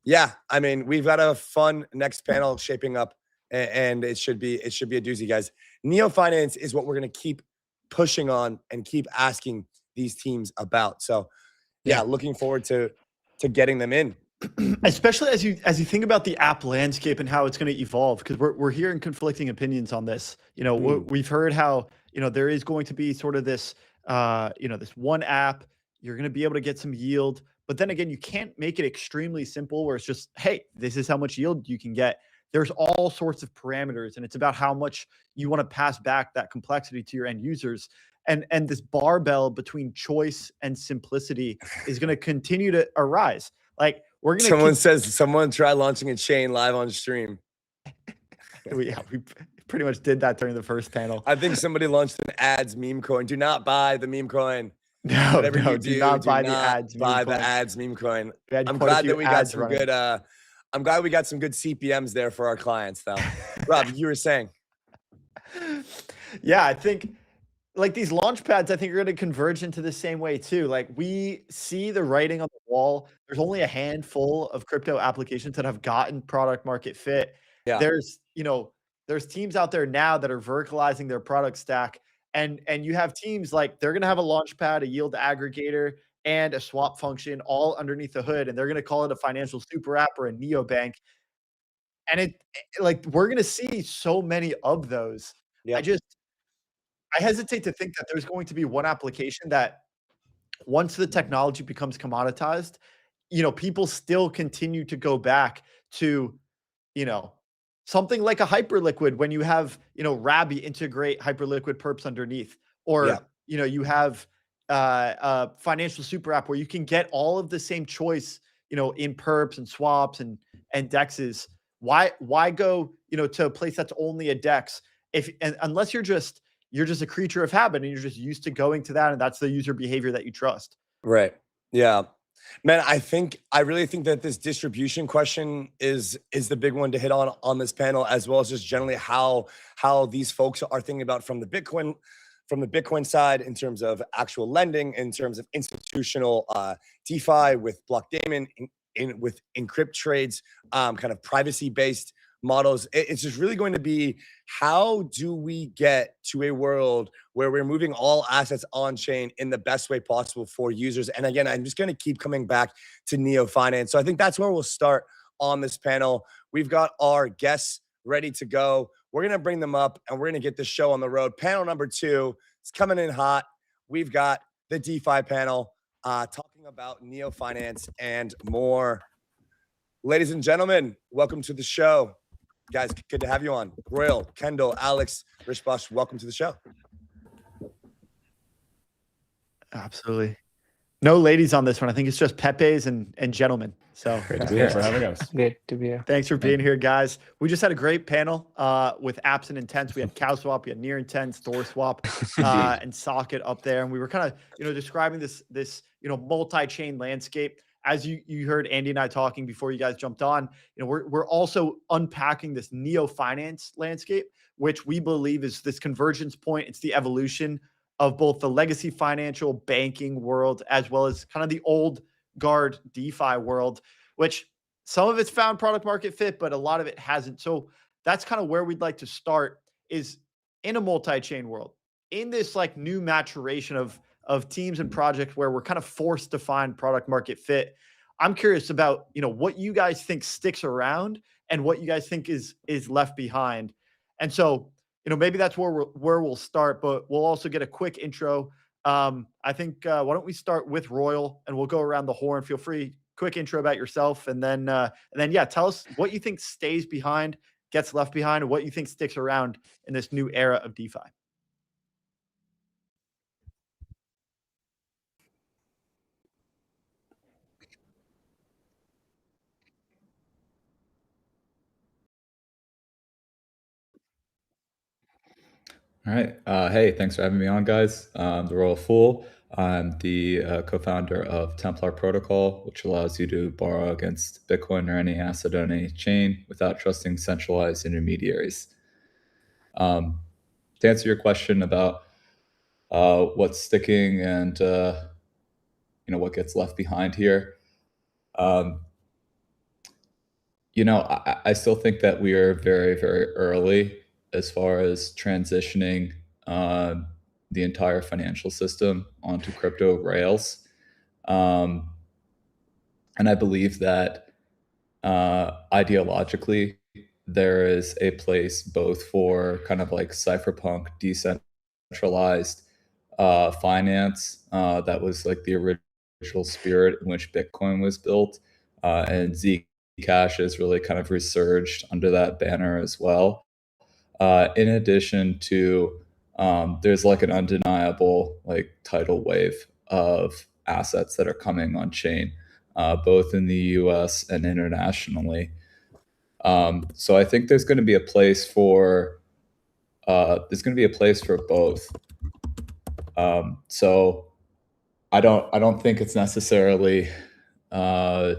S4: Yeah, I mean, we've got a fun next panel shaping up, and it should be a doozy, guys. Neo finance is what we're going to keep pushing on and keep asking these teams about. So, yeah, looking forward to getting them in.
S3: Especially as you think about the app landscape and how it's going to evolve, because we're hearing conflicting opinions on this. We've heard how there is going to be sort of this this one app, you're going to be able to get some yield, but then again, you can't make it extremely simple where it's just, hey, this is how much yield you can get. There's all sorts of parameters, and it's about how much you want to pass back that complexity to your end users. And this barbell between choice and simplicity is going to continue to arise. Like we're going to
S4: someone try launching a chain live on stream.
S3: we pretty much did that during the first panel.
S4: I think somebody launched an ads meme coin. Do not buy the meme coin.
S3: No, do not buy the ads.
S4: Buy the ads meme coin. I'm glad that we got some good. I'm glad we got some good CPMs there for our clients, though. Rob, you were saying.
S3: Yeah, I think like these launch pads, I think are going to converge into the same way too. Like we see the writing on the wall. There's only a handful of crypto applications that have gotten product market fit.
S4: Yeah.
S3: There's teams out there now that are verticalizing their product stack. And you have teams like they're going to have a launch pad, a yield aggregator, and a swap function all underneath the hood. And they're going to call it a financial super app or a neobank. And we're going to see so many of those.
S4: Yeah.
S3: I hesitate to think that there's going to be one application that once the technology becomes commoditized, people still continue to go back to, something like a Hyperliquid when you have, Rabby integrate Hyperliquid perps underneath, or, you have a financial super app where you can get all of the same choice, in perps and swaps and dexes. Why go, to a place that's only a dex unless you're just, you're just a creature of habit and you're just used to going to that. And that's the user behavior that you trust.
S4: Right. Yeah. Man, I really think that this distribution question is the big one to hit on this panel, as well as just generally how these folks are thinking about from the Bitcoin side in terms of actual lending, in terms of institutional DeFi with block daemon, with encrypt trades, kind of privacy-based models. It's just really going to be, how do we get to a world where we're moving all assets on chain in the best way possible for users? And again, I'm just going to keep coming back to Neo Finance. So I think that's where we'll start on this panel. We've got our guests ready to go. We're going to bring them up and we're going to get this show on the road. Panel number 2 is coming in hot. We've got the DeFi panel talking about Neo Finance and more. Ladies and gentlemen, welcome to the show. Guys, good to have you on. Royal, Kendall, Alex, Rishbash, welcome to the show.
S3: Absolutely. No ladies on this one. I think it's just Pepe's and gentlemen. So
S9: great to be here for having us.
S10: Great to be here.
S3: Thanks for being here, guys. We just had a great panel with apps and intents. We had Cow Swap, we had Near Intents, Thor Swap, and Socket up there, and we were kind of describing this multi-chain landscape. As you heard Andy and I talking before you guys jumped on, we're also unpacking this Neo Finance landscape, which we believe is this convergence point. It's the evolution of both the legacy financial banking world as well as kind of the old guard DeFi world, which some of it's found product market fit, but a lot of it hasn't. So that's kind of where we'd like to start, is in a multi-chain world, in this like new maturation of teams and projects where we're kind of forced to find product market fit. I'm curious about, what you guys think sticks around and what you guys think is left behind. And so, maybe that's where we'll start, but we'll also get a quick intro. I think, why don't we start with Royal and we'll go around the horn. Feel free, quick intro about yourself. And then, tell us what you think stays behind, gets left behind, and what you think sticks around in this new era of DeFi.
S9: All right. Hey, thanks for having me on, guys. I'm the Royal Fool. I'm the co-founder of Templar Protocol, which allows you to borrow against Bitcoin or any asset on any chain without trusting centralized intermediaries. To answer your question about what's sticking and what gets left behind here, I still think that we are very, very early as far as transitioning the entire financial system onto crypto rails. And I believe that ideologically, there is a place both for kind of like cypherpunk decentralized finance that was like the original spirit in which Bitcoin was built, and Zcash has really kind of resurged under that banner as well. In addition to, there's like an undeniable like tidal wave of assets that are coming on chain, both in the US and internationally. So I think there's going to be a place for both. So I don't think it's necessarily like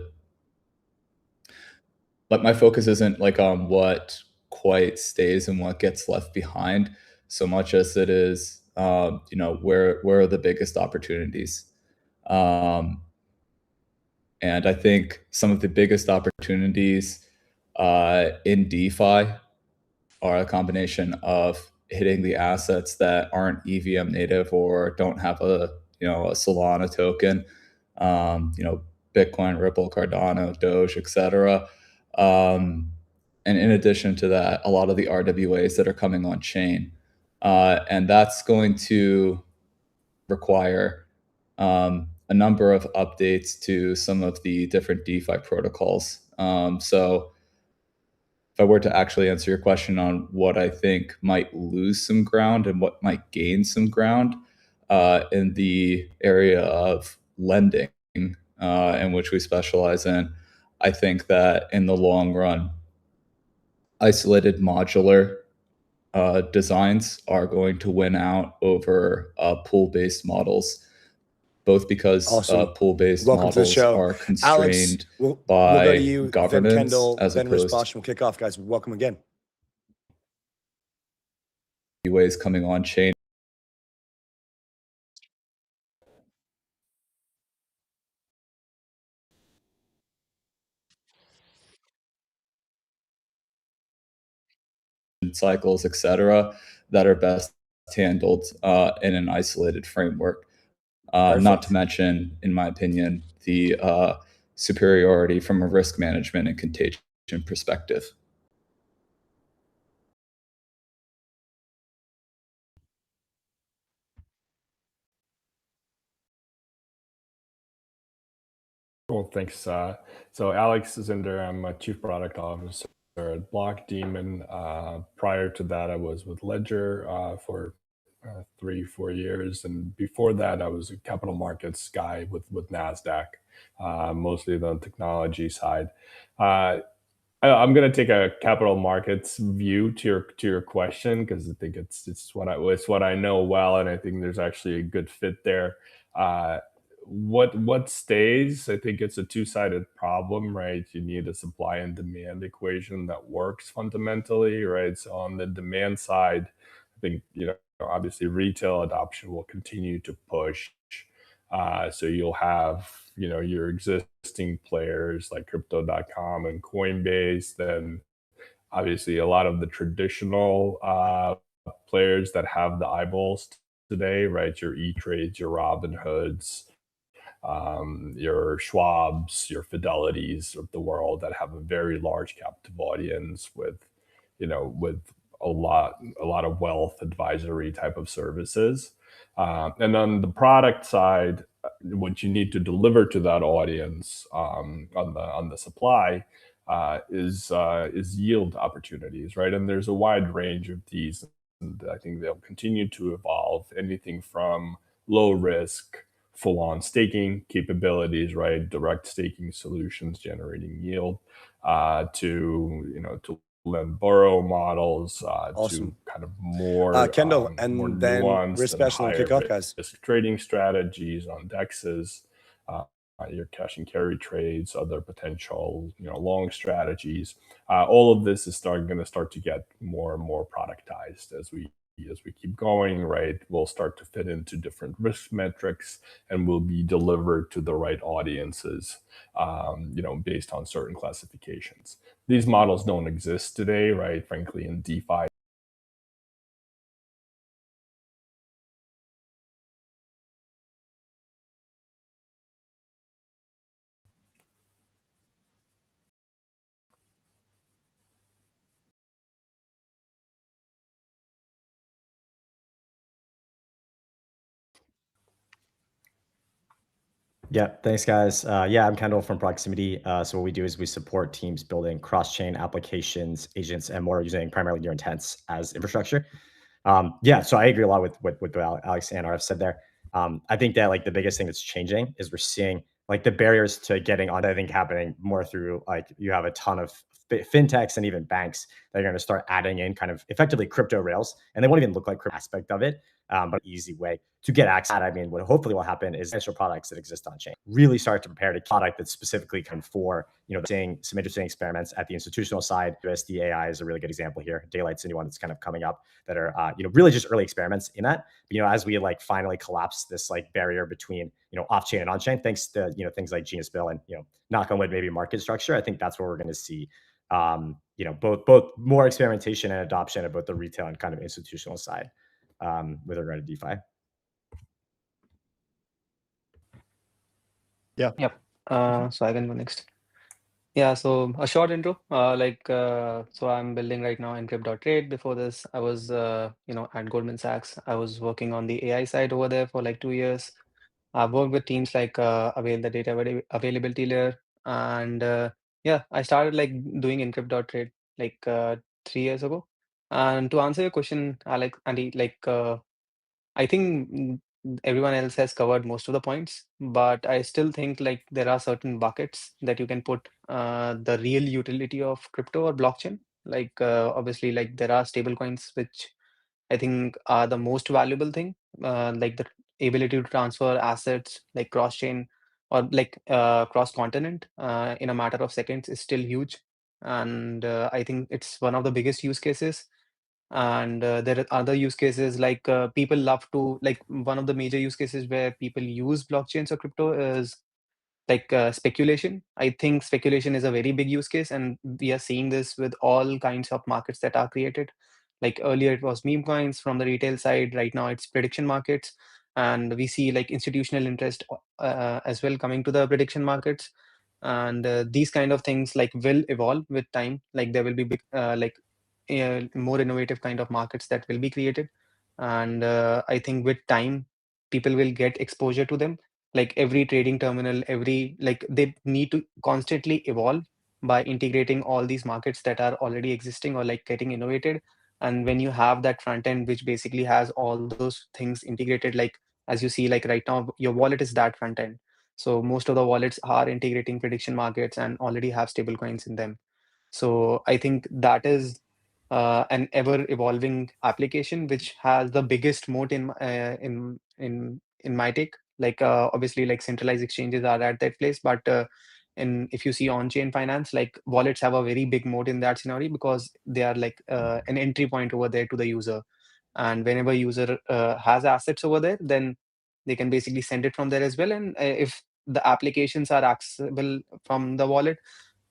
S9: my focus isn't like on what quite stays and what gets left behind so much as it is where are the biggest opportunities. And I think some of the biggest opportunities in DeFi are a combination of hitting the assets that aren't EVM native or don't have a Solana token, Bitcoin, Ripple, Cardano, Doge, etc. And in addition to that, a lot of the RWAs that are coming on chain. And that's going to require a number of updates to some of the different DeFi protocols. So if I were to actually answer your question on what I think might lose some ground and what might gain some ground in the area of lending, in which we specialize in, I think that in the long run, isolated modular designs are going to win out over pool-based models, both because
S4: Awesome.
S9: pool-based
S4: Welcome to the
S9: models
S4: show.
S9: are
S4: Alex,
S9: constrained
S4: we'll go to
S9: by
S4: you, then
S9: governance
S4: Kendall,
S9: as
S4: then Rich
S9: opposed
S4: Bosch, and we'll kick off, guys. Welcome again.
S9: to ways coming on chain. Cycles, etc., that are best handled in an isolated framework. Not to mention, in my opinion, the superiority from a risk management and contagion perspective.
S10: Cool, thanks. So Alex Zinder, I'm a chief product officer at Block Demon. Prior to that, I was with Ledger for 3-4 years, and before that, I was a capital markets guy with Nasdaq, mostly the technology side. I'm going to take a capital markets view to your question because I think it's what I know well, and I think there's actually a good fit there. What stays? I think it's a two-sided problem, right? You need a supply and demand equation that works fundamentally, right? So on the demand side, I think obviously retail adoption will continue to push. So you'll have your existing players like Crypto.com and Coinbase, then obviously a lot of the traditional players that have the eyeballs today, right? Your E-Trades, your Robinhoods, your Schwabs, your Fidelities of the world that have a very large captive audience with a lot of wealth advisory type of services. And on the product side, what you need to deliver to that audience on the supply is yield opportunities, right? And there's a wide range of these, and I think they'll continue to evolve. Anything from low risk, full on staking capabilities, right? Direct staking solutions generating yield, to lend borrow models,
S4: Awesome.
S10: to kind of more
S4: Kendall, and
S10: more
S4: then
S10: nuanced
S4: Rich
S10: and
S4: Bosch, and we'll
S10: higher
S4: kick off, guys.
S10: risk trading strategies on dexes, your cash and carry trades, other potential long strategies. All of this is going to start to get more and more productized as we keep going, right? We'll start to fit into different risk metrics and will be delivered to the right audiences, based on certain classifications. These models don't exist today, right? Frankly, in DeFi.
S11: Yeah, thanks, guys. Yeah, I'm Kendall from Proximity. So what we do is we support teams building cross-chain applications, agents, and more using primarily neural intents as infrastructure. Yeah, so I agree a lot with what Alex and RF said there. I think that like the biggest thing that's changing is we're seeing like the barriers to getting on, I think, happening more through like you have a ton of fintechs and even banks that are going to start adding in kind of effectively crypto rails, and they won't even look like crypto aspect of it, but an easy way to get access. I mean, what hopefully will happen is financial products that exist on chain really start to prepare to product that's specifically kind of for seeing some interesting experiments at the institutional side. USD AI is a really good example here. Daylight's a new one that's kind of coming up that are really just early experiments in that. But, as we like finally collapse this like barrier between off chain and on chain, thanks to things like Genius Bill and knock on wood maybe market structure, I think that's where we're going to see both more experimentation and adoption at both the retail and kind of institutional side with regard to DeFi.
S3: Yeah.
S12: Yep. So I can go next. Yeah, so a short intro. So I'm building right now Encrypt.trade. Before this, I was, at Goldman Sachs. I was working on the AI side over there for like 2 years. I've worked with teams like Avail, the data availability layer, and yeah, I started like doing Encrypt.trade like 3 years ago. And to answer your question, Alex, Andy, I think everyone else has covered most of the points, but I still think like there are certain buckets that you can put the real utility of crypto or blockchain. Like obviously, like there are stable coins which I think are the most valuable thing, like the ability to transfer assets like cross chain or like cross continent in a matter of seconds is still huge, and I think it's one of the biggest use cases. And there are other use cases like people love to like one of the major use cases where people use blockchains or crypto is like speculation. I think speculation is a very big use case, and we are seeing this with all kinds of markets that are created. Like earlier, it was meme coins from the retail side. Right now, it's prediction markets, and we see like institutional interest as well coming to the prediction markets. And these kind of things like will evolve with time. Like there will be big, more innovative kind of markets that will be created, and I think with time, people will get exposure to them. Like every trading terminal, every like they need to constantly evolve by integrating all these markets that are already existing or like getting innovated. And when you have that front end which basically has all those things integrated, like as you see like right now your wallet is that front end. So most of the wallets are integrating prediction markets and already have stable coins in them. So I think that is an ever evolving application which has the biggest moat in my take. Like obviously like centralized exchanges are at that place, but in if you see on-chain finance, like wallets have a very big moat in that scenario because they are like an entry point over there to the user. And whenever user has assets over there, then they can basically send it from there as well. And if the applications are accessible from the wallet,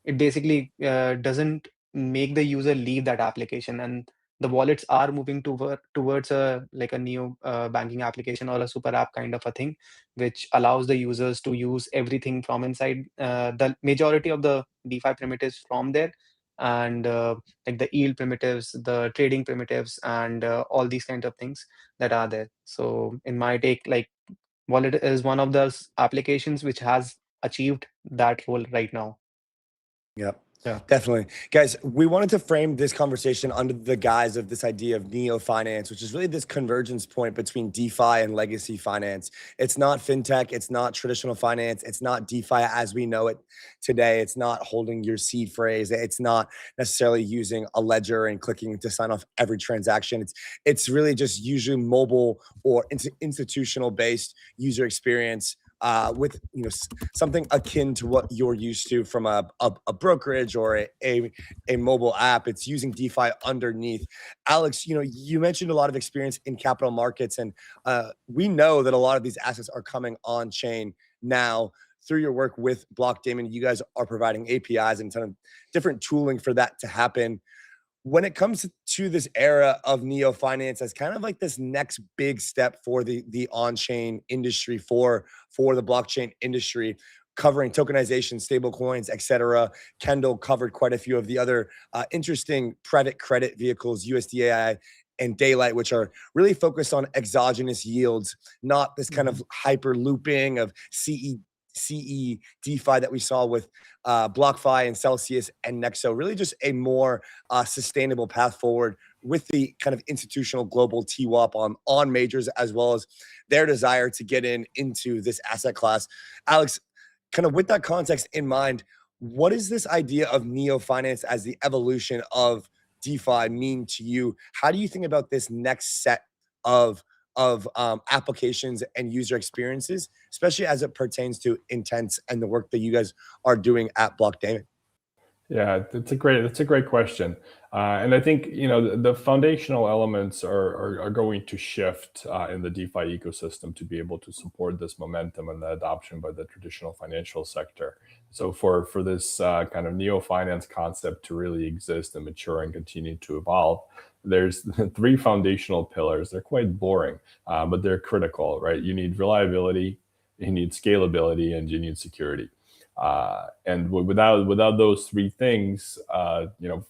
S12: it basically doesn't make the user leave that application. And the wallets are moving towards a like a neo banking application or a super app kind of a thing, which allows the users to use everything from inside the majority of the DeFi primitives from there, and like the yield primitives, the trading primitives, and all these kinds of things that are there. So in my take, like wallet is one of those applications which has achieved that role right now.
S4: Yep.
S3: Yeah.
S4: Definitely. Guys, we wanted to frame this conversation under the guise of this idea of neo finance, which is really this convergence point between DeFi and legacy finance. It's not fintech, it's not traditional finance, it's not DeFi as we know it today. It's not holding your seed phrase, it's not necessarily using a ledger and clicking to sign off every transaction. It's really just usually mobile or institutional based user experience with something akin to what you're used to from a brokerage or a mobile app. It's using DeFi underneath. Alex, you mentioned a lot of experience in capital markets, and we know that a lot of these assets are coming on chain now. Through your work with Blockdaemon, you guys are providing APIs and a ton of different tooling for that to happen. When it comes to this era of neo finance as kind of like this next big step for the on-chain industry, for the blockchain industry, covering tokenization, stable coins, etc. Kendall covered quite a few of the other interesting private credit vehicles, USDAI and Daylight, which are really focused on exogenous yields, not this kind of hyper looping of CE DeFi that we saw with BlockFi and Celsius and Nexo. Really just a more sustainable path forward with the kind of institutional global TWAP on majors, as well as their desire to get into this asset class. Alex, kind of with that context in mind, what is this idea of neo finance as the evolution of DeFi mean to you? How do you think about this next set of applications and user experiences, especially as it pertains to intents and the work that you guys are doing at Blockdaemon?
S10: Yeah, that's a great question, and I think the foundational elements are going to shift in the DeFi ecosystem to be able to support this momentum and the adoption by the traditional financial sector. So for this kind of neo finance concept to really exist and mature and continue to evolve, there's three foundational pillars. They're quite boring, but they're critical, right? You need reliability, you need scalability, and you need security. And without those three things,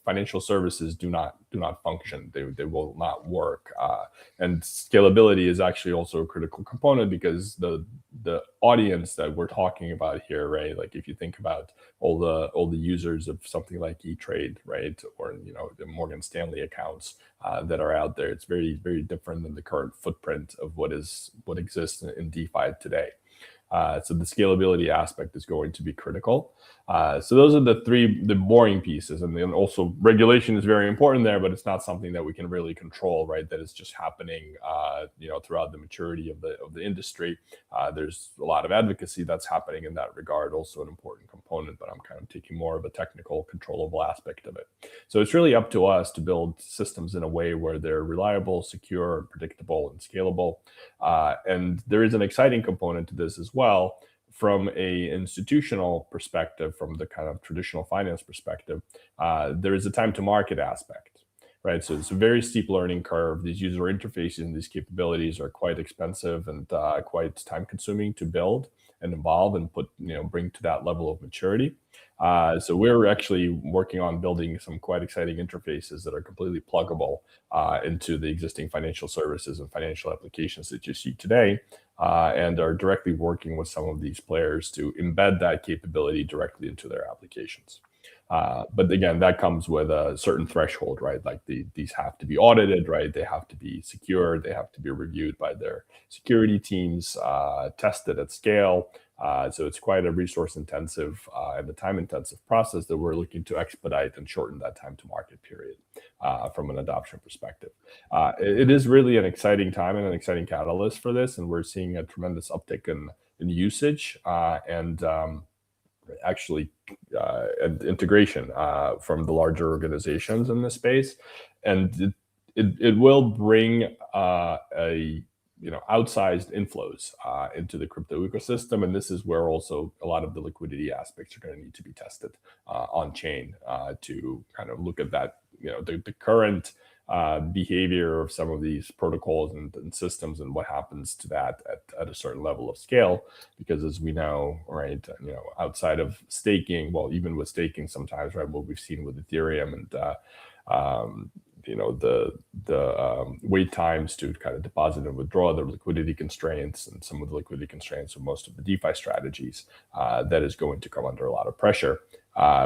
S10: financial services do not function. They will not work. And scalability is actually also a critical component because the audience that we're talking about here, right? Like if you think about all the users of something like E-Trade, right, or the Morgan Stanley accounts that are out there, it's very, very different than the current footprint of what exists in DeFi today. So the scalability aspect is going to be critical. So those are the boring pieces, and then also regulation is very important there, but it's not something that we can really control, right? That is just happening, throughout the maturity of the industry. There's a lot of advocacy that's happening in that regard, also an important component, but I'm kind of taking more of a technical, controllable aspect of it. So it's really up to us to build systems in a way where they're reliable, secure, predictable, and scalable. And there is an exciting component to this as well from a institutional perspective, from the kind of traditional finance perspective. There is a time to market aspect, right? So it's a very steep learning curve. These user interfaces and these capabilities are quite expensive and quite time consuming to build and evolve and bring to that level of maturity. So we're actually working on building some quite exciting interfaces that are completely pluggable into the existing financial services and financial applications that you see today, and are directly working with some of these players to embed that capability directly into their applications. But again, that comes with a certain threshold, right? Like these have to be audited, right? They have to be secure. They have to be reviewed by their security teams, tested at scale. So it's quite a resource intensive and a time intensive process that we're looking to expedite and shorten that time to market period from an adoption perspective. It is really an exciting time and an exciting catalyst for this. And we're seeing a tremendous uptick in usage and integration from the larger organizations in this space. And it will bring outsized inflows into the crypto ecosystem. And this is where also a lot of the liquidity aspects are going to need to be tested on chain to kind of look at that, the current behavior of some of these protocols and systems and what happens to that at a certain level of scale. Because as we know, right, outside of staking, well, even with staking sometimes, right, what we've seen with Ethereum and the wait times to kind of deposit and withdraw, the liquidity constraints and some of the liquidity constraints of most of the DeFi strategies, that is going to come under a lot of pressure,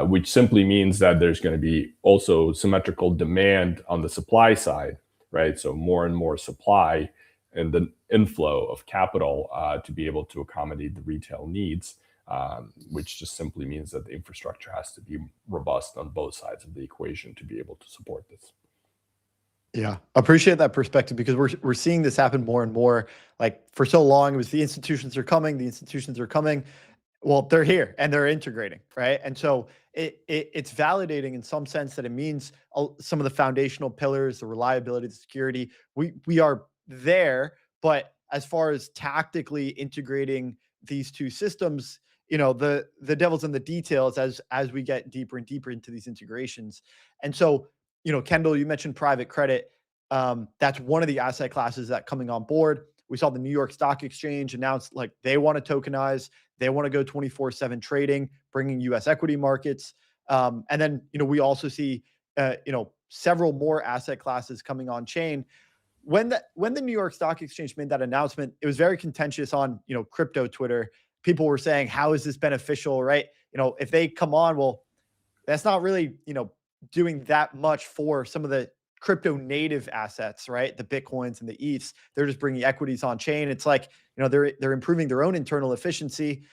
S10: which simply means that there's going to be also symmetrical demand on the supply side, right? So more and more supply and the inflow of capital to be able to accommodate the retail needs, which just simply means that the infrastructure has to be robust on both sides of the equation to be able to support this.
S3: Yeah, appreciate that perspective because we're seeing this happen more and more. Like for so long, it was the institutions are coming, the institutions are coming. Well, they're here and they're integrating, right? And so it's validating in some sense that it means some of the foundational pillars, the reliability, the security, we are there. But as far as tactically integrating these two systems, the devil's in the details as we get deeper and deeper into these integrations. And so, Kendall, you mentioned private credit. That's one of the asset classes that coming on board. We saw the New York Stock Exchange announce like they want to tokenize, they want to go 24/7 trading, bringing U.S. equity markets. And then, we also see, several more asset classes coming on chain. When the New York Stock Exchange made that announcement, it was very contentious on, crypto Twitter. People were saying, how is this beneficial, right? If they come on, well, that's not really, doing that much for some of the crypto native assets, right? The Bitcoins and the ETHs, they're just bringing equities on chain. It's like, they're improving their own internal efficiency.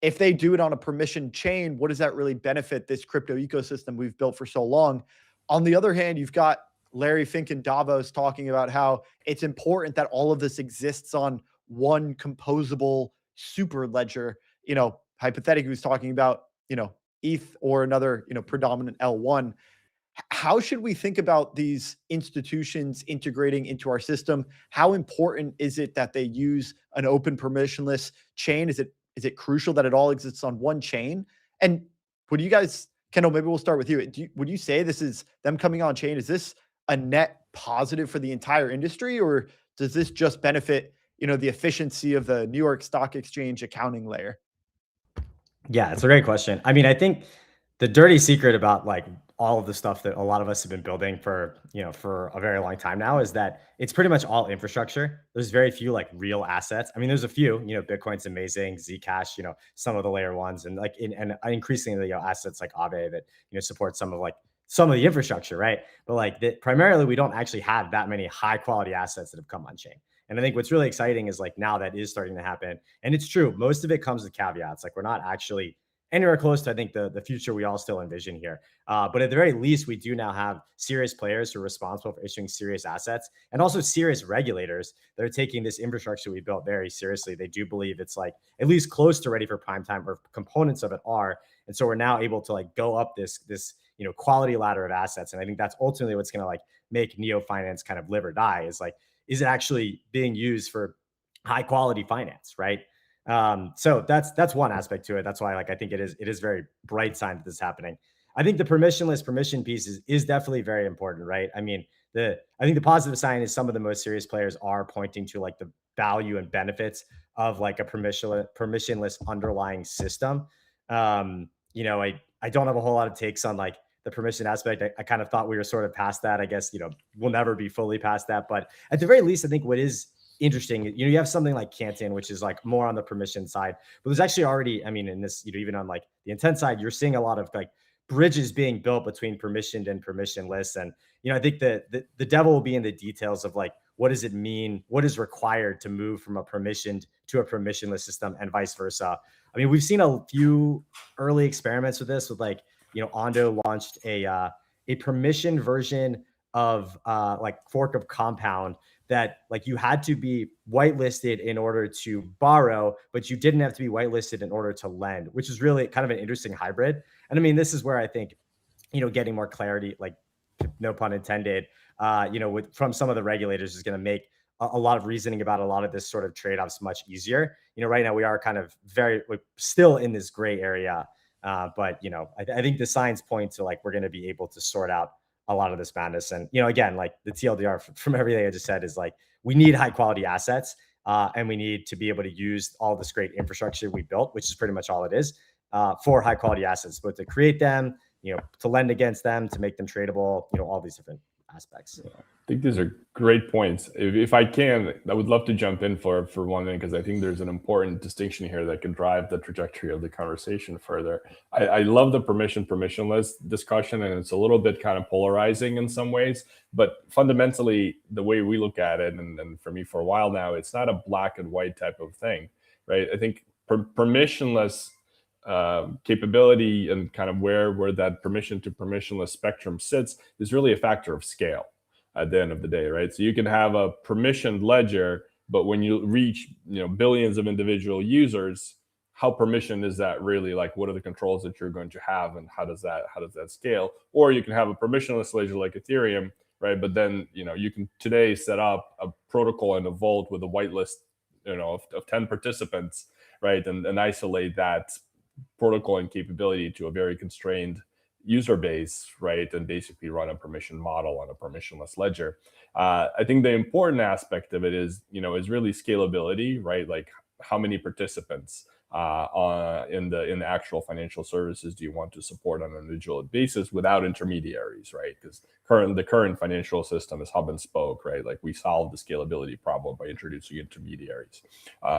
S3: If they do it on a permissioned chain, what does that really benefit this crypto ecosystem we've built for so long? On the other hand, you've got Larry Fink in Davos talking about how it's important that all of this exists on one composable super ledger. Hypothetically, he was talking about, ETH or another, predominant L1. How should we think about these institutions integrating into our system? How important is it that they use an open permissionless chain? Is it crucial that it all exists on one chain? And would you guys, Kendall, maybe we'll start with you. Would you say this is them coming on chain? Is this a net positive for the entire industry, or does this just benefit, the efficiency of the New York Stock Exchange accounting layer?
S11: Yeah, it's a great question. I mean, I think the dirty secret about like all of the stuff that a lot of us have been building for a very long time now is that it's pretty much all infrastructure. There's very few like real assets. I mean, there's a few, Bitcoin's amazing, Zcash, some of the layer ones, and like and increasingly, assets like Aave that support some of the infrastructure, right? But like primarily, we don't actually have that many high quality assets that have come on chain. And I think what's really exciting is like now that is starting to happen. And it's true, most of it comes with caveats. Like we're not actually anywhere close to, I think, the future we all still envision here. But at the very least, we do now have serious players who are responsible for issuing serious assets, and also serious regulators that are taking this infrastructure we built very seriously. They do believe it's like at least close to ready for prime time, or components of it are. And so we're now able to like go up this quality ladder of assets. And I think that's ultimately what's going to like make neo finance kind of live or die, is like, is it actually being used for high quality finance, right? So that's one aspect to it. That's why like I think it is very bright sign that this is happening. I think the permissionless permission piece is definitely very important, right? I mean, I think the positive sign is some of the most serious players are pointing to like the value and benefits of like a permissionless underlying system. I don't have a whole lot of takes on like the permission aspect. I kind of thought we were sort of past that. I guess, we'll never be fully past that. But at the very least, I think what is interesting, you have something like Canton, which is like more on the permission side, but there's actually already, I mean, in this, even on like the intent side, you're seeing a lot of like bridges being built between permissioned and permissionless. And, I think the devil will be in the details of like, what does it mean? What is required to move from a permissioned to a permissionless system, and vice versa? I mean, we've seen a few early experiments with this, with like, Ondo launched a permissioned version of like fork of Compound, that like you had to be whitelisted in order to borrow, but you didn't have to be whitelisted in order to lend, which is really kind of an interesting hybrid. And I mean, this is where I think, getting more clarity, like no pun intended, from some of the regulators is going to make a lot of reasoning about a lot of this sort of trade-offs much easier. Right now we are kind of still in this gray area. But I think the signs point to like, we're going to be able to sort out a lot of this madness. And, again, like the TLDR from everything I just said is like, we need high quality assets, and we need to be able to use all this great infrastructure we built, which is pretty much all it is, for high quality assets, but to create them, to lend against them, to make them tradable, all these different aspects.
S10: I think these are great points. If I can, I would love to jump in for one thing, because I think there's an important distinction here that can drive the trajectory of the conversation further. I love the permissionless discussion, and it's a little bit kind of polarizing in some ways, but fundamentally the way we look at it, and for me for a while now, it's not a black and white type of thing, right? I think permissionless capability and kind of where that permission to permissionless spectrum sits is really a factor of scale at the end of the day, right? So you can have a permissioned ledger, but when you reach billions of individual users, how permissioned is that really? Like, what are the controls that you're going to have, and how does that scale? Or you can have a permissionless ledger like Ethereum, right? But then you can today set up a protocol and a vault with a whitelist of 10 participants, right? And isolate that protocol and capability to a very constrained user base, right? And basically run a permission model on a permissionless ledger. I think the important aspect of it is really scalability, right? Like, how many participants in the actual financial services do you want to support on an individual basis without intermediaries, right? Because the current financial system is hub and spoke, right? Like, we solve the scalability problem by introducing intermediaries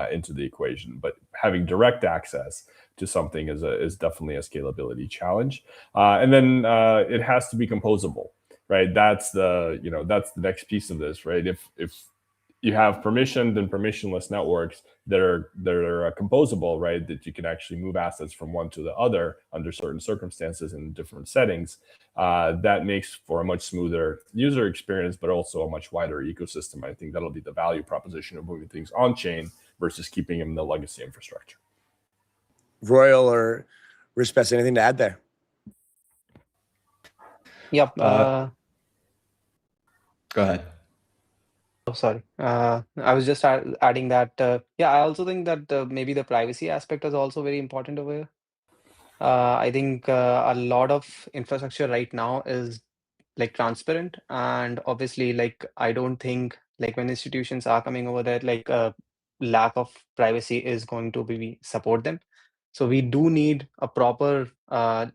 S10: into the equation, but having direct access to something is definitely a scalability challenge. And then it has to be composable, right? That's the next piece of this, right? If you have permissioned and permissionless networks that are composable, right? That you can actually move assets from one to the other under certain circumstances in different settings. That makes for a much smoother user experience, but also a much wider ecosystem. I think that'll be the value proposition of moving things on chain versus keeping them in the legacy infrastructure.
S4: Royal or Rispes, anything to add there?
S12: Yep.
S9: Go ahead.
S12: Oh, sorry. I was just adding that. I also think that maybe the privacy aspect is also very important over here. I think a lot of infrastructure right now is like transparent, and obviously, like, I don't think like when institutions are coming over there, like lack of privacy is going to be support them. So we do need a proper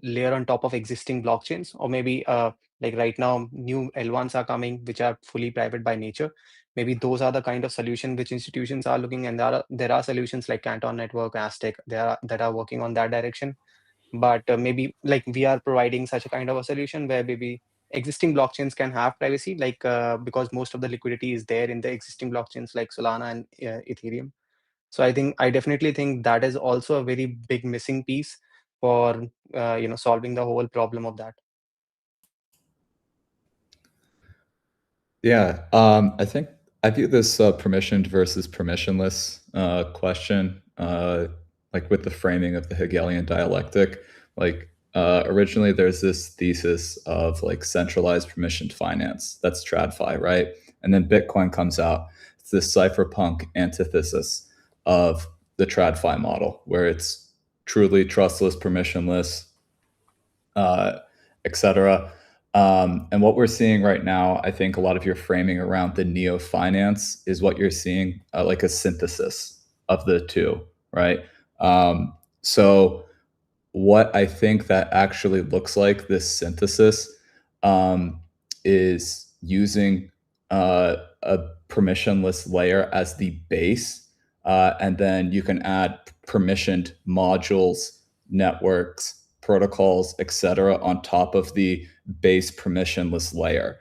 S12: layer on top of existing blockchains, or maybe like right now new L1s are coming which are fully private by nature. Maybe those are the kind of solution which institutions are looking, and there are solutions like Canton Network, Aztec, that are working on that direction. But maybe like we are providing such a kind of a solution where maybe existing blockchains can have privacy, like because most of the liquidity is there in the existing blockchains like Solana and Ethereum. So I definitely think that is also a very big missing piece for solving the whole problem of that.
S9: Yeah, I think I view this permissioned versus permissionless question, like with the framing of the Hegelian dialectic. Like originally, there's this thesis of like centralized permissioned finance. That's TradFi, right? And then Bitcoin comes out. It's this cypherpunk antithesis of the TradFi model, where it's truly trustless, permissionless, etc. And what we're seeing right now, I think a lot of your framing around the neo finance is what you're seeing, like a synthesis of the two, right? So what I think that actually looks like, this synthesis, is using a permissionless layer as the base, and then you can add permissioned modules, networks, protocols, etc., on top of the base permissionless layer.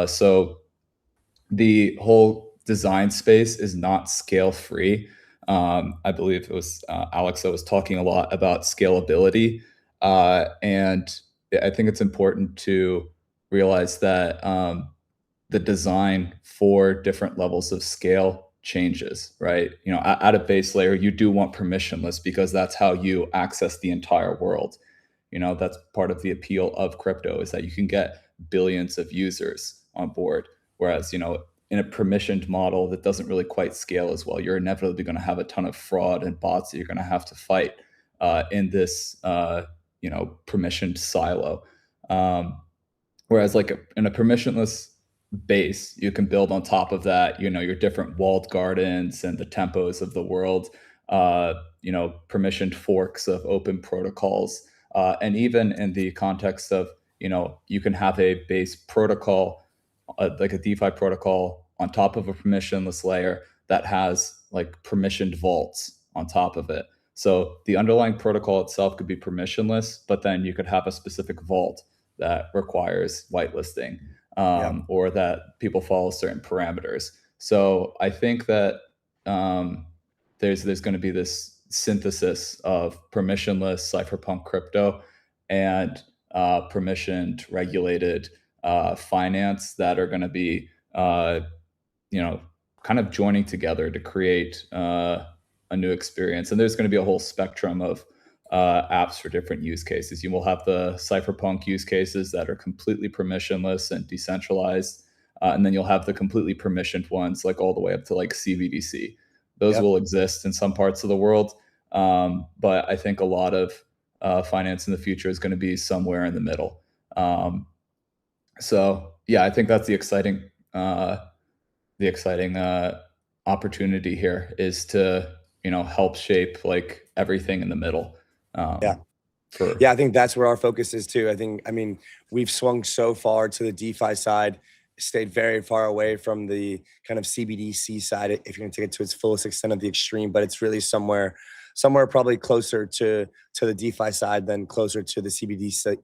S9: So the whole design space is not scale free. I believe it was Alex that was talking a lot about scalability. And I think it's important to realize that the design for different levels of scale changes, right? At a base layer, you do want permissionless because that's how you access the entire world. That's part of the appeal of crypto, is that you can get billions of users on board. Whereas, in a permissioned model that doesn't really quite scale as well, you're inevitably going to have a ton of fraud and bots that you're going to have to fight in this, permissioned silo. Whereas in a permissionless base, you can build on top of that, your different walled gardens and the tempos of the world, permissioned forks of open protocols. And even in the context of, you can have a base protocol, like a DeFi protocol on top of a permissionless layer that has like permissioned vaults on top of it. So the underlying protocol itself could be permissionless, but then you could have a specific vault that requires whitelisting, or that people follow certain parameters. So I think that there's going to be this synthesis of permissionless cypherpunk crypto and permissioned regulated finance that are going to be kind of joining together to create a new experience. And there's going to be a whole spectrum of apps for different use cases. You will have the cypherpunk use cases that are completely permissionless and decentralized, and then you'll have the completely permissioned ones, like all the way up to like CBDC. Those will exist in some parts of the world, but I think a lot of finance in the future is going to be somewhere in the middle. So yeah, I think that's the exciting opportunity here, is to help shape like everything in the middle.
S4: I think that's where our focus is too. I mean, we've swung so far to the DeFi side, stayed very far away from the kind of CBDC side, if you're going to take it to its fullest extent of the extreme. But it's really somewhere probably closer to the DeFi side than closer to the CBDC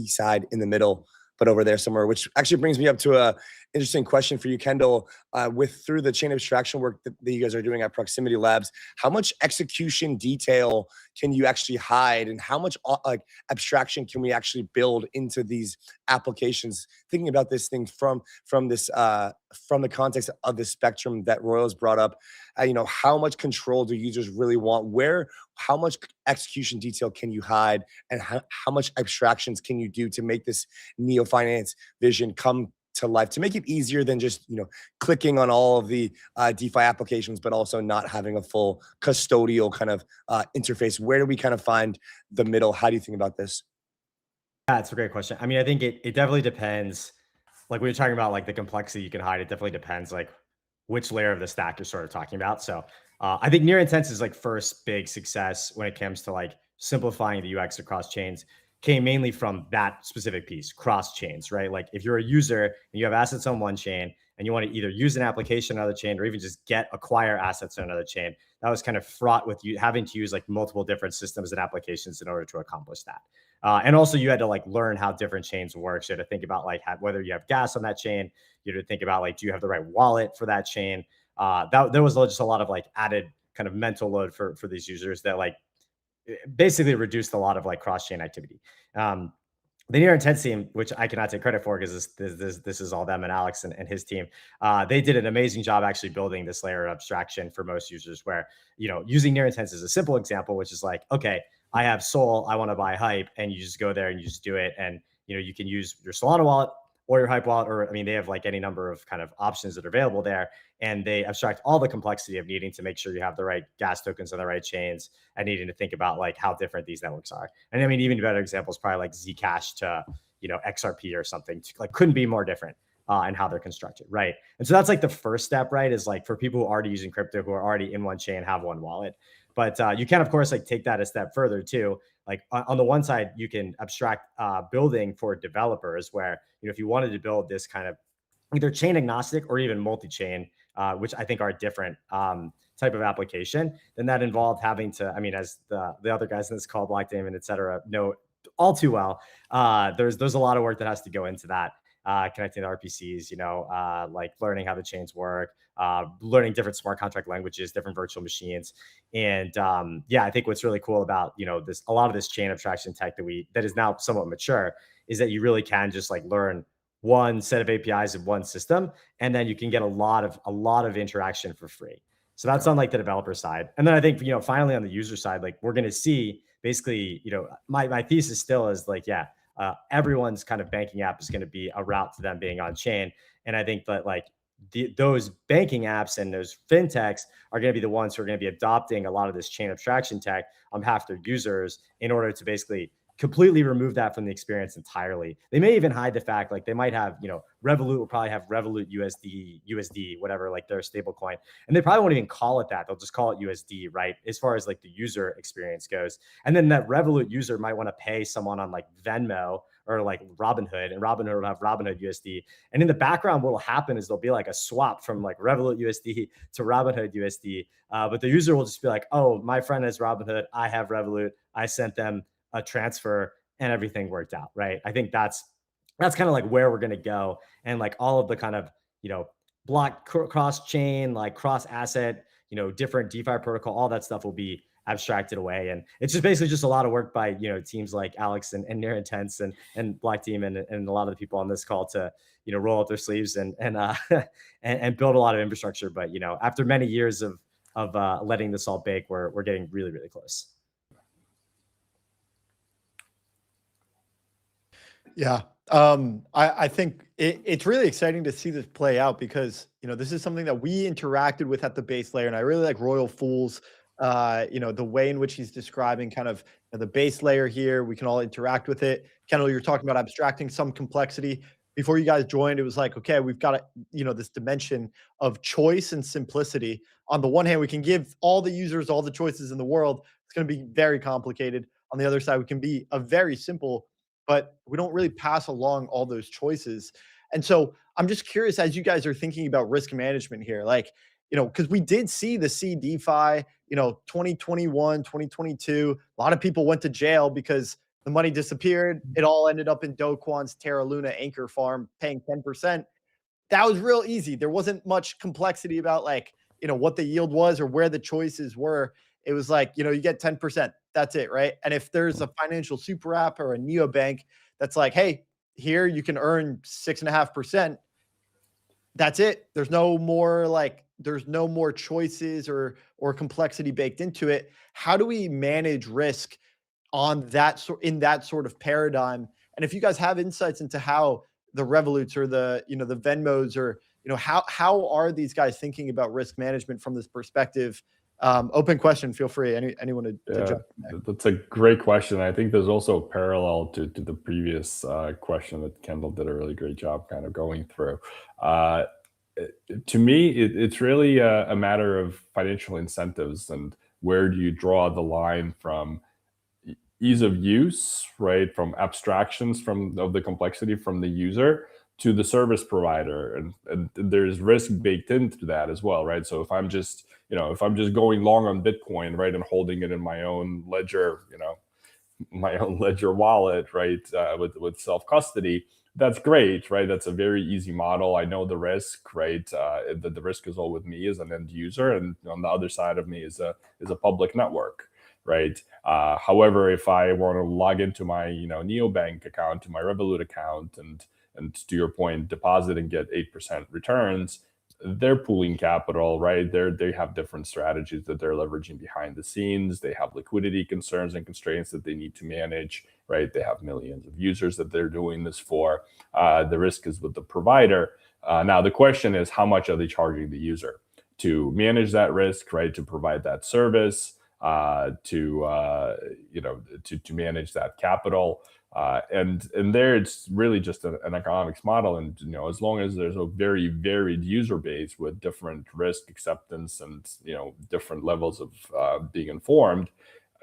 S4: side in the middle, but over there somewhere, which actually brings me up to a interesting question for you, Kendall. Through the chain abstraction work that you guys are doing at Proximity Labs, how much execution detail can you actually hide, and how much abstraction can we actually build into these applications? Thinking about this thing from the context of the spectrum that Royals brought up, how much control do users really want? How much execution detail can you hide, and how much abstractions can you do to make this neo finance vision come to life, to make it easier than just clicking on all of the DeFi applications, but also not having a full custodial kind of interface? Where do we kind of find the middle? How do you think about this?
S11: Yeah, it's a great question. I mean, I think it definitely depends. Like we were talking about, like the complexity you can hide. It definitely depends, like which layer of the stack you're sort of talking about. So I think near intense is like first big success when it comes to like simplifying the UX across chains, came mainly from that specific piece, cross chains, right? Like if you're a user and you have assets on one chain and you want to either use an application on another chain or even just acquire assets on another chain, that was kind of fraught with you having to use like multiple different systems and applications in order to accomplish that. And also you had to like learn how different chains work. So you had to think about like whether you have gas on that chain. You had to think about like, do you have the right wallet for that chain? There was just a lot of like added kind of mental load for these users that like basically reduced a lot of like cross-chain activity. The Near Intent team, which I cannot take credit for because this is all them and Alex and his team, they did an amazing job actually building this layer of abstraction for most users where, using Near Intents is a simple example, which is like, okay, I have Sol, I want to buy Hype, and you just go there and you just do it. And, you can use your Solana wallet or your Hype wallet, or, they have like any number of kind of options that are available there. And they abstract all the complexity of needing to make sure you have the right gas tokens on the right chains and needing to think about like how different these networks are. And even better examples, probably like Zcash to, XRP or something, like couldn't be more different in how they're constructed. Right. And so that's like the first step, right? Is like for people who are already using crypto, who are already in one chain, have one wallet. But you can, of course, like take that a step further too. Like on the one side, you can abstract building for developers where, if you wanted to build this kind of either chain agnostic or even multi-chain, which I think are different type of application, then that involved having to, as the other guys in this call, Block Damon, et cetera, know all too well, there's a lot of work that has to go into that. Connecting the RPCs, like learning how the chains work, learning different smart contract languages, different virtual machines. And I think what's really cool about, a lot of this chain abstraction tech that is now somewhat mature is that you really can just like learn one set of APIs in one system, and then you can get a lot of interaction for free. So that's on like the developer side. And then I think, finally on the user side, like we're going to see basically, my thesis still is like, everyone's kind of banking app is going to be a route to them being on chain. And I think that like those banking apps and those fintechs are going to be the ones who are going to be adopting a lot of this chain abstraction tech on behalf of their users in order to basically completely remove that from the experience entirely. They may even hide the fact, like they might have, Revolut will probably have Revolut USD, whatever, like their stable coin. And they probably won't even call it that. They'll just call it USD, right? As far as like the user experience goes. And then that Revolut user might want to pay someone on like Venmo or like Robinhood, and Robinhood will have Robinhood USD. And in the background, what will happen is there'll be like a swap from like Revolut USD to Robinhood USD. But the user will just be like, oh, my friend has Robinhood, I have Revolut, I sent them a transfer and everything worked out, right? I think that's kind of like where we're going to go. And like all of the kind of, block cross chain, like cross asset, different DeFi protocol, all that stuff will be abstracted away. And it's just basically just a lot of work by, teams like Alex and Near Intents and Black Team and a lot of the people on this call to, roll up their sleeves and build a lot of infrastructure. But, after many years of letting this all bake, we're getting really, really close.
S3: Yeah. I think it's really exciting to see this play out because, this is something that we interacted with at the base layer. And I really like Royal Fool's, the way in which he's describing kind of the base layer here. We can all interact with it. Kendall, you're talking about abstracting some complexity. Before you guys joined, it was like, okay, we've got this dimension of choice and simplicity. On the one hand, we can give all the users all the choices in the world. It's going to be very complicated. On the other side, we can be a very simple, but we don't really pass along all those choices. And so I'm just curious, as you guys are thinking about risk management here, like, because we did see the DeFi, 2021, 2022, a lot of people went to jail because the money disappeared. It all ended up in Do Kwon's Terra Luna anchor farm paying 10%. That was real easy. There wasn't much complexity about like, what the yield was or where the choices were. It was like, you get 10%. That's it, right? And if there's a financial super app or a neobank that's like, hey, here you can earn 6.5%. That's it. There's no more choices or complexity baked into it. How do we manage risk on that in that sort of paradigm? And if you guys have insights into how the Revoluts or the the Venmos or how are these guys thinking about risk management from this perspective? Open question. Feel free. Anyone to jump in there.
S10: That's a great question. I think there's also a parallel to the previous question that Kendall did a really great job kind of going through. To me, it's really a matter of financial incentives and where do you draw the line from ease of use, right? From abstractions of the complexity from the user to the service provider, and there's risk baked into that as well, right? So if I'm just going long on Bitcoin, right, and holding it in my own ledger, my own ledger wallet, right, with self custody, that's great, right? That's a very easy model. I know the risk, right? The risk is all with me as an end user, and on the other side of me is a public network, right? However, if I want to log into my neobank account, to my Revolut account, and to your point, deposit and get 8% returns, they're pooling capital, right? They have different strategies that they're leveraging behind the scenes. They have liquidity concerns and constraints that they need to manage, right? They have millions of users that they're doing this for. The risk is with the provider. Now the question is, how much are they charging the user to manage that risk, right? To provide that service, to manage that capital. And there it's really just an economics model, and as long as there's a very varied user base with different risk acceptance and different levels of being informed,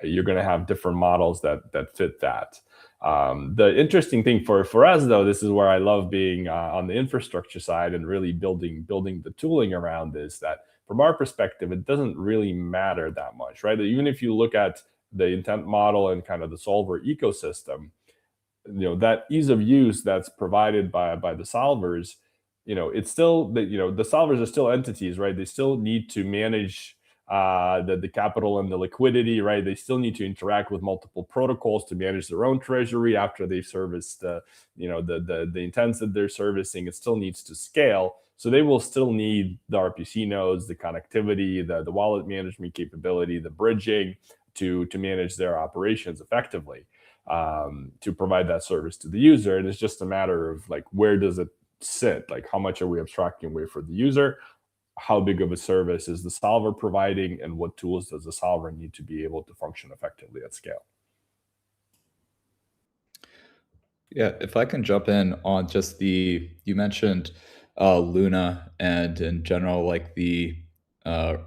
S10: you're going to have different models that fit that. The interesting thing for us, though, this is where I love being on the infrastructure side and really building the tooling around this, that from our perspective, it doesn't really matter that much, right? Even if you look at the intent model and kind of the solver ecosystem, that ease of use that's provided by the solvers, it's still the solvers are still entities, right? They still need to manage the capital and the liquidity, right? They still need to interact with multiple protocols to manage their own treasury after they've serviced the intents that they're servicing. It still needs to scale. So they will still need the RPC nodes, the connectivity, the wallet management capability, the bridging to manage their operations effectively, to provide that service to the user. And it's just a matter of where does it sit? How much are we abstracting away for the user? How big of a service is the solver providing, and what tools does the solver need to be able to function effectively at scale?
S9: Yeah, if I can jump in on just you mentioned Luna, and in general, the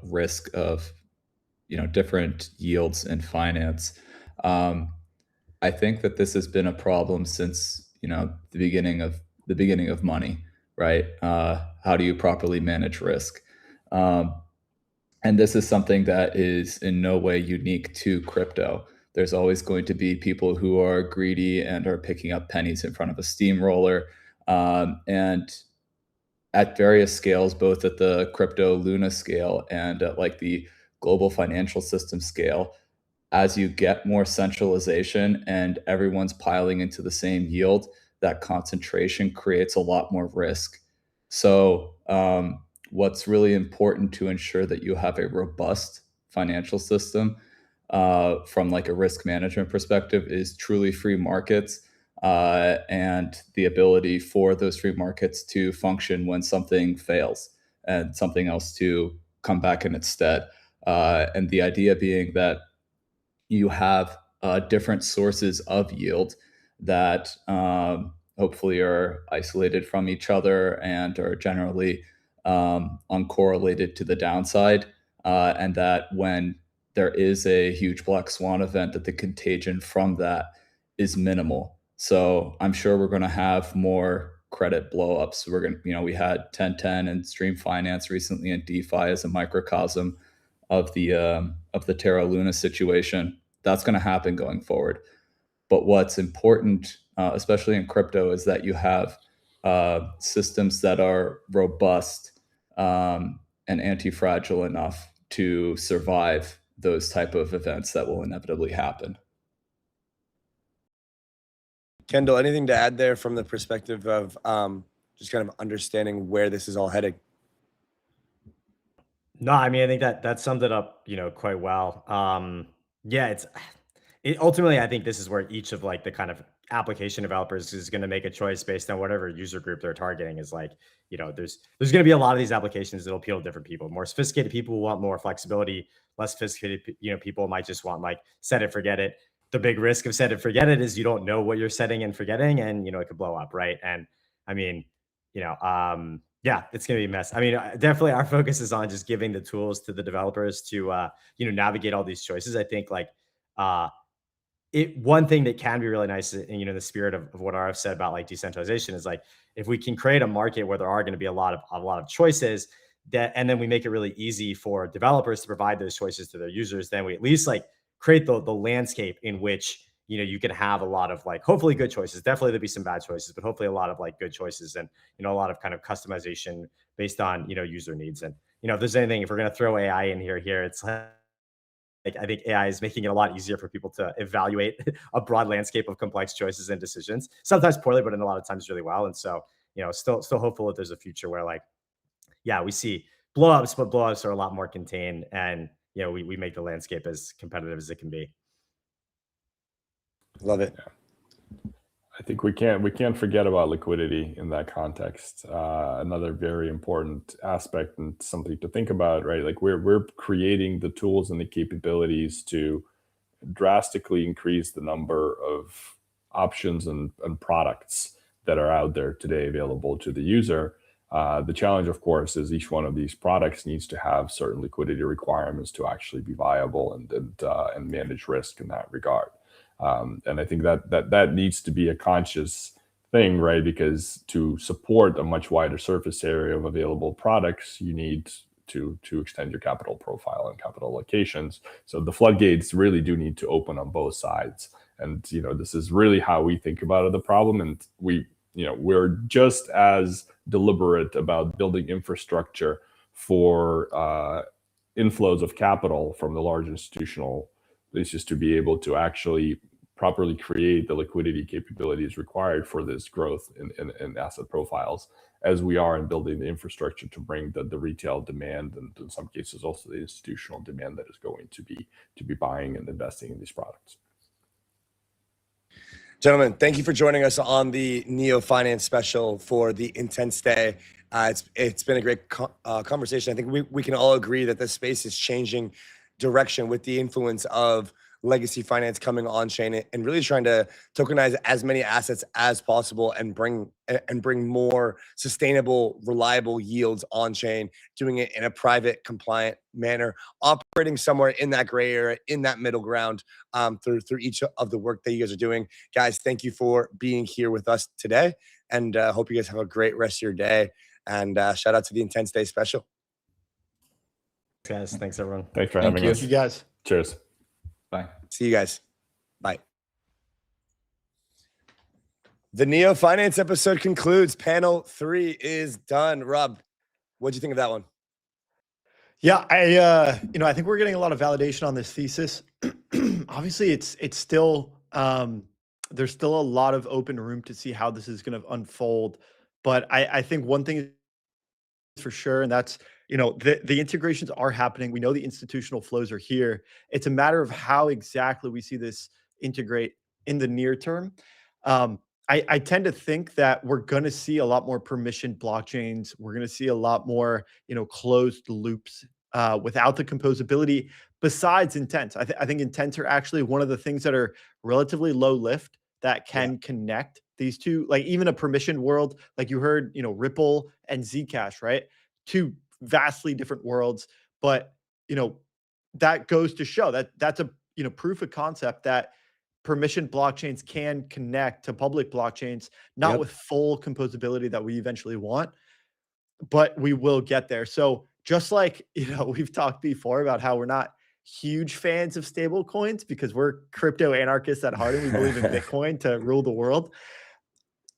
S9: risk of different yields in finance. I think that this has been a problem since the beginning of money, right? How do you properly manage risk? And this is something that is in no way unique to crypto. There's always going to be people who are greedy and are picking up pennies in front of a steamroller. And at various scales, both at the crypto Luna scale and at the global financial system scale, as you get more centralization and everyone's piling into the same yield, that concentration creates a lot more risk. So what's really important to ensure that you have a robust financial system from a risk management perspective is truly free markets, and the ability for those free markets to function when something fails and something else to come back in its stead. And the idea being that you have different sources of yield that hopefully are isolated from each other and are generally uncorrelated to the downside, and that when there is a huge black swan event, that the contagion from that is minimal. So I'm sure we're going to have more credit blowups. We're going to, we had 1010 and Stream Finance recently, and DeFi as a microcosm of the Terra Luna situation. That's going to happen going forward. But what's important, especially in crypto, is that you have systems that are robust and anti-fragile enough to survive those type of events that will inevitably happen.
S4: Kendall, anything to add there from the perspective of just kind of understanding where this is all heading?
S11: No, I mean, I think that summed it up, quite well. Yeah, ultimately, I think this is where each of the kind of application developers is going to make a choice based on whatever user group they're targeting. Is there's going to be a lot of these applications that'll appeal to different people. More sophisticated people want more flexibility. Less sophisticated, people might just want set it, forget it. The big risk of set it, forget it is you don't know what you're setting and forgetting, and it could blow up, right? And I mean, yeah, it's going to be a mess. I mean, definitely our focus is on just giving the tools to the developers to, navigate all these choices. I think one thing that can be really nice, and the spirit of what RF said about like decentralization is like, if we can create a market where there are going to be a lot of choices, and then we make it really easy for developers to provide those choices to their users, then we at least like create the landscape in which you can have a lot of like hopefully good choices. Definitely there'll be some bad choices, but hopefully a lot of like good choices, and a lot of kind of customization based on user needs. And if there's anything, if we're going to throw AI in here, it's like I think AI is making it a lot easier for people to evaluate a broad landscape of complex choices and decisions. Sometimes poorly, but in a lot of times really well. And so, still hopeful that there's a future where like, yeah, we see blowups, but blowups are a lot more contained, and we make the landscape as competitive as it can be.
S4: Love it.
S10: I think we can't forget about liquidity in that context. Another very important aspect and something to think about, right? Like we're creating the tools and the capabilities to drastically increase the number of options and products that are out there today available to the user. The challenge, of course, is each one of these products needs to have certain liquidity requirements to actually be viable and manage risk in that regard. And I think that needs to be a conscious thing, right? Because to support a much wider surface area of available products, you need to extend your capital profile and capital allocations. So the floodgates really do need to open on both sides. And this is really how we think about the problem. And we're just as deliberate about building infrastructure for inflows of capital from the large institutional places to be able to actually properly create the liquidity capabilities required for this growth in asset profiles, as we are in building the infrastructure to bring the retail demand, and in some cases also the institutional demand that is going to be buying and investing in these products.
S4: Gentlemen, thank you for joining us on the Neo Finance special for the Intense Day. It's been a great conversation. I think we can all agree that this space is changing direction with the influence of legacy finance coming on chain and really trying to tokenize as many assets as possible and bring more sustainable, reliable yields on chain, doing it in a private, compliant manner, operating somewhere in that gray area, in that middle ground, through each of the work that you guys are doing. Guys, thank you for being here with us today, and hope you guys have a great rest of your day. And shout out to the Intense Day special.
S11: Guys, thanks everyone.
S10: Thanks for having us.
S3: Thank you guys.
S10: Cheers.
S9: Bye.
S4: See you guys. Bye. The Neo Finance episode concludes. Panel 3 is done. Rob, what'd you think of that one?
S3: Yeah, I think we're getting a lot of validation on this thesis. Obviously, it's still there's still a lot of open room to see how this is going to unfold. But I think one thing is for sure, and that's the integrations are happening. We know the institutional flows are here. It's a matter of how exactly we see this integrate in the near term. I tend to think that we're going to see a lot more permissioned blockchains. We're going to see a lot more, closed loops without the composability. Besides intents, I think intents are actually one of the things that are relatively low lift that can connect these two. Like even a permissioned world, like you heard, Ripple and Zcash, right? Two vastly different worlds, but that goes to show that that's a proof of concept that permissioned blockchains can connect to public blockchains, not with full composability that we eventually want, but we will get there. So just like we've talked before about how we're not huge fans of stable coins because we're crypto anarchists at heart and we believe in Bitcoin to rule the world.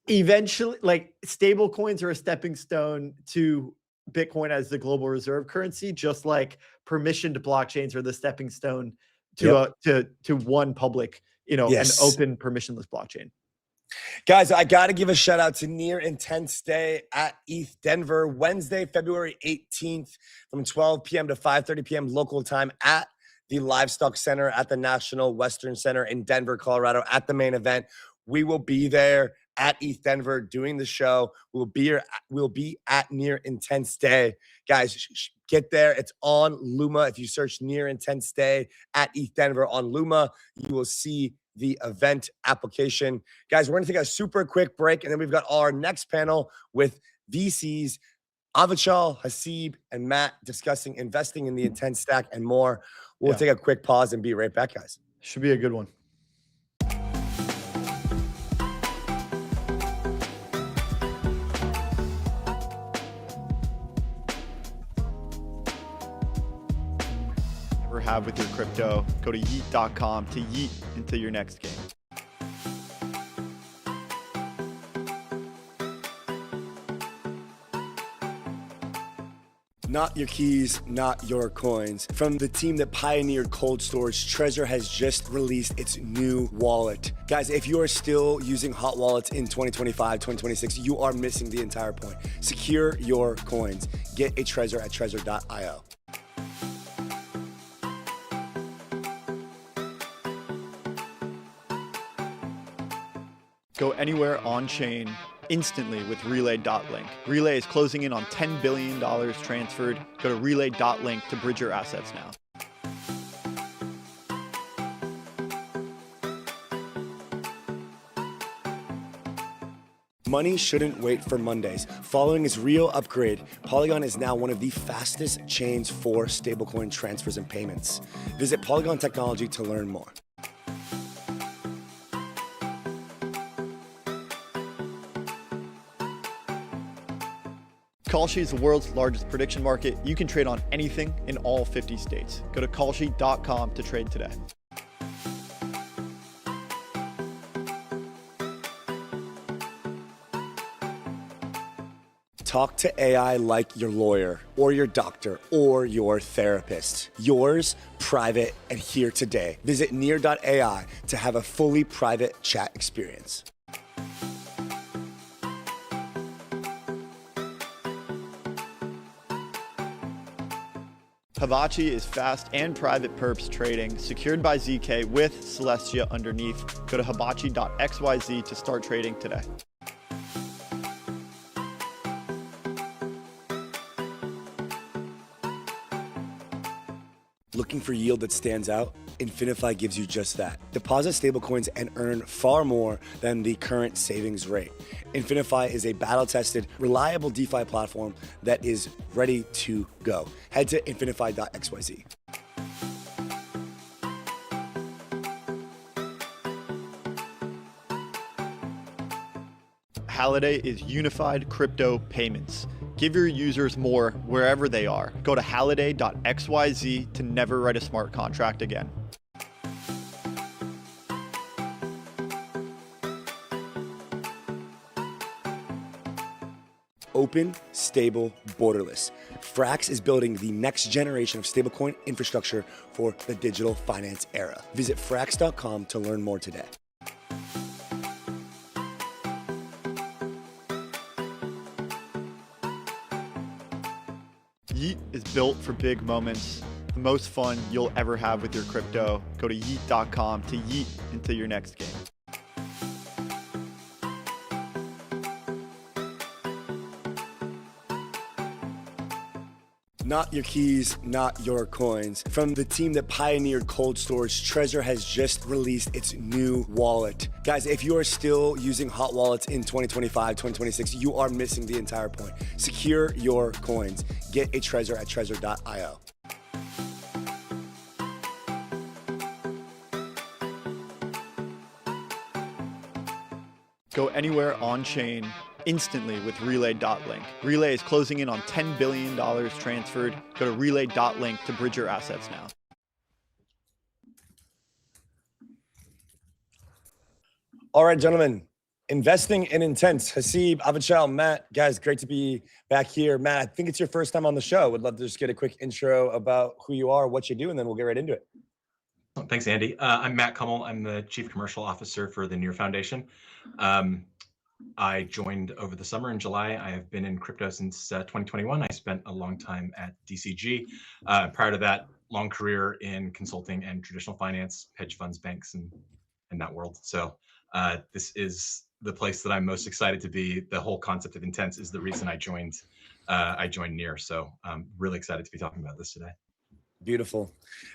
S3: Eventually, like stable coins are a stepping stone to Bitcoin as the global reserve currency, just like permissioned blockchains are the stepping stone to to one public, an open permissionless blockchain.
S4: Guys, I got to give a shout out to Near Intense Day at ETH Denver, Wednesday, February 18th from 12 p.m. to 5:30 p.m. local time at the Livestock Center at the National Western Center in Denver, Colorado at the main event. We will be there at ETH Denver doing the show. We'll be at Near Intense Day. Guys, get there. It's on Luma. If you search Near Intense Day at ETH Denver on Luma, you will see the event application. Guys, we're going to take a super quick break, and then we've got our next panel with VCs, Avichal, Haseeb, and Matt discussing investing in the Intense stack and more. We'll take a quick pause and be right back, guys.
S3: Should be a good one. ever have with your crypto. Go to yeet.com to yeet into your next game.
S4: Not your keys, not your coins. From the team that pioneered cold storage, Trezor has just released its new wallet. Guys, if you are still using hot wallets in 2025, 2026, you are missing the entire point. Secure your coins. Get a Trezor at trezor.io.
S3: Go anywhere on-chain instantly with Relay.link. Relay is closing in on $10 billion transferred. Go to Relay.link to bridge your assets now.
S4: Money shouldn't wait for Mondays. Following its real upgrade, Polygon is now one of the fastest chains for stablecoin transfers and payments. Visit Polygon Technology to learn more.
S3: Kalshi is the world's largest prediction market. You can trade on anything in all 50 states. Go to kalshi.com to trade today.
S4: Talk to AI like your lawyer or your doctor or your therapist. Yours, private, and here today. Visit near.ai to have a fully private chat experience.
S3: Hibachi is fast and private perps trading, secured by ZK with Celestia underneath. Go to hibachi.xyz to start trading today.
S4: Looking for yield that stands out? Infinify gives you just that. Deposit stablecoins and earn far more than the current savings rate. Infinify is a battle-tested, reliable DeFi platform that is ready to go. Head to infinify.xyz.
S3: Halliday is unified crypto payments. Give your users more wherever they are. Go to halliday.xyz to never write a smart contract again.
S4: Open, stable, borderless. Frax is building the next generation of stablecoin infrastructure for the digital finance era. Visit frax.com to learn more today.
S3: Yeet is built for big moments. The most fun you'll ever have with your crypto. Go to yeet.com to yeet into your next game.
S4: Not your keys, not your coins. From the team that pioneered cold storage, Trezor has just released its new wallet. Guys, if you are still using hot wallets in 2025, 2026, you are missing the entire point. Secure your coins. Get a Trezor at trezor.io.
S3: Go anywhere on-chain instantly with Relay.link. Relay is closing in on $10 billion transferred. Go to Relay.link to bridge your assets now.
S4: All right, gentlemen. Investing in intent. Haseeb, Avichal, Matt, guys, great to be back here. Matt, I think it's your first time on the show. Would love to just get a quick intro about who you are, what you do, and then we'll get right into it.
S13: Thanks, Andy. I'm Matt Kummel. I'm the Chief Commercial Officer for the Near Foundation. I joined over the summer in July. I have been in crypto since 2021. I spent a long time at DCG. Prior to that, long career in consulting and traditional finance, hedge funds, banks, and that world. So this is the place that I'm most excited to be. The whole concept of Intense is the reason I joined Near. So I'm really excited to be talking about this today.
S4: Beautiful.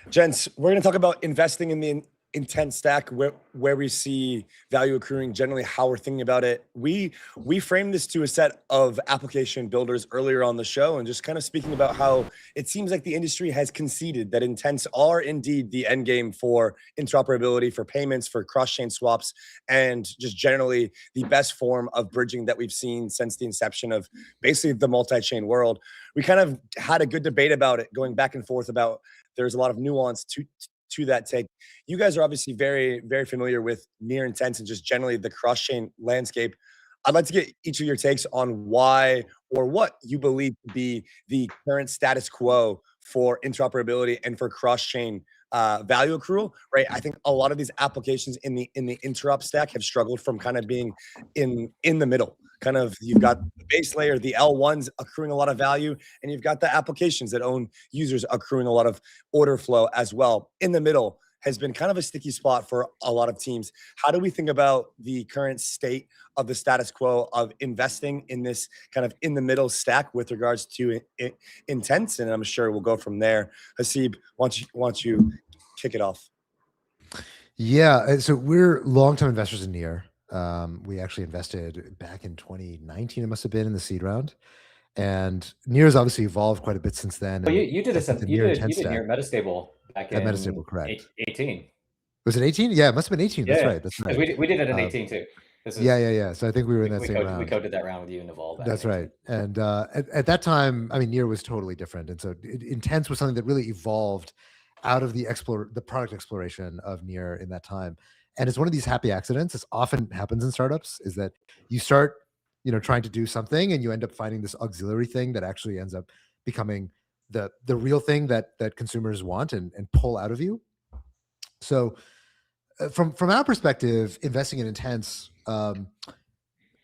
S4: Gents, we're going to talk about investing in the intent stack, where we see value accruing, generally how we're thinking about it. We framed this to a set of application builders earlier on the show, and just kind of speaking about how it seems like the industry has conceded that intents are indeed the end game for interoperability, for payments, for cross-chain swaps, and just generally the best form of bridging that we've seen since the inception of basically the multi-chain world. We kind of had a good debate about it, going back and forth about there's a lot of nuance to that take. You guys are obviously very, very familiar with near intents and just generally the cross-chain landscape. I'd like to get each of your takes on why or what you believe to be the current status quo for interoperability and for cross-chain value accrual, right? I think a lot of these applications in the interop stack have struggled from kind of being in the middle. Kind of, you've got the base layer, the L1s accruing a lot of value, and you've got the applications that own users accruing a lot of order flow as well. In the middle has been kind of a sticky spot for a lot of teams. How do we think about the current state of the status quo of investing in this kind of in the middle stack with regards to intents? And I'm sure we'll go from there. Haseeb, why don't you kick it off?
S14: Yeah, so we're long-term investors in Near. We actually invested back in 2019, it must have been, in the seed round. And Near has obviously evolved quite a bit since then.
S15: But
S14: and
S15: you did
S14: I
S15: this.
S14: think the
S15: You
S14: Near
S15: did
S14: intent stack
S15: Near Metastable back
S14: at
S15: in
S14: Metastable, correct?
S15: 18.
S14: Was it 18? Yeah, it must have been 18. That's
S15: Yeah,
S14: right. That's
S15: 'cause
S14: right.
S15: we did it in 18 too. This is,
S14: yeah. So I think we were in that same round.
S15: We coded that round with you and Naval.
S14: That's right. And at that time, I mean, Near was totally different. And so Intents was something that really evolved out of the product exploration of Near in that time. And it's one of these happy accidents. This often happens in startups, is that you start, trying to do something and you end up finding this auxiliary thing that actually ends up becoming the real thing that consumers want and pull out of you. So from our perspective, investing in Intents,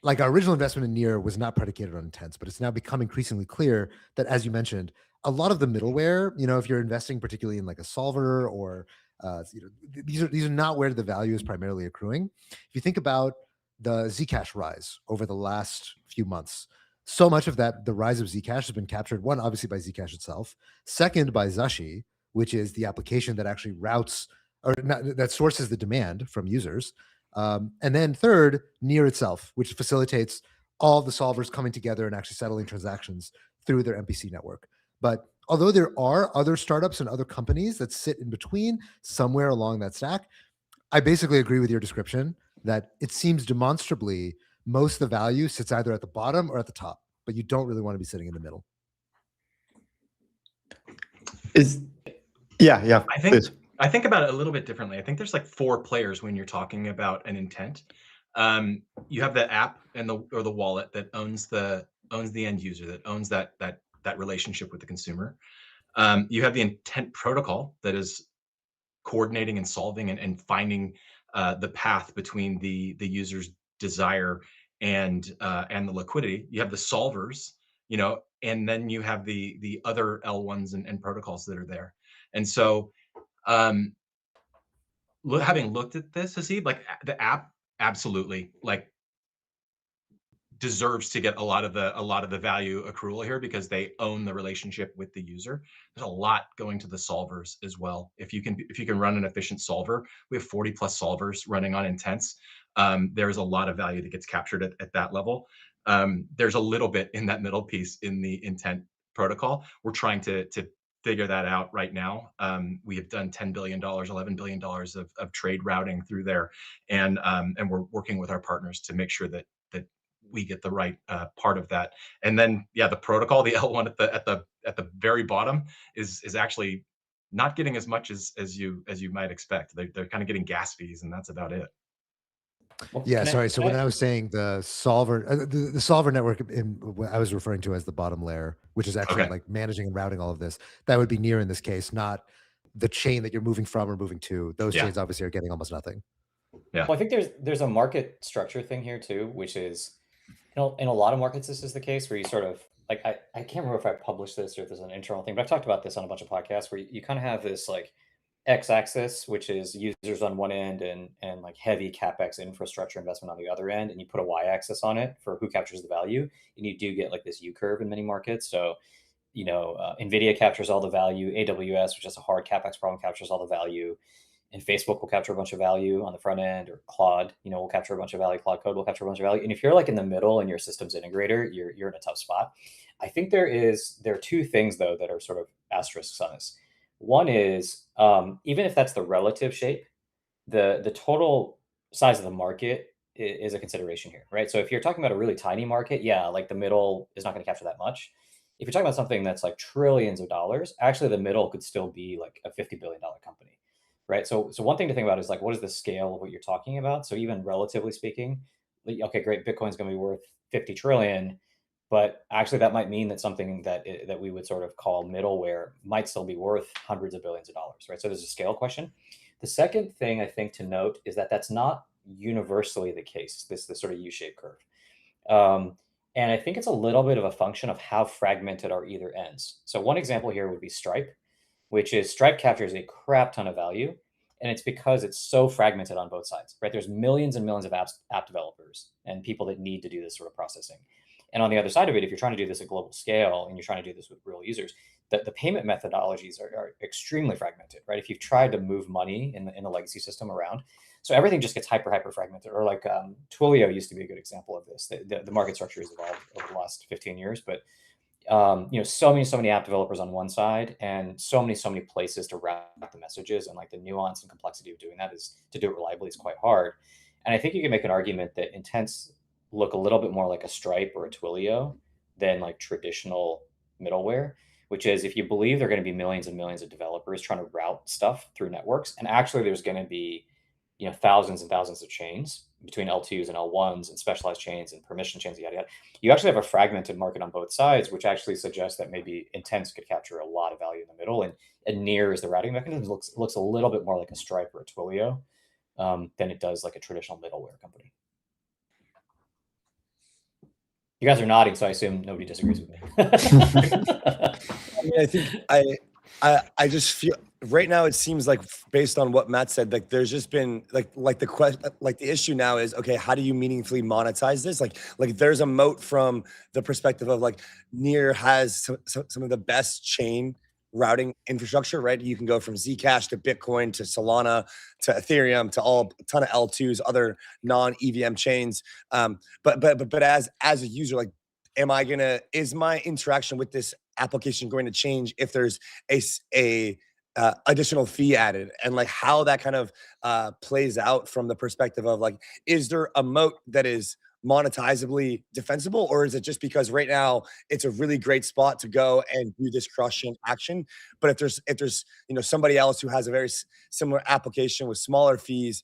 S14: like our original investment in Near was not predicated on Intents, but it's now become increasingly clear that, as you mentioned, a lot of the middleware, if you're investing particularly in like a solver or these are not where the value is primarily accruing. If you think about the Zcash rise over the last few months, so much of that, the rise of Zcash has been captured, one, obviously by Zcash itself, second by Zashi, which is the application that actually routes or that sources the demand from users. And then third, Near itself, which facilitates all the solvers coming together and actually settling transactions through their MPC network. But although there are other startups and other companies that sit in between somewhere along that stack, I basically agree with your description that it seems demonstrably most of the value sits either at the bottom or at the top, but you don't really want to be sitting in the middle.
S3: Yeah.
S13: I think about it a little bit differently. I think there's like 4 players when you're talking about an intent. You have the app and the wallet that owns the end user, that owns that relationship with the consumer. You have the intent protocol that is coordinating and solving and finding the path between the user's desire and the liquidity. You have the solvers, and then you have the other L1s and protocols that are there. And so having looked at this, Haseeb, like the app absolutely like deserves to get a lot of the value accrual here because they own the relationship with the user. There's a lot going to the solvers as well. If you can run an efficient solver, we have 40 plus solvers running on Intents. There's a lot of value that gets captured at that level. There's a little bit in that middle piece in the intent protocol. We're trying to figure that out right now. We have done $10 billion, $11 billion of trade routing through there, and we're working with our partners to make sure that we get the right part of that. And then, yeah, the protocol, the L1 at the very bottom is actually not getting as much as you might expect. They're kind of getting gas fees, and that's about it.
S14: Yeah, sorry. So when I was saying the solver, the solver network, I was referring to as the bottom layer, which is actually like managing and routing all of this. That would be Near in this case, not the chain that you're moving from or moving to. Those chains obviously are getting almost nothing.
S13: Yeah.
S15: Well, I think there's a market structure thing here too, which is, in a lot of markets, this is the case where you sort of like, I can't remember if I published this or if there's an internal thing, but I've talked about this on a bunch of podcasts where you kind of have this like x-axis, which is users on one end and like heavy capex infrastructure investment on the other end, and you put a y-axis on it for who captures the value, and you do get like this U-curve in many markets. So NVIDIA captures all the value, AWS, which is a hard capex problem, captures all the value. and Facebook will capture a bunch of value on the front end, or Claude, will capture a bunch of value. Claude Code will capture a bunch of value. And if you're like in the middle and you're a systems integrator, you're in a tough spot. I think there are two things though that are sort of asterisks on this. One is even if that's the relative shape, the total size of the market is a consideration here, right? So if you're talking about a really tiny market, yeah, like the middle is not going to capture that much. If you're talking about something that's like trillions of dollars, actually the middle could still be like a $50 billion company, right? So one thing to think about is like, what is the scale of what you're talking about? So even relatively speaking, okay, great, Bitcoin's going to be worth 50 trillion, but actually that might mean that something that we would sort of call middleware might still be worth hundreds of billions of dollars, right? So there's a scale question. The second thing I think to note is that that's not universally the case, this sort of U-shaped curve. And I think it's a little bit of a function of how fragmented are either ends. So one example here would be Stripe, which is Stripe captures a crap ton of value, and it's because it's so fragmented on both sides, right? There's millions and millions of app developers and people that need to do this sort of processing. And on the other side of it, if you're trying to do this at global scale and you're trying to do this with real users, the payment methodologies are extremely fragmented, right? If you've tried to move money in the legacy system around, so everything just gets hyper fragmented. Or like Twilio used to be a good example of this. The market structure has evolved over the last 15 years, but so many app developers on one side, and so many places to route the messages, and like the nuance and complexity of doing that is to do it reliably is quite hard. And I think you can make an argument that intents look a little bit more like a Stripe or a Twilio than like traditional middleware, which is if you believe there are going to be millions and millions of developers trying to route stuff through networks, and actually there's going to be thousands and thousands of chains between L2s and L1s and specialized chains and permission chains, yada yada. You actually have a fragmented market on both sides, which actually suggests that maybe intents could capture a lot of value in the middle, and near as the routing mechanism looks a little bit more like a Stripe or a Twilio than it does like a traditional middleware company. You guys are nodding, so I assume nobody disagrees with me.
S4: I mean, I think I just feel right now it seems like based on what Matt said, like there's just been like the question, like the issue now is, okay, how do you meaningfully monetize this? Like there's a moat from the perspective of like Near has some of the best chain routing infrastructure, right? You can go from Zcash to Bitcoin to Solana to Ethereum to a ton of L2s, other non-EVM chains. But as a user, like, is my interaction with this application going to change if there's a additional fee added, and like how that kind of plays out from the perspective of like, is there a moat that is monetizably defensible, or is it just because right now it's a really great spot to go and do this cross-chain action? But if there's somebody else who has a very similar application with smaller fees,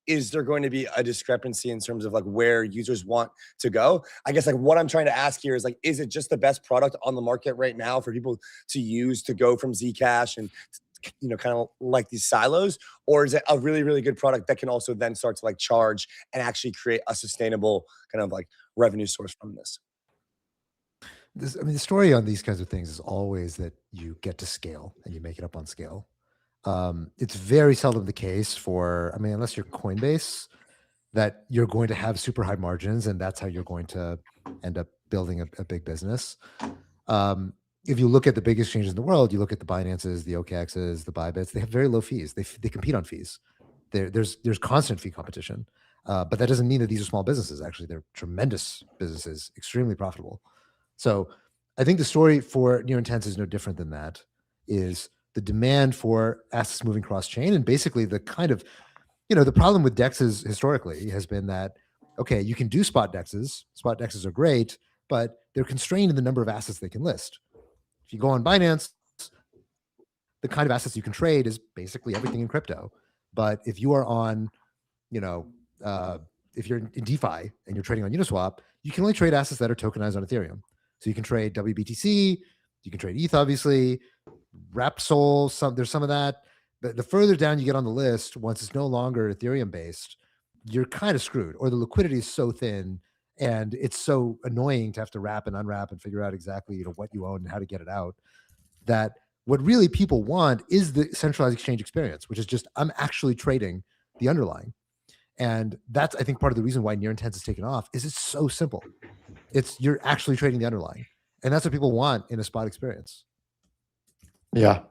S4: is there going to be a discrepancy in terms of like where users want to go? I guess like what I'm trying to ask here is like, is it just the best product on the market right now for people to use to go from Zcash and kind of like these silos, or is it a really, really good product that can also then start to like charge and actually create a sustainable kind of like revenue source from this?
S14: I mean, the story on these kinds of things is always that you get to scale and you make it up on scale. It's very seldom the case for, I mean, unless you're Coinbase, that you're going to have super high margins and that's how you're going to end up building a big business. If you look at the big exchanges in the world, you look at the Binances, the OKXs, the Bybits, they have very low fees. They compete on fees. There's constant fee competition, but that doesn't mean that these are small businesses. Actually, they're tremendous businesses, extremely profitable. So I think the story for Near Intents is no different than that, is the demand for assets moving cross-chain. And basically the kind of, the problem with DEXs historically has been that, okay, you can do spot DEXs. Spot DEXs are great, but they're constrained in the number of assets they can list. If you go on Binance, the kind of assets you can trade is basically everything in crypto. But if you are on, if you're in DeFi and you're trading on Uniswap, you can only trade assets that are tokenized on Ethereum. So you can trade WBTC, you can trade ETH, obviously, Wrapped Soul, there's some of that. But the further down you get on the list, once it's no longer Ethereum based, you're kind of screwed, or the liquidity is so thin and it's so annoying to have to wrap and unwrap and figure out exactly what you own and how to get it out, that what really people want is the centralized exchange experience, which is just, I'm actually trading the underlying. And that's, I think, part of the reason why Near Intents has taken off, is it's so simple. You're actually trading the underlying. And that's what people want in a spot experience.
S3: Yeah.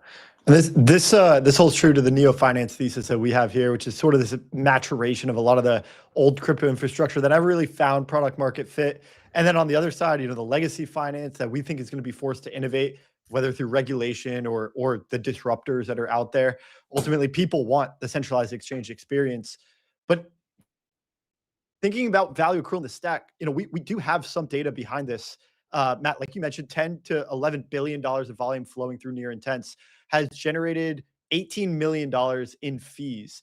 S3: This holds true to the neo finance thesis that we have here, which is sort of this maturation of a lot of the old crypto infrastructure that never really found product market fit. And then on the other side, the legacy finance that we think is going to be forced to innovate, whether through regulation or the disruptors that are out there. Ultimately, people want the centralized exchange experience. But thinking about value accrual in the stack, we do have some data behind this. Matt, like you mentioned, $10 to $11 billion of volume flowing through Near Intense has generated $18 million in fees.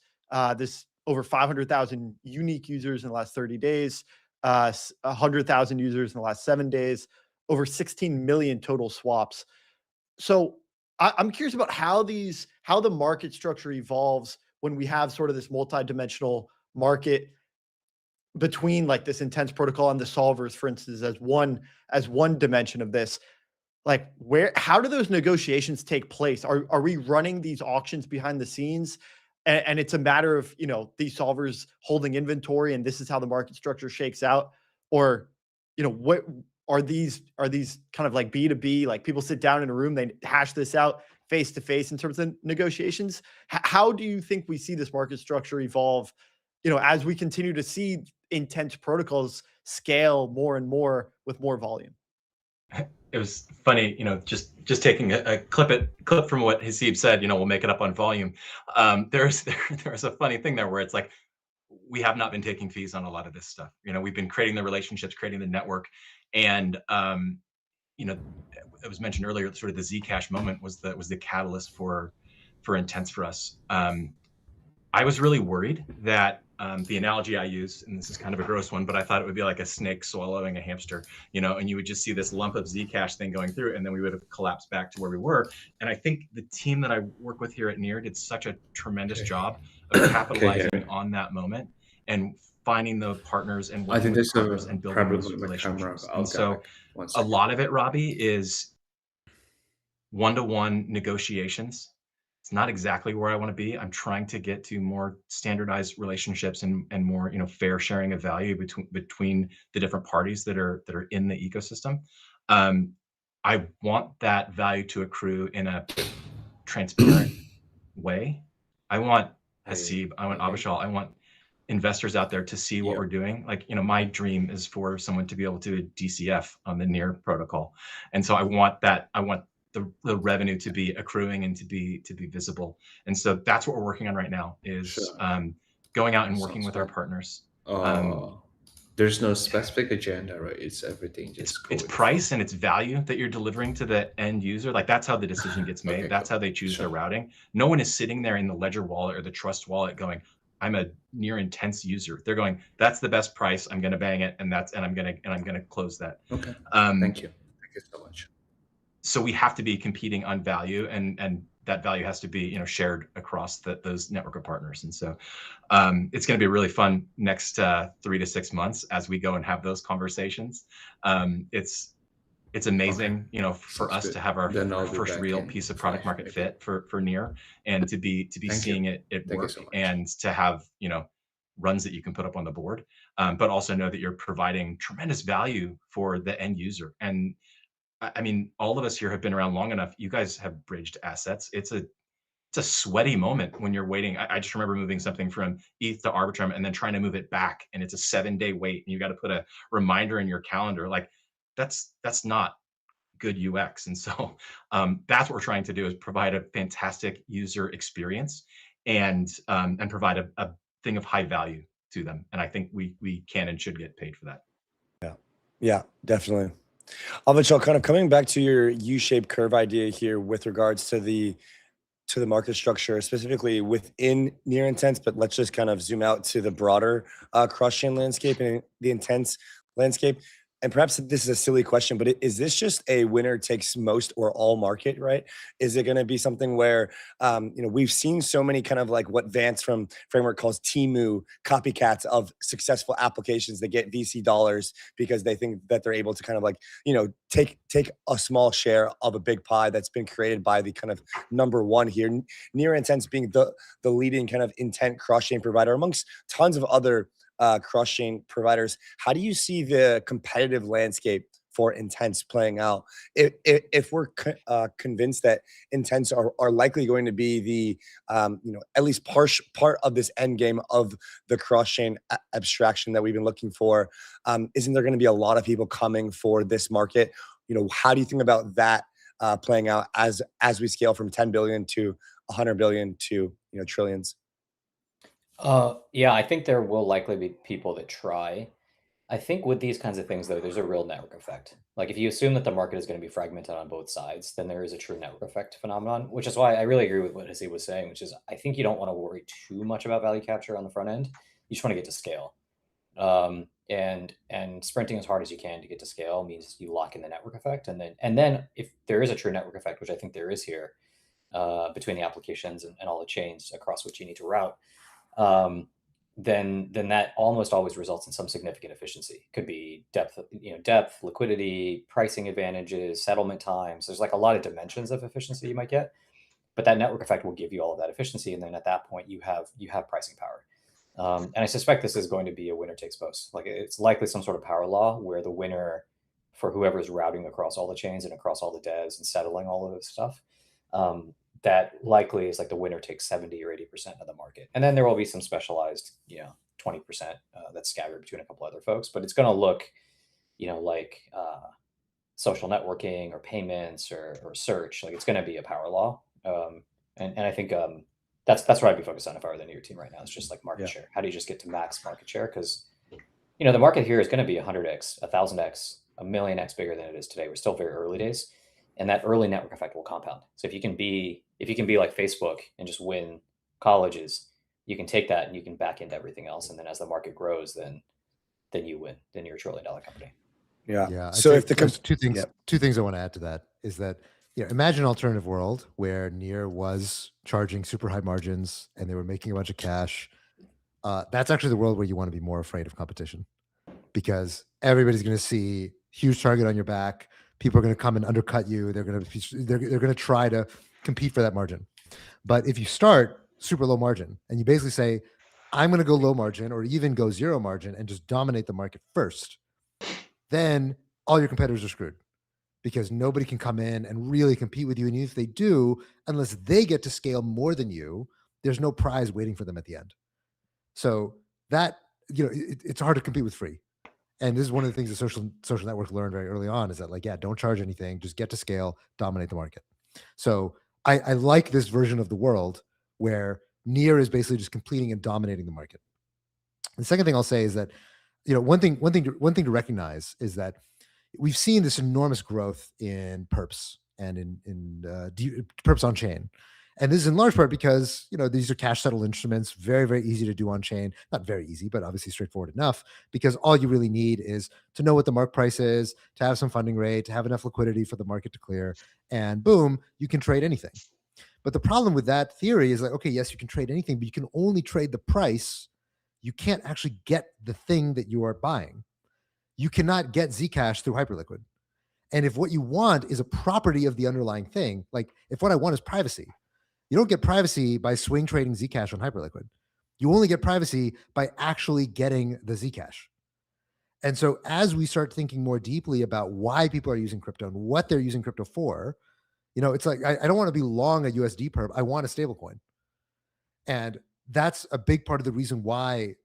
S3: This over 500,000 unique users in the last 30 days, 100,000 users in the last 7 days, over 16 million total swaps. So I'm curious about how the market structure evolves when we have sort of this multi-dimensional market between like this intense protocol and the solvers, for instance, as one dimension of this. Like how do those negotiations take place? Are we running these auctions behind the scenes and it's a matter of, these solvers holding inventory and this is how the market structure shakes out? Or, what are these kind of like B2B, like people sit down in a room, they hash this out face to face in terms of negotiations? How do you think we see this market structure evolve, as we continue to see intense protocols scale more and more with more volume?
S13: It was funny, just taking a clip from what Haseeb said, we'll make it up on volume. There's a funny thing there where it's like, we have not been taking fees on a lot of this stuff. We've been creating the relationships, creating the network. And, it was mentioned earlier, sort of the Zcash moment was the catalyst for Intense for us. I was really worried that the analogy I use, and this is kind of a gross one, but I thought it would be like a snake swallowing a hamster, and you would just see this lump of Zcash thing going through, and then we would have collapsed back to where we were. And I think the team that I work with here at Near did such a tremendous job of capitalizing on that moment and finding the partners and working with partners and building those relationships. And so a lot of it, Robbie, is one-to-one negotiations. It's not exactly where I want to be. I'm trying to get to more standardized relationships and more, fair sharing of value between the different parties that are in the ecosystem. I want that value to accrue in a transparent way. I want Haseeb, I want Avichal, I want investors out there to see what we're doing. Like, my dream is for someone to be able to DCF on the Near protocol. And so I want the revenue to be accruing and to be visible. And so that's what we're working on right now is going out and working with our partners.
S16: There's no specific agenda, right? It's everything just
S13: it's price and it's value that you're delivering to the end user. Like that's how the decision gets made. That's how they choose their routing. No one is sitting there in the Ledger wallet or the Trust wallet going, I'm a Near Intense user. They're going, that's the best price. I'm going to bang it. And I'm going to close that.
S16: Okay. Thank you. Thank you so much.
S13: So we have to be competing on value, and that value has to be shared across those network of partners. And so it's going to be really fun next 3 to 6 months as we go and have those conversations. It's amazing, for us to have our first real piece of product market fit for Near, and to be seeing it work, and to have runs that you can put up on the board, but also know that you're providing tremendous value for the end user. And I mean, all of us here have been around long enough. You guys have bridged assets. It's a sweaty moment when you're waiting. I just remember moving something from ETH to Arbitrum and then trying to move it back, and it's a 7-day wait, and you got to put a reminder in your calendar. Like that's not good UX. And so that's what we're trying to do, is provide a fantastic user experience and provide a thing of high value to them. And I think we can and should get paid for that.
S4: Yeah, definitely. Avichal, kind of coming back to your U-shaped curve idea here with regards to the market structure, specifically within Near Intense, but let's just kind of zoom out to the broader cross-chain landscape and the Intense landscape. And perhaps this is a silly question, but is this just a winner takes most or all market, right? Is it going to be something where, we've seen so many kind of like what Vance from Framework calls Temu copycats of successful applications that get VC dollars because they think that they're able to kind of like, take a small share of a big pie that's been created by the kind of number one here. Near Intense being the leading kind of intent cross-chain provider amongst tons of other cross-chain providers. How do you see the competitive landscape for intents playing out. If we're convinced that intents are likely going to be the at least part of this end game of the cross-chain abstraction that we've been looking for, isn't there going to be a lot of people coming for this market? How do you think about that playing out as we scale from 10 billion to 100 billion to trillions?
S15: Yeah, I think there will likely be people that try. I think with these kinds of things, though, there's a real network effect. Like if you assume that the market is going to be fragmented on both sides, then there is a true network effect phenomenon, which is why I really agree with what Haseeb was saying, which is I think you don't want to worry too much about value capture on the front end. You just want to get to scale. And sprinting as hard as you can to get to scale means you lock in the network effect. And then if there is a true network effect, which I think there is here, between the applications and all the chains across which you need to route, then that almost always results in some significant efficiency. Could be depth, liquidity, pricing advantages, settlement times. There's like a lot of dimensions of efficiency you might get, but that network effect will give you all of that efficiency. And then at that point you have pricing power. And I suspect this is going to be a winner takes most. Like it's likely some sort of power law where the winner for whoever's routing across all the chains and across all the devs and settling all of this stuff, that likely is like the winner takes 70 or 80% of the market. And then there will be some specialized, 20% that's scattered between a couple other folks, but it's going to look, like social networking or payments or search. Like it's going to be a power law. And I think that's what I'd be focused on if I were the Near team right now. It's just like market share. How do you just get to max market share? Because, the market here is going to be 100x, 1,000x, 1,000,000x bigger than it is today. We're still very early days. And that early network effect will compound. So if you can be like Facebook and just win colleges, you can take that and you can back into everything else. And then as the market grows, then you win. Then you're $1 trillion company.
S14: Yeah.
S4: So if
S14: there's two things I want to add to that is that imagine an alternative world where Near was charging super high margins and they were making a bunch of cash. That's actually the world where you want to be more afraid of competition, because everybody's going to see huge target on your back. People are going to come and undercut you. They're going to try to compete for that margin. But if you start super low margin and you basically say, I'm going to go low margin or even go zero margin and just dominate the market first, then all your competitors are screwed, because nobody can come in and really compete with you. And if they do, unless they get to scale more than you, there's no prize waiting for them at the end. So that, it's hard to compete with free. And this is one of the things the social networks learned very early on, is that, don't charge anything, just get to scale, dominate the market. So I like this version of the world where Near is basically just completing and dominating the market. The second thing I'll say is that, one thing to recognize is that we've seen this enormous growth in perps and in perps on chain. And this is in large part because, these are cash settled instruments, very, very easy to do on chain. Not very easy, but obviously straightforward enough, because all you really need is to know what the mark price is, to have some funding rate, to have enough liquidity for the market to clear, and boom, you can trade anything. But the problem with that theory is okay, yes, you can trade anything, but you can only trade the price. You can't actually get the thing that you are buying. You cannot get Zcash through Hyperliquid. And if what you want is a property of the underlying thing, like if what I want is privacy, you don't get privacy by swing trading Zcash on Hyperliquid. You only get privacy by actually getting the Zcash. And so as we start thinking more deeply about why people are using crypto and what they're using crypto for, it's like, I don't want to be long a USD perp. I want a stablecoin. And that's a big part of the reason why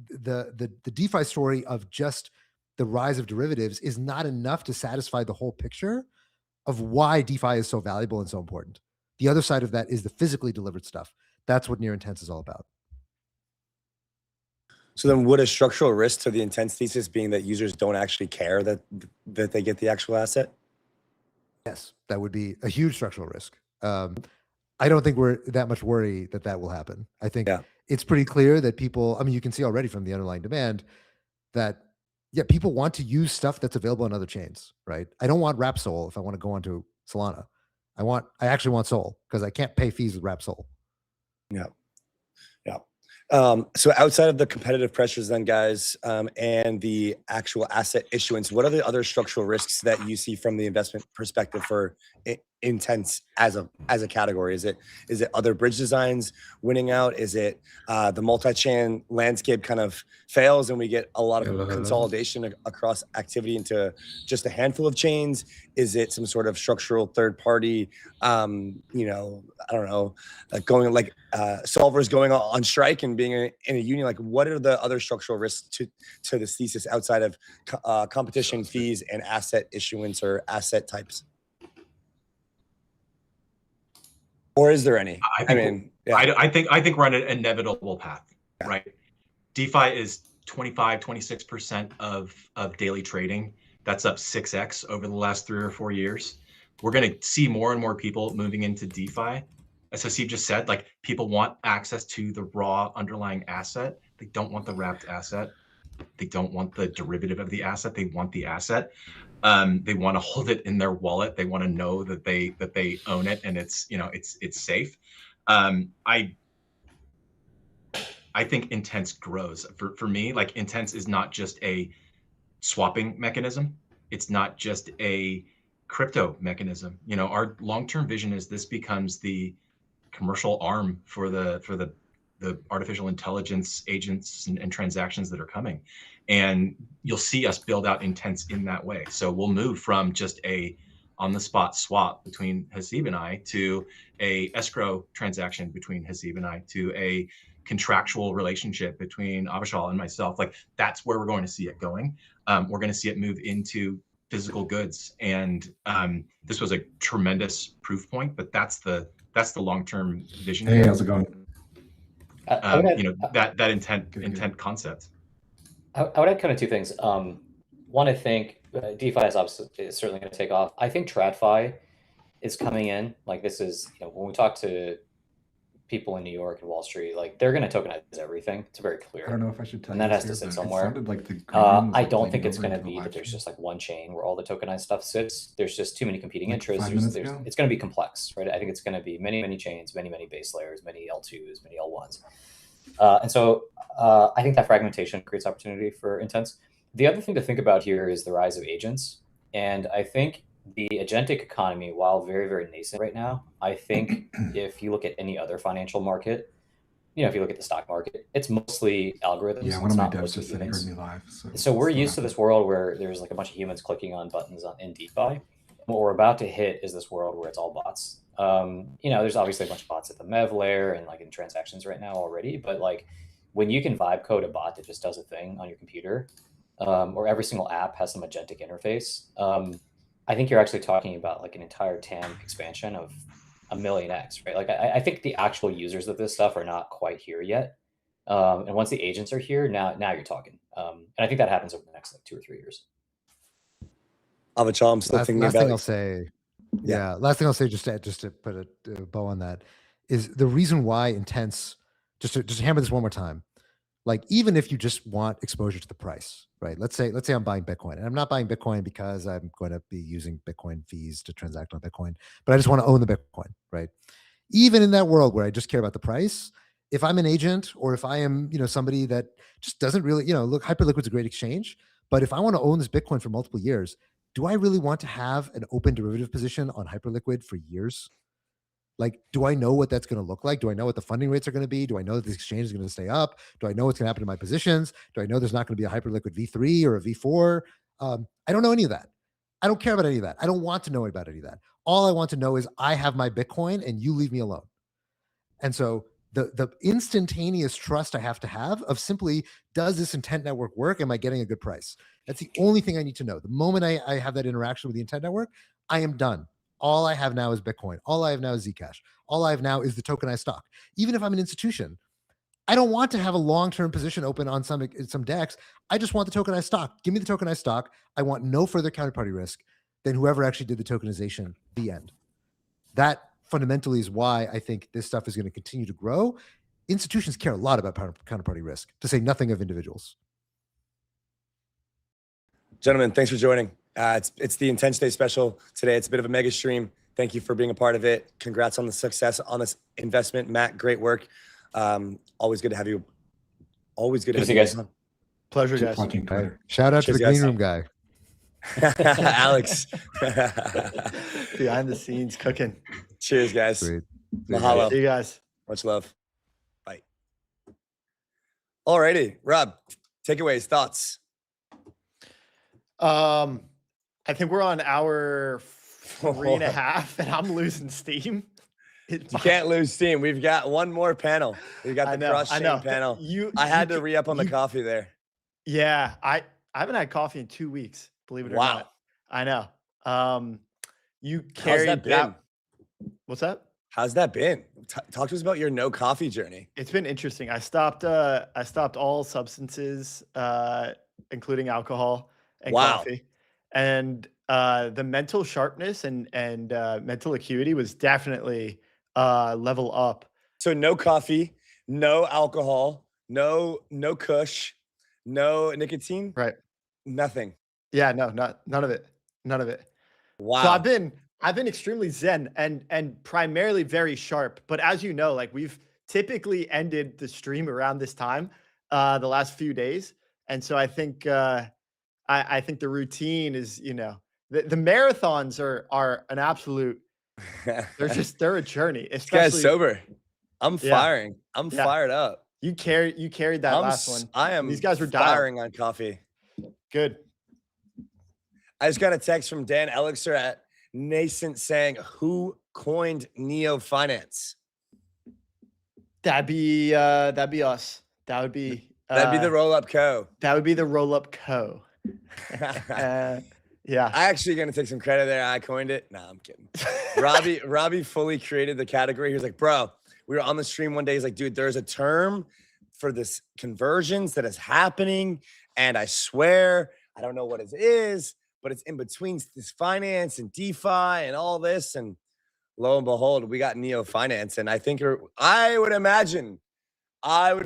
S14: the DeFi story of just the rise of derivatives is not enough to satisfy the whole picture of why DeFi is so valuable and so important. The other side of that is the physically delivered stuff. That's what Near Intents is all about.
S4: So then would a structural risk to the Intents thesis being that users don't actually care that they get the actual asset?
S14: Yes, that would be a huge structural risk. I don't think we're that much worried that will happen. I think it's pretty clear that people, you can see already from the underlying demand that, people want to use stuff that's available on other chains, right? I don't want Wrapsol if I want to go onto Solana. I actually want Sol because I can't pay fees with Wrapsol.
S4: Yeah. So outside of the competitive pressures then, guys, and the actual asset issuance, what are the other structural risks that you see from the investment perspective for Intense as a category? Is it other bridge designs winning out? Is it the multi-chain landscape kind of fails and we get a lot of consolidation across activity into just a handful of chains? Is it some sort of structural third party, you know, I don't know, going like solvers going on strike and being in a union? Like, what are the other structural risks to this thesis outside of competition, fees, and asset issuance or asset types? Or is there any?
S13: I think we're on an inevitable path, right? DeFi is 26% of daily trading. That's up 6x over the last 3 or 4 years. We're going to see more and more people moving into DeFi. As Haseeb just said, like, people want access to the raw underlying asset. They don't want the wrapped asset. They don't want the derivative of the asset. They want the asset. They want to hold it in their wallet. They want to know that they own it and it's, you know, it's safe. I think Intense grows. For me, like, Intense is not just a swapping mechanism. It's not just a crypto mechanism. You know, our long-term vision is this becomes the commercial arm for the artificial intelligence agents and transactions that are coming. And you'll see us build out Intense in that way. So we'll move from just a on-the-spot swap between Haseeb and I to a escrow transaction between Haseeb and I to a contractual relationship between Avichal and myself. Like, that's where we're going to see it going. We're going to see it move into physical goods. And this was a tremendous proof point, but that's the long-term vision.
S17: Hey, how's it going?
S13: You know, that intent concept.
S15: I would add kind of two things. One, I think DeFi is certainly going to take off. I think TradFi is coming in. Like, this is, you know, when we talk to people in New York and Wall Street, like, they're going to tokenize everything. It's very clear.
S17: I don't know if I should tell
S15: and
S17: you
S15: that has
S17: here,
S15: to sit
S17: but it
S15: somewhere.
S17: sounded like the green was,
S15: I
S17: like,
S15: don't
S17: bleeding
S15: think it's
S17: over
S15: going to
S17: into the
S15: be
S17: live
S15: that there's
S17: stream.
S15: just like one chain where all the tokenized stuff sits. There's just too many competing
S17: Like
S15: interests.
S17: 5 minutes ago?
S15: It's going to be complex, right? I think it's going to be many chains, many base layers, many L2s, many L1s. And so I think that fragmentation creates opportunity for Intense. The other thing to think about here is the rise of agents. And I think the agentic economy, while very nascent right now, I think if you look at any other financial market, you know, if you look at the stock market, it's mostly algorithms.
S17: Yeah, one
S15: It's
S17: of my
S15: not
S17: devs
S15: mostly
S17: just said he heard
S15: humans.
S17: me live.
S15: So we're used to this world where there's like a bunch of humans clicking on buttons in DeFi. What we're about to hit is this world where it's all bots. You know, there's obviously a bunch of bots at the MEV layer and like in transactions right now already, but like when you can vibe code a bot that just does a thing on your computer, or every single app has some agentic interface, I think you're actually talking about like an entire TAM expansion of 1,000,000x, right? Like I think the actual users of this stuff are not quite here yet. And once the agents are here, now you're talking. And I think that happens over the next like 2 or 3 years.
S4: Avichal, I'm still thinking
S14: last
S4: about.
S14: thing I'll say, last thing I'll say, just to put a bow on that, is the reason why Intense. Just to hammer this one more time. Like, even if you just want exposure to the price, right? Let's say I'm buying Bitcoin, and I'm not buying Bitcoin because I'm going to be using Bitcoin fees to transact on Bitcoin, but I just want to own the Bitcoin, right? Even in that world where I just care about the price, if I'm an agent or if I am, you know, somebody that just doesn't really, you know, look, Hyperliquid's a great exchange, but if I want to own this Bitcoin for multiple years, do I really want to have an open derivative position on Hyperliquid for years? Like, do I know what that's going to look like? Do I know what the funding rates are going to be? Do I know that the exchange is going to stay up? Do I know what's going to happen to my positions? Do I know there's not going to be a Hyperliquid V3 or a V4? I don't know any of that. I don't care about any of that. I don't want to know about any of that. All I want to know is I have my Bitcoin and you leave me alone. And so the instantaneous trust I have to have of simply, does this intent network work? Am I getting a good price? That's the only thing I need to know. The moment I have that interaction with the intent network, I am done. All I have now is Bitcoin. All I have now is Zcash. All I have now is the tokenized stock. Even if I'm an institution, I don't want to have a long-term position open on some DEX. I just want the tokenized stock. Give me the tokenized stock. I want no further counterparty risk than whoever actually did the tokenization, the end. That fundamentally is why I think this stuff is going to continue to grow. Institutions care a lot about counterparty risk, to say nothing of individuals.
S4: Gentlemen, thanks for joining. It's the Intense Day special today. It's a bit of a mega stream. Thank you for being a part of it. Congrats on the success on this investment. Matt, great work. Always good to have you. Always good to have you guys on.
S3: Pleasure, guys.
S14: Shout out to
S4: Cheers,
S14: the green
S4: guys.
S14: room guy.
S4: Alex.
S3: Behind the scenes cooking.
S4: Cheers, guys.
S14: Sweet.
S4: Mahalo.
S3: See you guys.
S4: Much love. Bye. Alrighty, Rob, takeaways, thoughts.
S3: I think we're on hour 3.5, and I'm losing steam.
S4: You can't lose steam. We've got one more panel. We've got the cross-chain panel. I had to re-up on the coffee there.
S3: Yeah, I haven't had coffee in 2 weeks, believe it or not. I know. You carried
S4: How's that been?
S3: What's that?
S4: How's that been? Talk to us about your no coffee journey.
S3: It's been interesting. I stopped all substances, including alcohol and coffee. And the mental sharpness and mental acuity was definitely level up.
S4: So no coffee, no alcohol, no kush, no nicotine.
S3: Right.
S4: Nothing.
S3: Yeah, no, none of it. None of it.
S4: Wow.
S3: So I've been extremely zen and primarily very sharp. But as you know, like we've typically ended the stream around this time the last few days. And so I think I think the routine is, the marathons are an absolute they're a journey.
S4: This guy's sober. I'm
S3: Yeah.
S4: firing. I'm fired up.
S3: You carried that last one.
S4: I am
S3: These guys were dialed.
S4: firing on coffee.
S3: Good.
S4: I just got a text from Dan Elixir at Nascent saying, who coined Neo Finance?
S3: That'd be us. That would be
S4: the Rollup Co.
S3: That would be the Rollup Co. Yeah.
S4: I actually gonna take some credit there. I coined it. Nah, I'm kidding. Robbie fully created the category. He was like, bro, we were on the stream one day. He's like, dude, there's a term for this conversions that is happening. And I swear, I don't know what it is, but it's in between this finance and DeFi and all this. And lo and behold, we got Neo Finance. And I think I would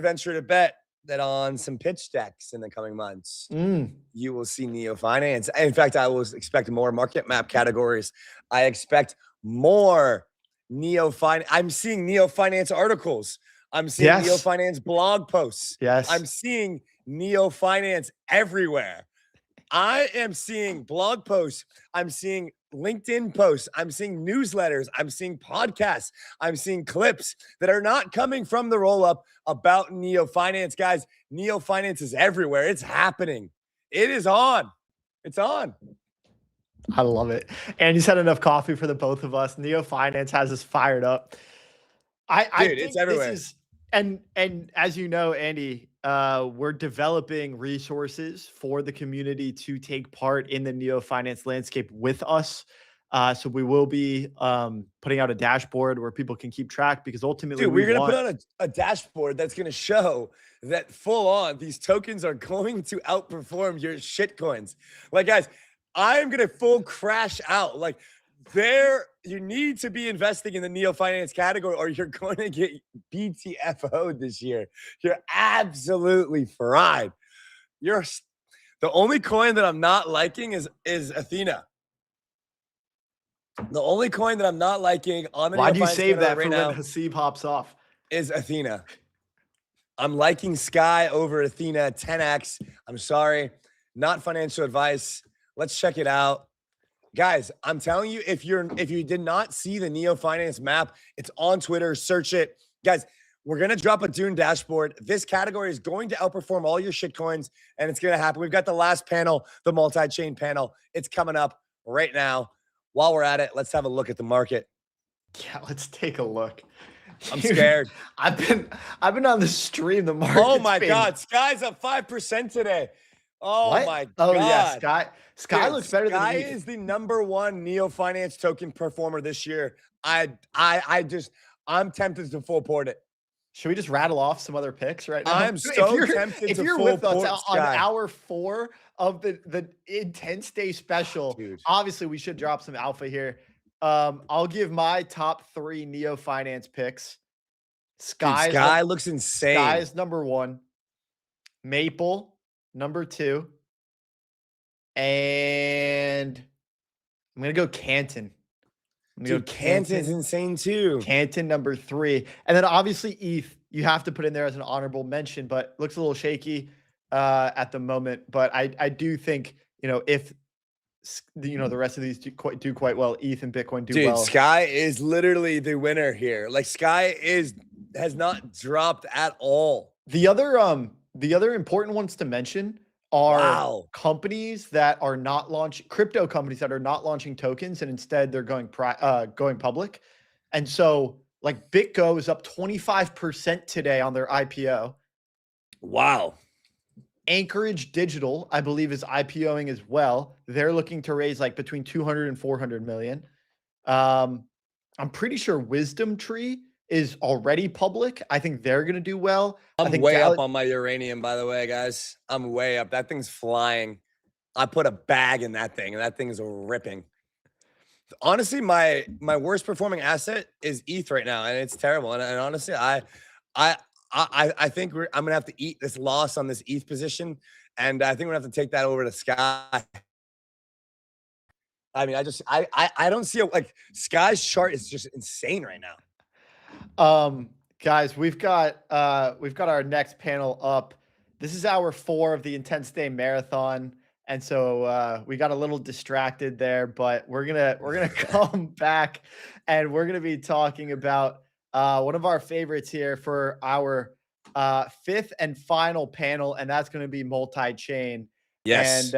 S4: venture to bet that on some pitch decks in the coming months, you will see Neo Finance. In fact, I will expect more market map categories. I expect more Neo Finance. I'm seeing Neo Finance articles. I'm seeing Neo Finance blog posts.
S3: Yes.
S4: I'm seeing Neo Finance everywhere. I am seeing blog posts. I'm seeing LinkedIn posts. I'm seeing newsletters. I'm seeing podcasts. I'm seeing clips that are not coming from the Rollup about Neo Finance. Guys, Neo Finance is everywhere. It's happening. It is on. It's on.
S3: I love it. And he's had enough coffee for the both of us. Neo Finance has us fired up. I think
S4: it's everywhere.
S3: This is, and as you know, Andy, we're developing resources for the community to take part in the Neo Finance landscape with us. So we will be putting out a dashboard where people can keep track, because ultimately,
S4: we're going to put on a dashboard that's going to show that full on these tokens are going to outperform your shit coins. Like, guys, I'm going to full crash out. Like, you need to be investing in the Neo Finance category, or you're going to get BTFO'd this year. You're absolutely fried. The only coin that I'm not liking is Athena. The only coin that I'm not liking on the
S3: Why'd
S4: Neo
S3: you
S4: Finance
S3: save that
S4: right
S3: for
S4: now
S3: when Haseeb hops off?
S4: is Athena. I'm liking Sky over Athena 10x. I'm sorry, not financial advice. Let's check it out. Guys, I'm telling you, if you did not see the Neo Finance map, it's on Twitter. Search it. Guys, we're going to drop a Dune dashboard. This category is going to outperform all your shit coins, and it's going to happen. We've got the last panel, the multi-chain panel. It's coming up right now. While we're at it, let's have a look at the market.
S3: Yeah, let's take a look.
S4: I'm scared.
S3: I've been on the stream. The market.
S4: Oh my God, Sky's up 5% today. Oh
S3: What?
S4: my
S3: Oh
S4: God.
S3: yeah, Sky
S4: Dude,
S3: looks better
S4: Sky
S3: than me.
S4: is the #1 Neo Finance token performer this year. I'm tempted to full port it.
S3: Should we just rattle off some other picks right now?
S4: I'm so tempted
S3: if
S4: to
S3: you're
S4: full
S3: with us
S4: port
S3: on
S4: Sky.
S3: hour 4 of the intense day special,
S4: Dude.
S3: obviously we should drop some alpha here. I'll give my top 3 Neo Finance picks.
S4: Sky looks insane.
S3: Sky is #1. Maple #2. And I'm gonna go Canton.
S4: Dude, Canton's insane too.
S3: Canton #3. And then obviously ETH, you have to put in there as an honorable mention, but looks a little shaky at the moment. But I do think, if the rest of these do quite well. ETH and Bitcoin do
S4: Dude,
S3: well.
S4: Sky is literally the winner here. Like Sky has not dropped at all.
S3: The other important ones to mention are
S4: Wow.
S3: companies that are not crypto companies that are not launching tokens, and instead they're going public. And so like BitGo is up 25% today on their IPO.
S4: Wow.
S3: Anchorage Digital, I believe, is IPOing as well. They're looking to raise like between 200 and 400 million. I'm pretty sure Wisdom Tree is already public. I think they're going to do well.
S4: I'm way up on my uranium, by the way, guys. I'm way up. That thing's flying. I put a bag in that thing, and that thing is ripping. Honestly, my worst performing asset is ETH right now, and it's terrible. And honestly, I think I'm gonna have to eat this loss on this ETH position, and I think we're gonna have to take that over to Sky. I mean, I don't see like Sky's chart is just insane right now.
S3: Guys, we've got our next panel up. This is hour 4 of the Intense Day Marathon. And so we got a little distracted there, but we're gonna come back, and we're gonna be talking about one of our favorites here for our 5th and final panel, and that's going to be multi-chain.
S4: Yes.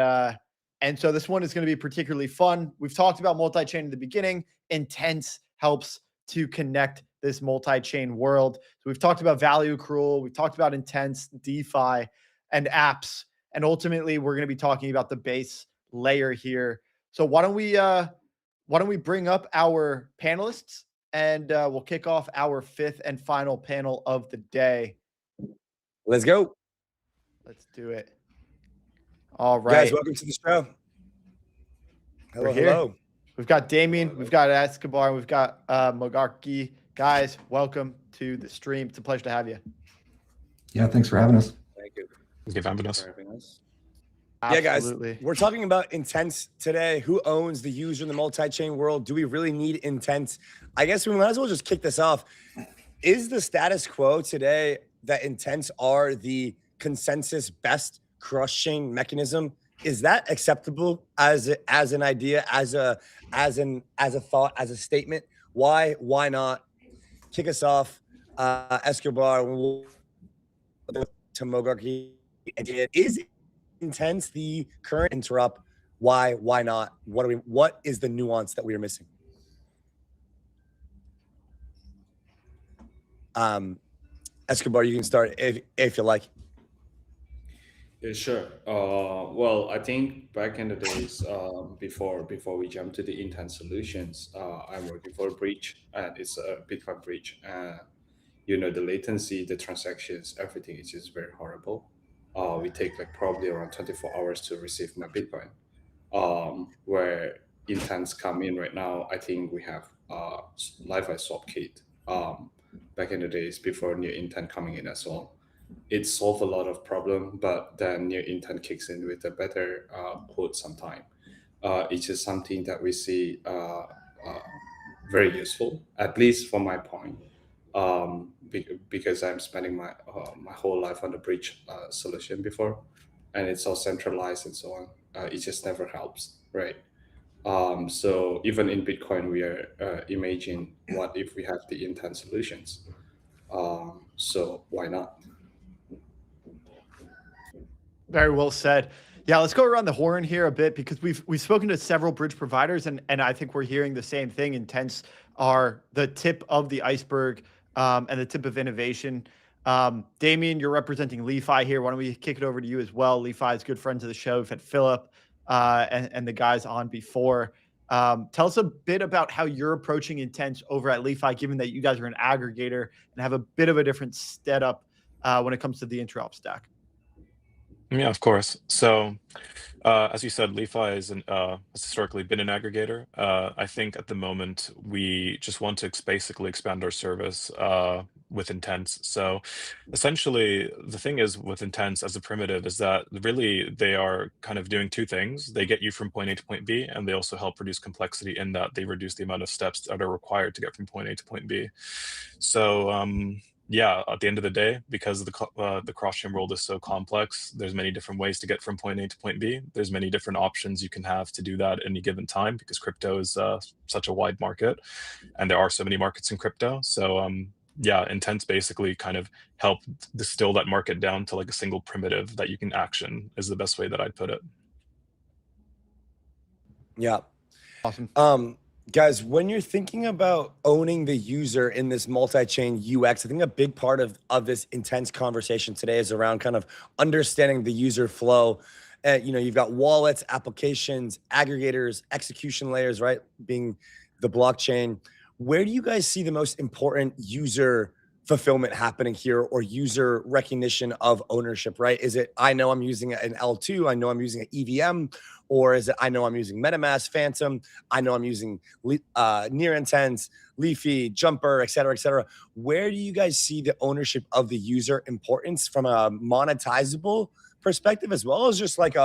S3: And so this one is going to be particularly fun. We've talked about multi-chain in the beginning. Intense helps to connect this multi-chain world. So we've talked about value accrual, we've talked about Intense, DeFi, and apps. And ultimately, we're going to be talking about the base layer here. So why don't we bring up our panelists, and we'll kick off our 5th and final panel of the day.
S4: Let's go.
S3: Let's do it. All right,
S4: guys, welcome to the show. Hello, hello.
S3: We've got Damien, we've got Escobar, we've got Mogarki. Guys, welcome to the stream. It's a pleasure to have you.
S17: Yeah, thanks for having us.
S4: Thank you.
S17: Thank you for having us.
S4: Yeah, guys, we're talking about Intense today. Who owns the user in the multi-chain world? Do we really need Intense? I guess we might as well just kick this off. Is the status quo today that Intense are the consensus best cross-chain mechanism? Is that acceptable as an idea, as a thought, as a statement? Why not? Kick us off, Escobar. To Mogarki. Is Intense the current interrupt? Why not? What is the nuance that we are missing? Escobar, you can start if you like.
S16: Yeah, sure. Well, I think back in the days, before we jump to the Intense solutions, I'm working for a breach, and it's a Bitcoin breach. The latency, the transactions, everything is just very horrible. We take like probably around 24 hours to receive my Bitcoin. Where Intense come in right now, I think we have Li-Fi swap kit. Back in the days before New Intent coming in as well, it solved a lot of problem, but then New Intent kicks in with a better quote sometime. It's just something that we see very useful, at least from my point. Because I'm spending my whole life on the breach solution before, and it's all centralized and so on. It just never helps, right? So even in Bitcoin, we are imagining what if we have the Intent solutions. So why not?
S3: Very well said. Yeah, let's go around the horn here a bit, because we've spoken to several bridge providers, and I think we're hearing the same thing. Intense are the tip of the iceberg. And the tip of innovation. Damien, you're representing LeFi here. Why don't we kick it over to you as well? LeFi is good friends of the show. We've had Philip and the guys on before. Tell us a bit about how you're approaching Intense over at LeFi, given that you guys are an aggregator and have a bit of a different setup when it comes to the interop stack.
S17: Yeah, of course. So, as you said, LeFi has historically been an aggregator. I think at the moment we just want to basically expand our service with Intense. So, essentially, the thing is with Intense as a primitive is that really they are kind of doing two things. They get you from point A to point B, and they also help reduce complexity in that they reduce the amount of steps that are required to get from point A to point B. So, yeah, at the end of the day, because the cross-chain world is so complex, there's many different ways to get from point A to point B. There's many different options you can have to do that at any given time, because crypto is such a wide market, and there are so many markets in crypto. So yeah, intents basically kind of help distill that market down to like a single primitive that you can action, is the best way that I'd put it.
S4: Yeah.
S3: Awesome.
S4: Guys, when you're thinking about owning the user in this multi-chain UX, I think a big part of this intense conversation today is around kind of understanding the user flow. You know, you've got wallets, applications, aggregators, execution layers, right? Being the blockchain. Where do you guys see the most important user fulfillment happening here, or user recognition of ownership, right? Is it, I know I'm using an L2, I know I'm using an EVM, or is it, I know I'm using MetaMask, Phantom, I know I'm using Near Intense, Leafy, Jumper, et cetera, et cetera. Where do you guys see the ownership of the user importance from a monetizable perspective, as well as just like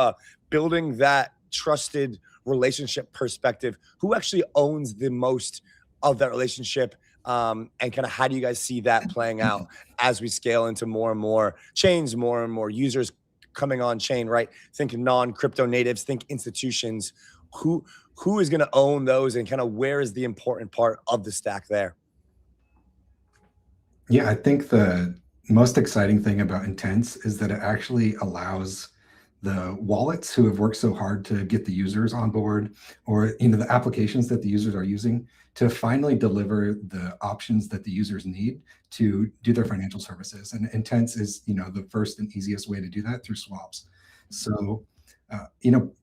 S4: building that trusted relationship perspective? Who actually owns the most of that relationship? And kind of how do you guys see that playing out as we scale into more and more chains, more and more users coming on chain, right? Think non-crypto natives, think institutions. Who is going to own those, and kind of where is the important part of the stack there?
S18: Yeah, I think the most exciting thing about Intense is that it actually allows the wallets who have worked so hard to get the users on board, or the applications that the users are using, to finally deliver the options that the users need to do their financial services. And Intense is the first and easiest way to do that, through swaps. So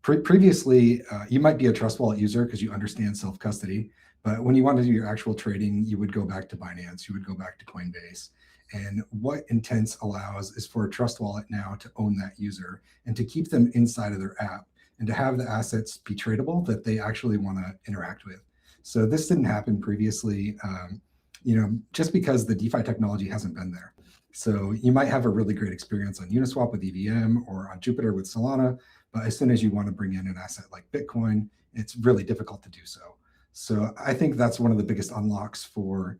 S18: previously you might be a Trust Wallet user because you understand self-custody, but when you want to do your actual trading, you would go back to Binance, you would go back to Coinbase. And what Intense allows is for a Trust Wallet now to own that user and to keep them inside of their app, and to have the assets be tradable that they actually want to interact with. So this didn't happen previously, just because the DeFi technology hasn't been there. So you might have a really great experience on Uniswap with EVM, or on Jupiter with Solana, but as soon as you want to bring in an asset like Bitcoin, it's really difficult to do so. So I think that's one of the biggest unlocks for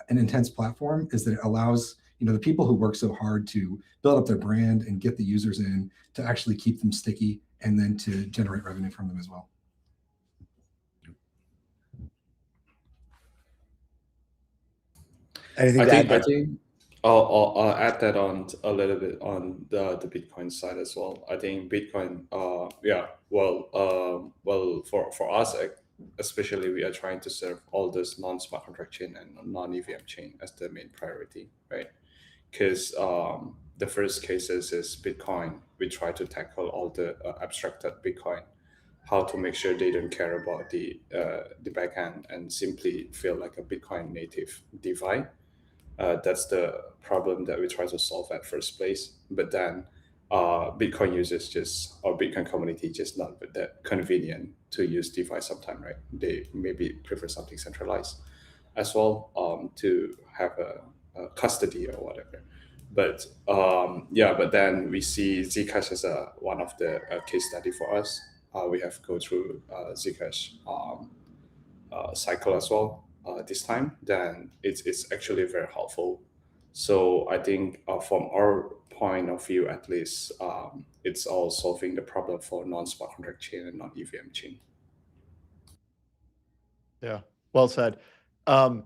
S18: an Intense platform, is that it allows the people who work so hard to build up their brand and get the users in, to actually keep them sticky, and then to generate revenue from them as well.
S4: Anything to add?
S16: I think I'll add that on a little bit on the Bitcoin side as well. I think Bitcoin, for us, especially, we are trying to serve all this non-smart contract chain and non-EVM chain as the main priority, right? Because the first cases is Bitcoin. We try to tackle all the abstracted Bitcoin, how to make sure they don't care about the backend and simply feel like a Bitcoin native DeFi. That's the problem that we try to solve at first place. But then Bitcoin users or Bitcoin community just not that convenient to use DeFi sometime, right? They maybe prefer something centralized as well, to have a custody or whatever. But but then we see Zcash as one of the case study for us. We have go through Zcash cycle as well this time. Then it's actually very helpful. So I think from our point of view, at least, it's all solving the problem for non-smart contract chain and non-EVM chain.
S3: Yeah, well said. That's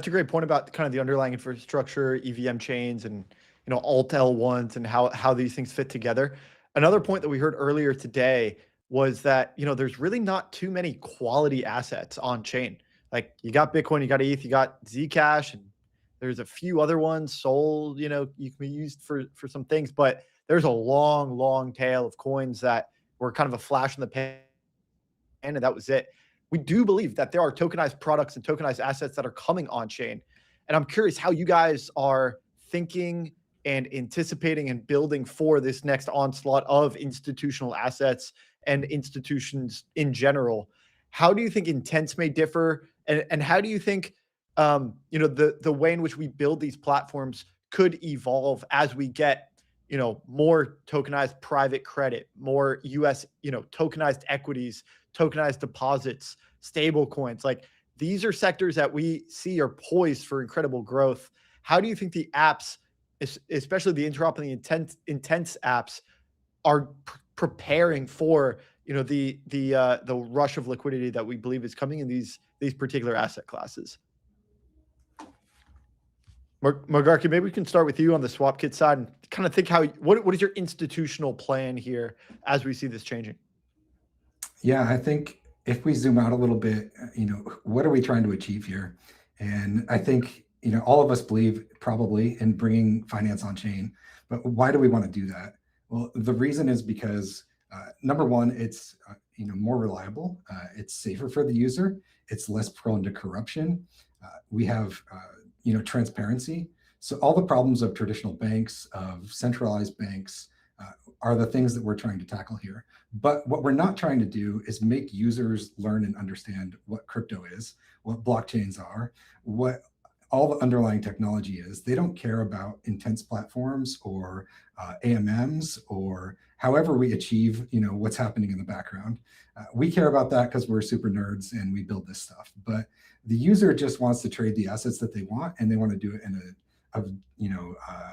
S3: a great point about kind of the underlying infrastructure, EVM chains, and alt L1s, and how these things fit together. Another point that we heard earlier today was that there's really not too many quality assets on chain. Like, you got Bitcoin, you got ETH, you got Zcash, and there's a few other ones. Sol, you can be used for some things, but there's a long tail of coins that were kind of a flash in the pan, and that was it. We do believe that there are tokenized products and tokenized assets that are coming on chain. And I'm curious how you guys are thinking and anticipating and building for this next onslaught of institutional assets and institutions in general. How do you think Intense may differ? And how do you think the way in which we build these platforms could evolve as we get more tokenized private credit, more US tokenized equities, tokenized deposits, stable coins? Like, these are sectors that we see are poised for incredible growth. How do you think the apps, especially the interop and the intense apps, are preparing for the rush of liquidity that we believe is coming in these particular asset classes? Margarki, maybe we can start with you on the swap kit side and kind of think what is your institutional plan here as we see this changing?
S18: Yeah, I think if we zoom out a little bit, what are we trying to achieve here? And I think, all of us believe probably in bringing finance on chain, but why do we want to do that? Well, the reason is because number one, it's more reliable, it's safer for the user, it's less prone to corruption. We have transparency. So all the problems of traditional banks, of centralized banks, are the things that we're trying to tackle here. But what we're not trying to do is make users learn and understand what crypto is, what blockchains are, what all the underlying technology is. They don't care about intense platforms or AMMs or however we achieve, what's happening in the background. We care about that because we're super nerds and we build this stuff. But the user just wants to trade the assets that they want, and they want to do it in a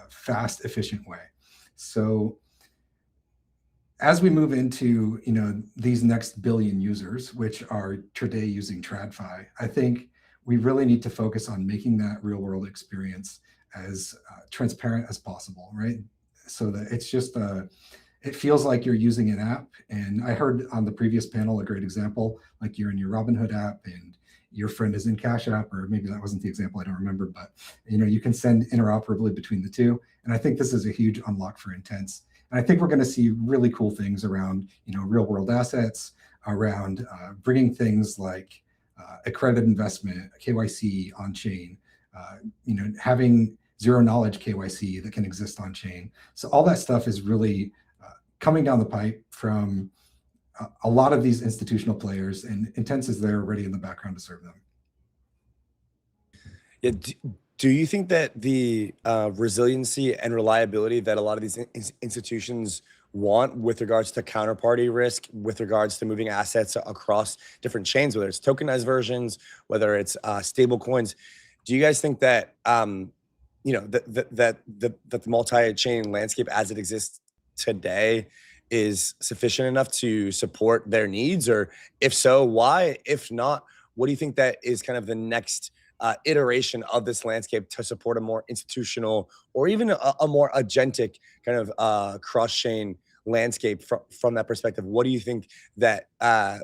S18: fast, efficient way. So as we move into these next billion users, which are today using TradFi, I think we really need to focus on making that real world experience as transparent as possible, right? So that it's just it feels like you're using an app. And I heard on the previous panel a great example, like you're in your Robinhood app and your friend is in Cash App, or maybe that wasn't the example, I don't remember, but you can send interoperably between the two. And I think this is a huge unlock for Intense. And I think we're going to see really cool things around real world assets, around bringing things like accredited investment, KYC on chain, having zero knowledge KYC that can exist on chain. So all that stuff is really coming down the pipe from a lot of these institutional players, and Intense is there ready in the background to serve them.
S4: Yeah, do you think that the resiliency and reliability that a lot of these institutions want with regards to counterparty risk, with regards to moving assets across different chains, whether it's tokenized versions, whether it's stable coins, do you guys think that that the multi-chain landscape as it exists today is sufficient enough to support their needs? Or if so, why? If not, what do you think that is kind of the next iteration of this landscape to support a more institutional or even a more agentic kind of cross-chain landscape from that perspective? What do you think that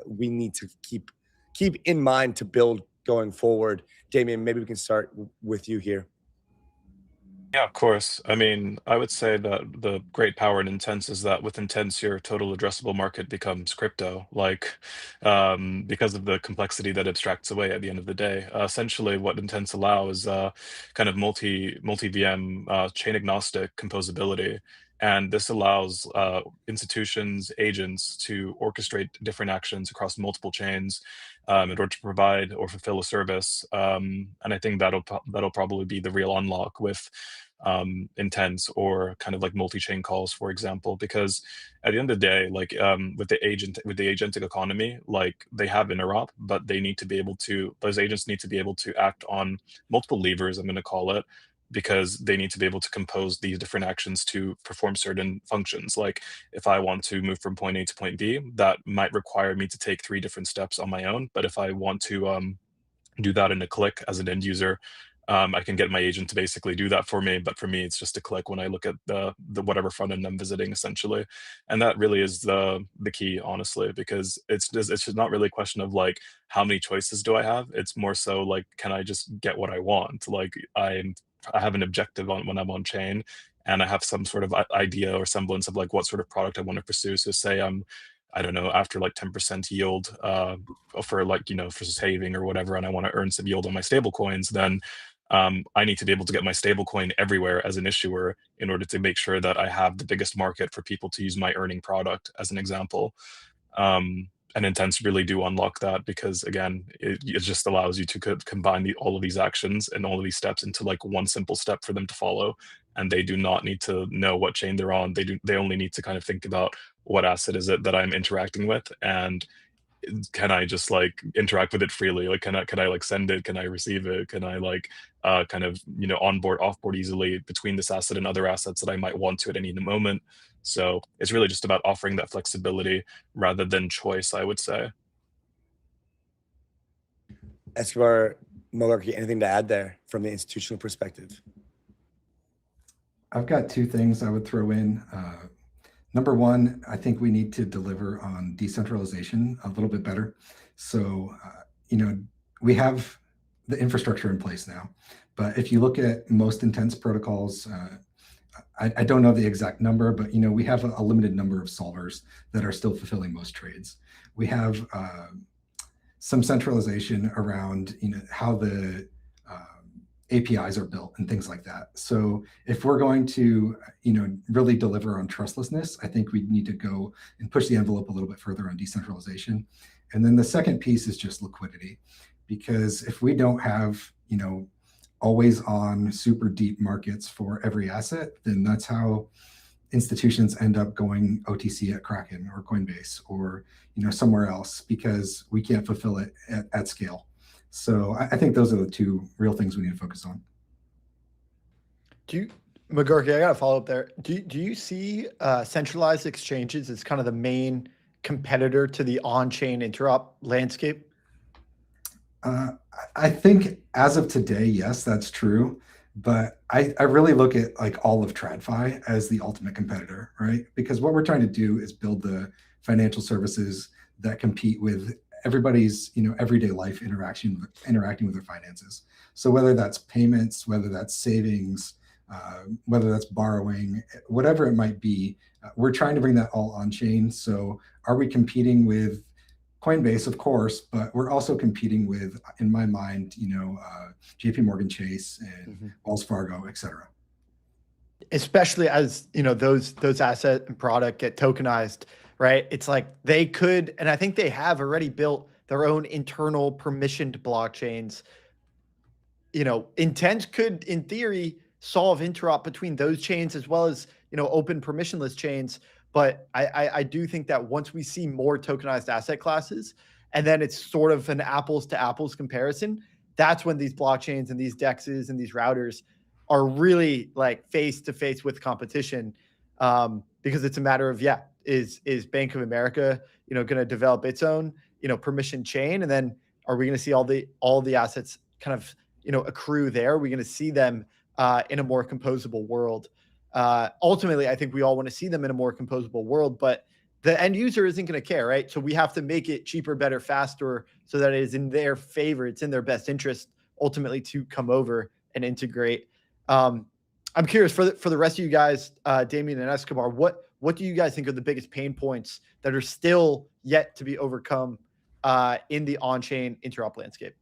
S4: we need to keep in mind to build going forward? Damien, maybe we can start with you here.
S17: Yeah, of course. I mean, I would say that the great power in Intense is that with Intense, your total addressable market becomes crypto, because of the complexity that abstracts away at the end of the day. Essentially, what Intense allows is kind of multi-VM chain agnostic composability. And this allows institutions, agents to orchestrate different actions across multiple chains in order to provide or fulfill a service. And I think that'll probably be the real unlock with Intense or kind of like multi-chain calls, for example, because at the end of the day, with the agentic economy, they have interop, but those agents need to be able to act on multiple levers, I'm going to call it, because they need to be able to compose these different actions to perform certain functions. Like if I want to move from point A to point B, that might require me to take 3 different steps on my own. But if I want to do that in a click as an end user, I can get my agent to basically do that for me. But for me, it's just a click when I look at the whatever front end I'm visiting, essentially. And that really is the key, honestly, because it's just not really a question of how many choices do I have. It's more so can I just get what I want? I have an objective when I'm on chain, and I have some sort of idea or semblance of what sort of product I want to pursue. So say I don't know, after 10% yield for saving or whatever, and I want to earn some yield on my stable coins, then I need to be able to get my stable coin everywhere as an issuer in order to make sure that I have the biggest market for people to use my earning product, as an example. And Intense really do unlock that because, again, it just allows you to combine all of these actions and all of these steps into one simple step for them to follow. And they do not need to know what chain they're on. They only need to kind of think about what asset is it that I'm interacting with. And can I just like interact with it freely? Like, can I like send it? Can I receive it? Can I like kind of, you know, onboard, offboard easily between this asset and other assets that I might want to at any moment? So it's really just about offering that flexibility rather than choice, I would say.
S4: Escobar, Mogarki, anything to add there from the institutional perspective?
S18: I've got two things I would throw in. Number one, I think we need to deliver on decentralization a little bit better. So, you know, we have the infrastructure in place now, but if you look at most intense protocols, I don't know the exact number, but, you know, we have a limited number of solvers that are still fulfilling most trades. We have some centralization around, you know, how the APIs are built and things like that. So if we're going to, you know, really deliver on trustlessness, I think we need to go and push the envelope a little bit further on decentralization. And then the second piece is just liquidity, because if we don't have, you know, always on super deep markets for every asset, then that's how institutions end up going OTC at Kraken or Coinbase or, you know, somewhere else, because we can't fulfill it at scale. So I think those are the two real things we need to focus on.
S3: Mogarki, I got to follow up there. Do you see centralized exchanges as kind of the main competitor to the on-chain interop landscape?
S18: I think as of today, yes, that's true. But I really look at like all of TradFi as the ultimate competitor, right? Because what we're trying to do is build the financial services that compete with everybody's, you know, everyday life interacting with their finances. So whether that's payments, whether that's savings, whether that's borrowing, whatever it might be, we're trying to bring that all on chain. So are we competing with Coinbase? Of course, but we're also competing with, in my mind, you know, JP Morgan Chase and Wells Fargo, et cetera.
S3: Especially as, you know, those asset and product get tokenized, right? It's like they could, and I think they have already built their own internal permissioned blockchains. You know, Intent could, in theory, solve interop between those chains as well as, you know, open permissionless chains. But I do think that once we see more tokenized asset classes, and then it's sort of an apples to apples comparison, that's when these blockchains and these DEXs and these routers are really like face to face with competition, because it's a matter of, is Bank of America, you know, going to develop its own, you know, permission chain, and then are we going to see all the assets kind of, you know, accrue there? Are we going to see them in a more composable world? Ultimately, I think we all want to see them in a more composable world, but the end user isn't going to care, right? So we have to make it cheaper, better, faster, so that it is in their favor. It's in their best interest ultimately to come over and integrate. I'm curious for the rest of you guys, Damien and Escobar, what do you guys think are the biggest pain points that are still yet to be overcome in the on-chain interop landscape?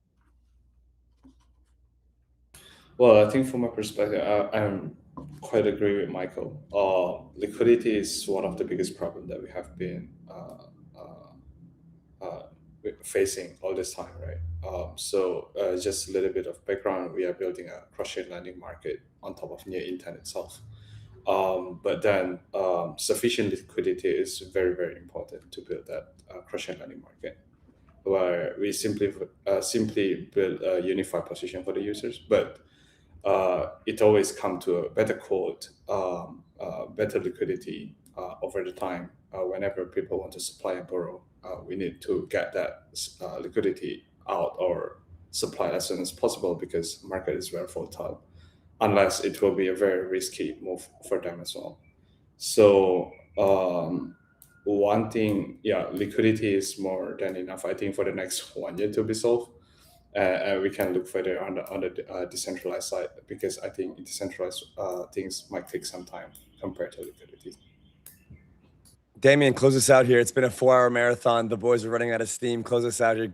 S16: Well, I think from my perspective, I'm quite agree with Michael. Liquidity is one of the biggest problems that we have been facing all this time, right? So just a little bit of background, we are building a cross-chain lending market on top of near Intent itself. But then sufficient liquidity is very, very important to build that cross-chain lending market, where we simply build a unified position for the users, but it always comes to a better quote, better liquidity over the time. Whenever people want to supply and borrow, we need to get that liquidity out or supply as soon as possible, because market is very volatile, unless it will be a very risky move for them as well. So one thing, liquidity is more than enough, I think, for the next 1 year to be solved. We can look further on the decentralized side, because I think decentralized things might take some time compared to liquidity.
S4: Damien, close us out here. It's been a 4-hour marathon. The boys are running out of steam. Close us out here.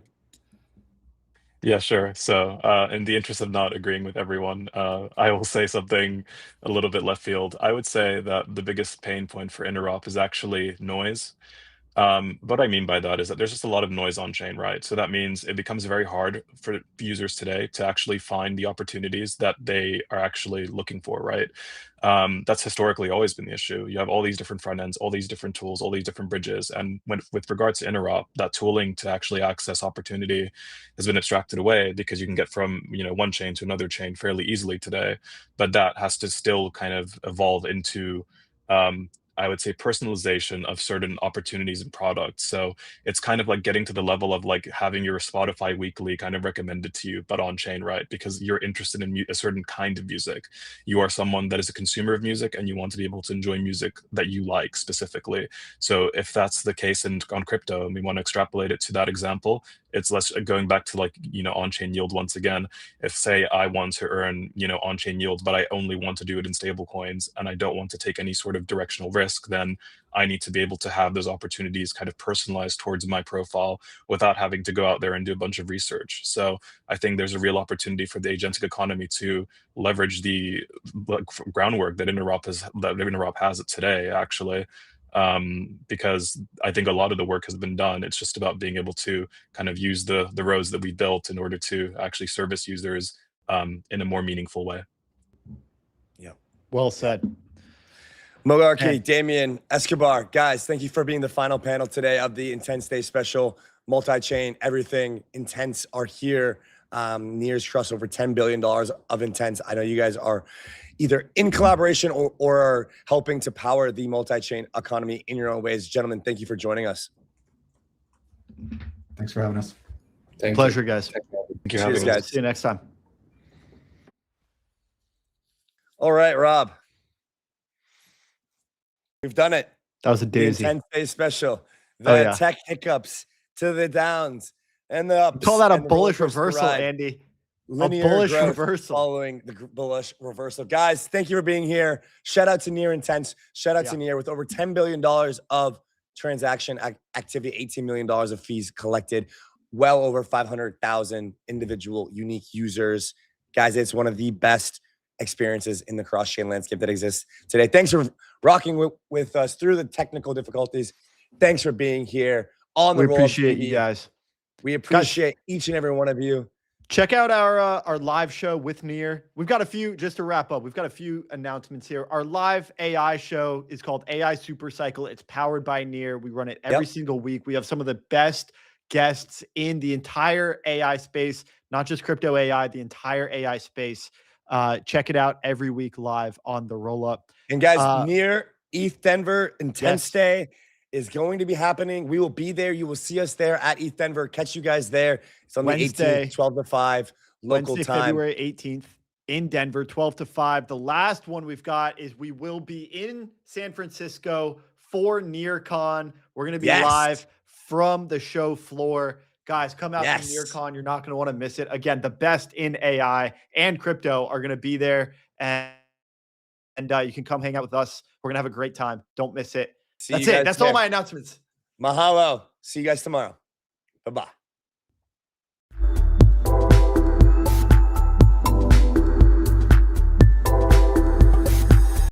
S17: Yeah, sure. So in the interest of not agreeing with everyone, I will say something a little bit left field. I would say that the biggest pain point for interop is actually noise. What I mean by that is that there's just a lot of noise on chain, right? So that means it becomes very hard for users today to actually find the opportunities that they are actually looking for, right? That's historically always been the issue. You have all these different front ends, all these different tools, all these different bridges. And with regards to interop, that tooling to actually access opportunity has been abstracted away because you can get from one chain to another chain fairly easily today. But that has to still kind of evolve into I would say personalization of certain opportunities and products. So it's kind of like getting to the level of like having your Spotify weekly kind of recommended to you, but on chain, right? Because you're interested in a certain kind of music. You are someone that is a consumer of music and you want to be able to enjoy music that you like specifically. So if that's the case on crypto and we want to extrapolate it to that example, it's less going back to like, on-chain yield once again. If say I want to earn, on-chain yield, but I only want to do it in stable coins and I don't want to take any sort of directional risk, then I need to be able to have those opportunities kind of personalized towards my profile without having to go out there and do a bunch of research. So I think there's a real opportunity for the agentic economy to leverage the groundwork that Interop has today, actually. Because I think a lot of the work has been done. It's just about being able to kind of use the roads that we built in order to actually service users in a more meaningful way.
S3: Yeah. Well said.
S4: Mogarchy, Damien, Escobar, guys, thank you for being the final panel today of the Intense Day special. Multi-chain, everything Intense are here. Near's trust over $10 billion of Intense. I know you guys are either in collaboration or are helping to power the multi-chain economy in your own ways. Gentlemen, thank you for joining us.
S18: Thanks for having us.
S3: Pleasure, guys.
S17: Thank you.
S4: Cheers, guys.
S3: See you next time.
S4: All right, Rob. We've done it.
S3: That was a doozy.
S4: The Intense Day special. The tech hiccups to the downs and the ups.
S3: Call that a
S4: and the
S3: bullish
S4: roller coaster
S3: reversal,
S4: ride.
S3: Andy.
S4: Linear
S3: A bullish
S4: growth
S3: reversal.
S4: following the bullish reversal. Guys, thank you for being here. Shout out to Near Intense. Shout out to Near with over $10 billion of transaction activity, $18 million of fees collected, well over 500,000 individual unique users. Guys, it's one of the best experiences in the cross-chain landscape that exists today. Thanks for rocking with us through the technical difficulties. Thanks for being here on the Rollup
S3: appreciate
S4: TV.
S3: you guys.
S4: We appreciate each and every one of you.
S3: Check out our live show with Near. We've got a few, just to wrap up, we've got a few announcements here. Our live AI show is called AI Super Cycle. It's powered by Near. We run it every single week. We have some of the best guests in the entire AI space, not just crypto AI, the entire AI space. Check it out every week live on the Rollup.
S4: And guys, Near ETH Denver Intense Day is going to be happening. We will be there. You will see us there at ETH Denver. Catch you guys there. It's on
S3: Wednesday,
S4: the 18th, 12 to 5, local
S3: Wednesday,
S4: time.
S3: February 18th in Denver, 12 to 5. The last one we've got is we will be in San Francisco for NearCon. We're going to be live from the show floor. Guys, come out to NearCon. You're not going to want to miss it. Again, the best in AI and crypto are going to be there. And you can come hang out with us. We're going to have a great time. Don't miss it. That's it. That's all my announcements.
S4: Mahalo. See you guys tomorrow. Bye-bye.